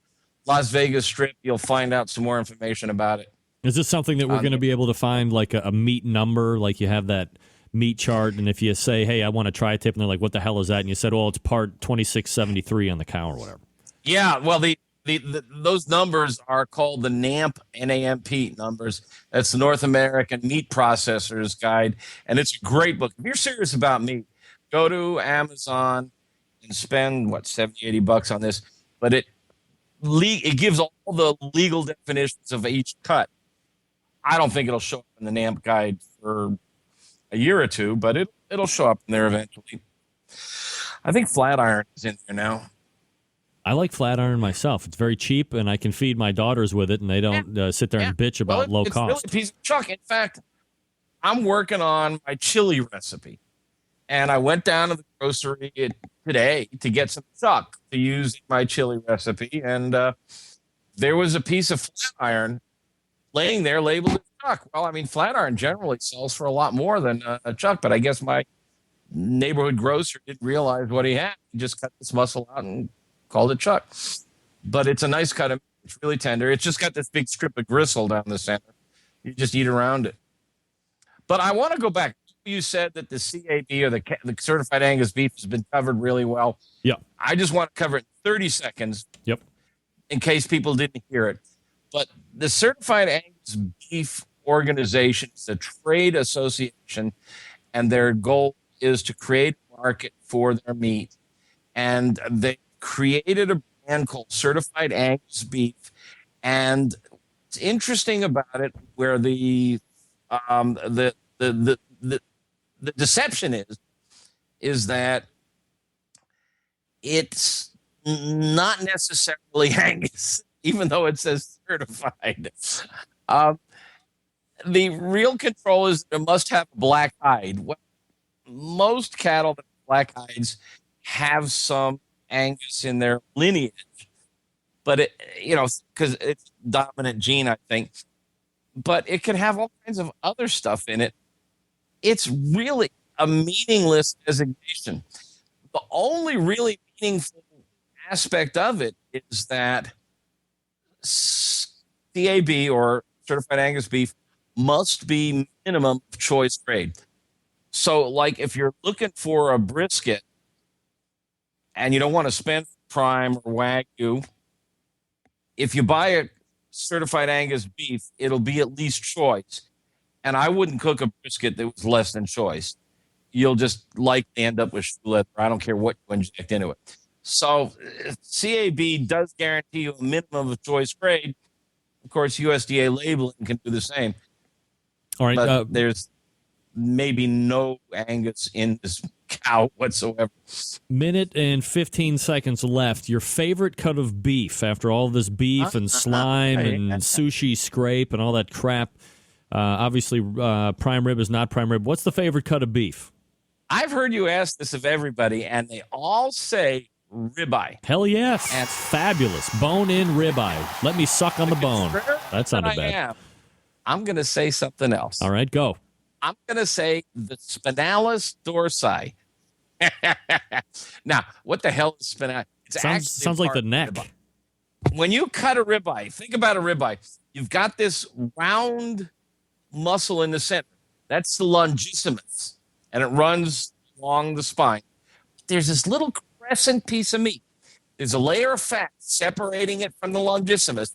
Speaker 16: Las Vegas Strip, you'll find out some more information about it.
Speaker 5: Is this something that we're going to be able to find, like a meat number, like you have that meat chart, and if you say, hey, I want a tri-tip, and they're like, what the hell is that? And you said, well, it's part 2673 on the cow or whatever.
Speaker 16: Yeah, well, those numbers are called the NAMP numbers. That's the North American Meat Processors Guide, and it's a great book. If you're serious about meat, go to Amazon and spend, $70-80 on this. But it gives all the legal definitions of each cut. I don't think it'll show up in the NAMP guide for a year or two, but it'll show up in there eventually. I think Flatiron is in there now.
Speaker 5: I like Flatiron myself. It's very cheap, and I can feed my daughters with it, and they don't sit there and bitch about low cost.
Speaker 16: It's really a piece of chuck. In fact, I'm working on my chili recipe, and I went down to the grocery today to get some chuck to use in my chili recipe, and there was a piece of Flatiron laying there labeled as chuck. Well, I mean, Flatiron generally sells for a lot more than a chuck, but I guess my neighborhood grocer didn't realize what he had. He just cut this muscle out and called it chuck. But it's a nice cut of meat. It's really tender. It's just got this big strip of gristle down the center. You just eat around it. But I want to go back. You said that the CAB, or the Certified Angus Beef, has been covered really well.
Speaker 5: Yeah.
Speaker 16: I just want to cover it in 30 seconds.
Speaker 5: Yep.
Speaker 16: In case people didn't hear it. But the Certified Angus Beef organization is a trade association, and their goal is to create a market for their meat. And they created a brand called Certified Angus Beef. And what's interesting about it, where the deception is that it's not necessarily Angus, even though it says certified. The real control is it must have a black hide. Well, most cattle that have black hides have some Angus in their lineage, but because it's dominant gene, I think. But it can have all kinds of other stuff in it. It's really a meaningless designation. The only really meaningful aspect of it is that CAB, or Certified Angus Beef, must be minimum of choice grade. So, like, if you're looking for a brisket and you don't want to spend prime or Wagyu, if you buy a Certified Angus Beef, it'll be at least choice. And I wouldn't cook a brisket that was less than choice. You'll just likely end up with shoe leather. I don't care what you inject into it. So CAB does guarantee you a minimum of choice grade. Of course, USDA labeling can do the same.
Speaker 5: All right.
Speaker 16: But there's maybe no Angus in this cow whatsoever.
Speaker 5: Minute and 15 seconds left. Your favorite cut of beef after all this beef and slime and sushi scrape and all that crap. Obviously, prime rib is not prime rib. What's the favorite cut of beef?
Speaker 16: I've heard you ask this of everybody, and they all say ribeye.
Speaker 5: Hell yes. That's fabulous. Bone-in ribeye. Let me suck on the bone. That sounded bad.
Speaker 16: I'm going to say something else.
Speaker 5: All right, go.
Speaker 16: I'm going to say the spinalis dorsi. Now, what the hell is spinalis?
Speaker 5: Sounds like the neck.
Speaker 16: When you cut a ribeye, think about a ribeye. You've got this round muscle in the center. That's the longissimus, and it runs along the spine. There's this little crescent piece of meat. There's a layer of fat separating it from the longissimus,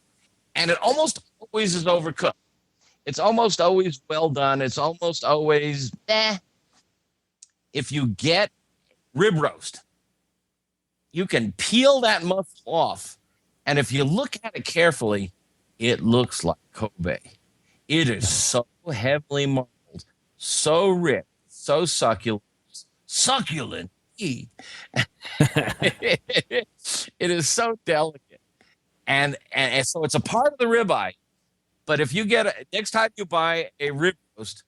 Speaker 16: and it almost always is overcooked. It's almost always well done. It's almost always If you get rib roast, you can peel that muscle off, and if you look at it carefully, it looks like Kobe. It is so heavily marbled, so rich, so succulent. It is so delicate, and so it's a part of the ribeye. But if you get next time you buy a rib roast,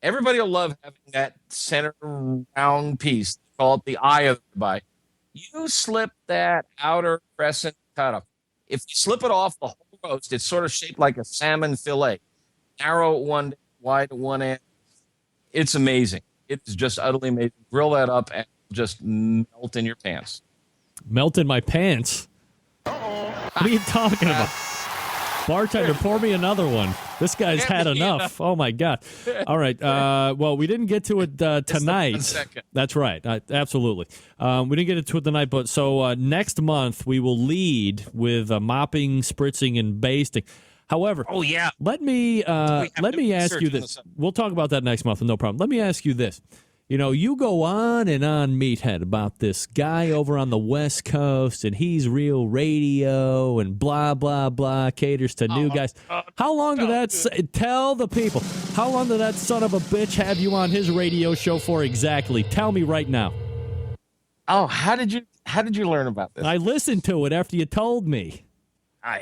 Speaker 16: everybody will love having that center round piece. They call it the eye of the ribeye. You slip that outer crescent cut off. If you slip it off the whole roast, it's sort of shaped like a salmon fillet, narrow at one end, wide at one end. It's amazing. It's just utterly amazing. Grill that up and just melt in your pants.
Speaker 5: Melt in my pants? What are you talking about? Bartender, pour me another one. This guy's had enough. Oh, my God. All right. Well, we didn't get to it tonight. That's right. Absolutely. We didn't get to it tonight, but so next month we will lead with mopping, spritzing, and basting. However, let me ask you this. We'll talk about that next month, no problem. Let me ask you this. You know, you go on and on, Meathead, about this guy over on the West Coast, and he's real radio and blah, blah, blah, caters to new guys. How long did that tell the people, how long did that son of a bitch have you on his radio show for exactly? Tell me right now.
Speaker 16: Oh, how did you learn about this?
Speaker 5: I listened to it after you told me.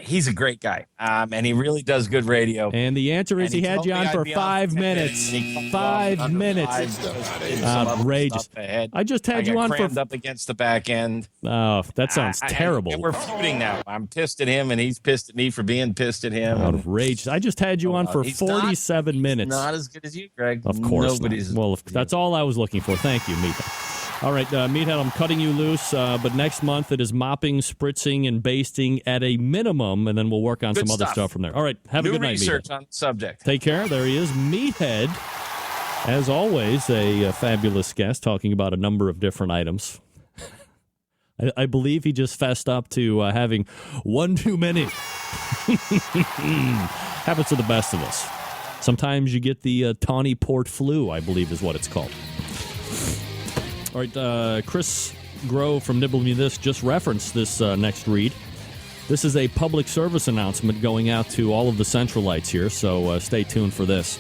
Speaker 16: He's a great guy, and he really does good radio.
Speaker 5: And the answer is he had you on for 5 minutes. 5 minutes. Outrageous. I just had you on for...
Speaker 16: crammed up against the back end.
Speaker 5: Oh, that sounds terrible.
Speaker 16: We're feuding now. I'm pissed at him, and he's pissed at me for being pissed at him.
Speaker 5: Outrageous. I just had you on for 47 minutes.
Speaker 16: Not as good as you, Greg.
Speaker 5: Of course
Speaker 16: Nobody's
Speaker 5: not. Well, that's all I was looking for. Thank you, Meathead. All right, Meathead, I'm cutting you loose, but next month it is mopping, spritzing, and basting at a minimum, and then we'll work on some other stuff from there. All right, have a good night, Meathead.
Speaker 16: New research on the subject.
Speaker 5: Take care. There he is, Meathead. As always, a fabulous guest talking about a number of different items. I believe he just fessed up to having one too many. Happens to the best of us. Sometimes you get the tawny port flu, I believe is what it's called. All right, Chris Grove from Nibble Me This just referenced this next read. This is a public service announcement going out to all of the Centralites here, so stay tuned for this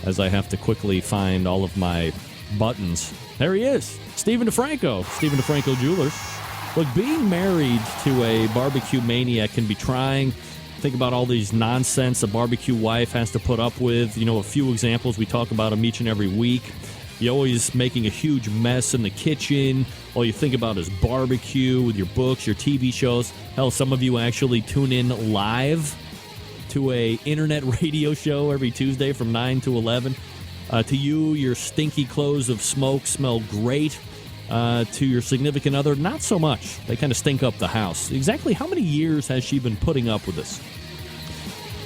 Speaker 5: as I have to quickly find all of my buttons. There he is, Stephen DeFranco, Stephen DeFranco Jewelers. Look, being married to a barbecue maniac can be trying. Think about all these nonsense a barbecue wife has to put up with. You know, a few examples. We talk about them each and every week. You're always making a huge mess in the kitchen. All you think about is barbecue with your books, your TV shows. Hell, some of you actually tune in live to a internet radio show every Tuesday from 9 to 11. To you, your stinky clothes of smoke smell great. To your significant other, not so much. They kind of stink up the house. Exactly how many years has she been putting up with this?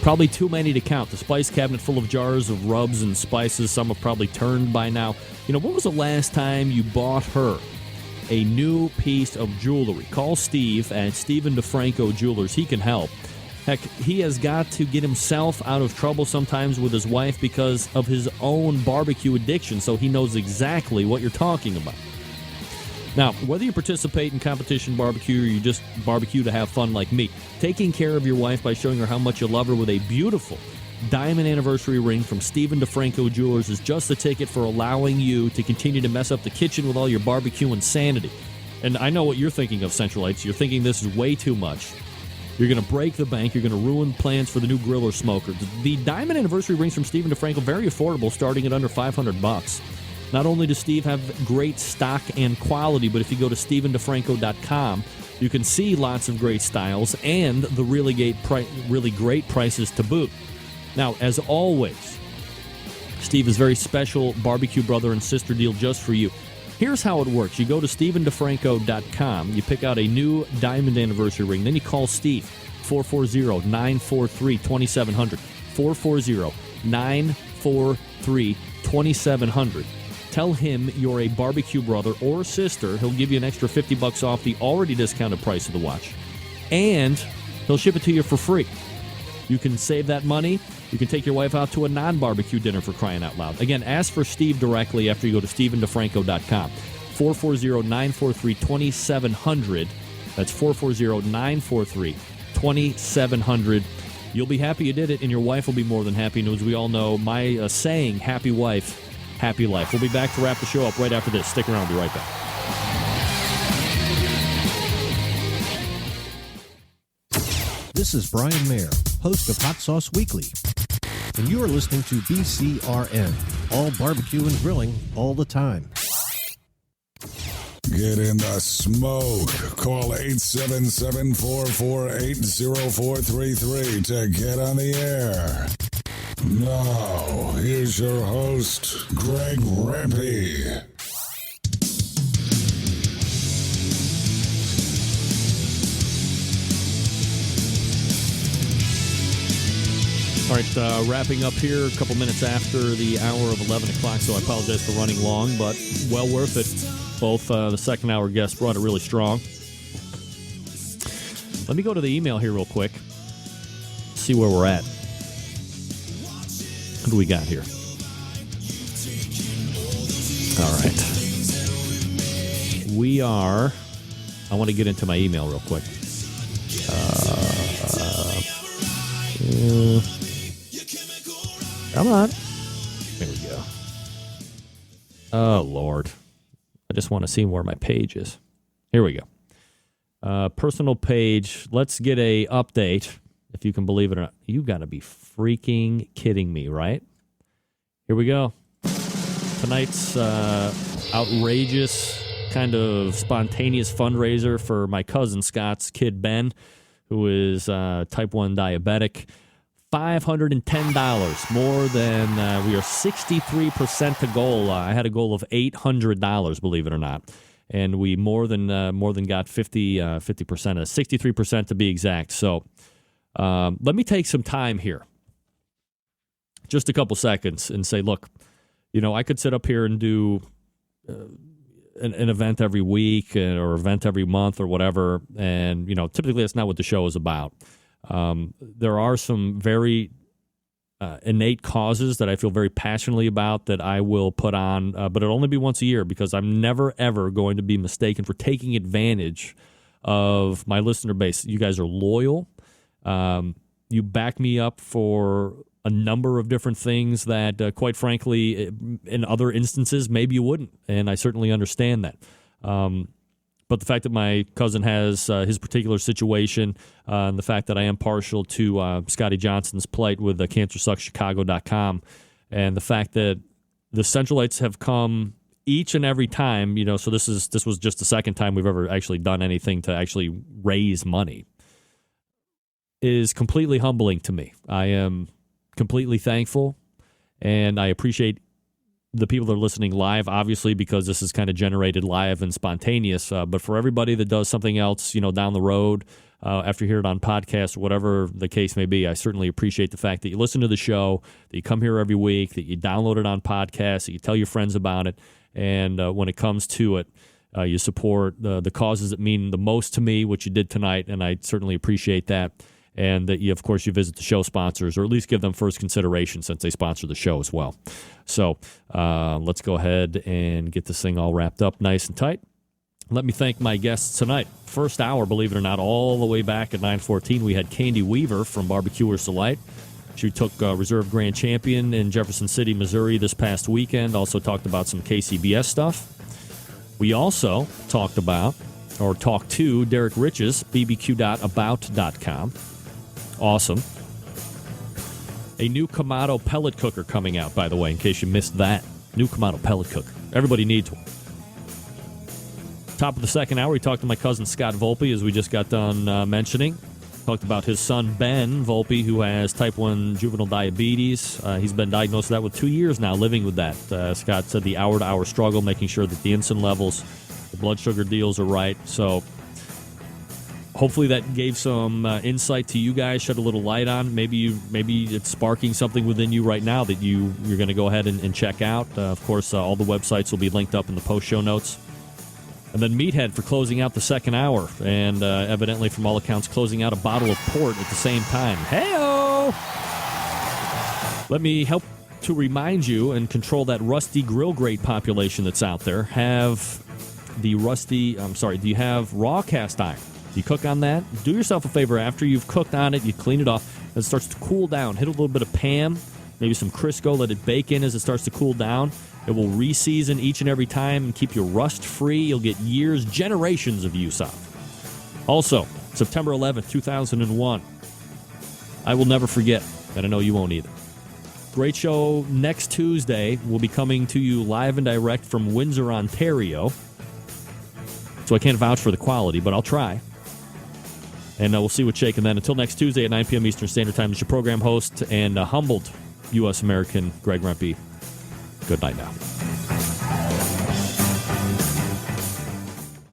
Speaker 5: Probably too many to count. The spice cabinet full of jars of rubs and spices. Some have probably turned by now. You know, when was the last time you bought her a new piece of jewelry? Call Steve at Stephen DeFranco Jewelers. He can help. Heck, he has got to get himself out of trouble sometimes with his wife because of his own barbecue addiction, so he knows exactly what you're talking about. Now, whether you participate in competition barbecue or you just barbecue to have fun like me, taking care of your wife by showing her how much you love her with a beautiful diamond anniversary ring from Stephen DeFranco Jewelers is just the ticket for allowing you to continue to mess up the kitchen with all your barbecue insanity. And I know what you're thinking of, Centralites. You're thinking this is way too much. You're going to break the bank. You're going to ruin plans for the new grill or smoker. The diamond anniversary rings from Stephen DeFranco, very affordable, starting at under $500. Not only does Steve have great stock and quality, but if you go to StephenDeFranco.com, you can see lots of great styles and the really great prices to boot. Now, as always, Steve has very special barbecue brother and sister deal just for you. Here's how it works. You go to StephenDeFranco.com, you pick out a new diamond anniversary ring, then you call Steve, 440-943-2700, 440-943-2700. Tell him you're a barbecue brother or sister. He'll give you an extra $50 off the already discounted price of the watch. And he'll ship it to you for free. You can save that money. You can take your wife out to a non-barbecue dinner, for crying out loud. Again, ask for Steve directly after you go to StephenDeFranco.com. 440-943-2700. That's 440-943-2700. You'll be happy you did it, and your wife will be more than happy. And as we all know, my saying, happy wife, happy life. We'll be back to wrap the show up right after this. Stick around. We'll be right back.
Speaker 17: This is Brian Mayer, host of Hot Sauce Weekly, and you are listening to BCRN, all barbecue and grilling all the time.
Speaker 6: Get in the smoke. Call 877-448-0433 to get on the air. Now, here's your host, Greg Rempe.
Speaker 5: All right, wrapping up here a couple minutes after the hour of 11 o'clock, so I apologize for running long, but well worth it. Both the second hour guests brought it really strong. Let me go to the email here real quick, see where we're at. What do we got here? All right. We are... I want to get into my email real quick. Come on. There we go. Oh, Lord. I just want to see where my page is. Here we go. Personal page. Let's get a update, if you can believe it or not. You got to be freaking kidding me, right? Here we go. Tonight's outrageous, kind of spontaneous fundraiser for my cousin Scott's kid, Ben, who is type 1 diabetic. $510, more than we are 63% to goal. I had a goal of $800, believe it or not, and we more than got 50%, 63% to be exact. So let me take some time here, just a couple seconds, and say, look, I could sit up here and do an event every week or event every month or whatever, and typically that's not what the show is about. There are some very innate causes that I feel very passionately about that I will put on, but it'll only be once a year because I'm never, ever going to be mistaken for taking advantage of my listener base. You guys are loyal. You back me up for a number of different things that, quite frankly, in other instances, maybe you wouldn't, and I certainly understand that. But the fact that my cousin has his particular situation, and the fact that I am partial to Scotty Johnson's plight with CancerSucksChicago.com, and the fact that the Centralites have come each and every time, so this was just the second time we've ever actually done anything to actually raise money, is completely humbling to me. I am completely thankful, and I appreciate the people that are listening live, obviously, because this is kind of generated live and spontaneous. But for everybody that does something else, down the road, after you hear it on podcast, whatever the case may be, I certainly appreciate the fact that you listen to the show, that you come here every week, that you download it on podcast, that you tell your friends about it, and when it comes to it, you support the causes that mean the most to me, which you did tonight, and I certainly appreciate that. And that, you visit the show sponsors, or at least give them first consideration since they sponsor the show as well. So let's go ahead and get this thing all wrapped up nice and tight. Let me thank my guests tonight. First hour, believe it or not, all the way back at 9:14, we had Candy Weaver from Barbecuers Delight. She took Reserve Grand Champion in Jefferson City, Missouri this past weekend. Also talked about some KCBS stuff. We also talked to Derek Riches, bbq.about.com. Awesome. A new Kamado pellet cooker coming out, by the way, in case you missed that. New Kamado pellet cooker. Everybody needs one. Top of the second hour, we talked to my cousin Scott Volpe, as we just got done mentioning. Talked about his son, Ben Volpe, who has type 1 juvenile diabetes. He's been diagnosed with that with 2 years now, living with that. Scott said the hour-to-hour struggle, making sure that the insulin levels, the blood sugar deals are right. So hopefully that gave some insight to you guys, shed a little light on. Maybe it's sparking something within you right now that you're going to go ahead and check out. Of course, all the websites will be linked up in the post show notes. And then Meathead for closing out the second hour, and evidently, from all accounts, closing out a bottle of port at the same time. Hey-o! Let me help to remind you and control that rusty grill grate population that's out there. Do you have raw cast iron? Do you cook on that? Do yourself a favor. After you've cooked on it, you clean it off, and it starts to cool down. Hit a little bit of Pam, maybe some Crisco, let it bake in as it starts to cool down. It will re-season each and every time and keep you rust-free. You'll get years, generations of use out. Also, September 11th, 2001. I will never forget, and I know you won't either. Great show next Tuesday. We'll be coming to you live and direct from Windsor, Ontario. So I can't vouch for the quality, but I'll try. And we'll see what's shaking then. Until next Tuesday at 9 p.m. Eastern Standard Time, it's your program host and humbled U.S. American Greg Rempe. Good night now.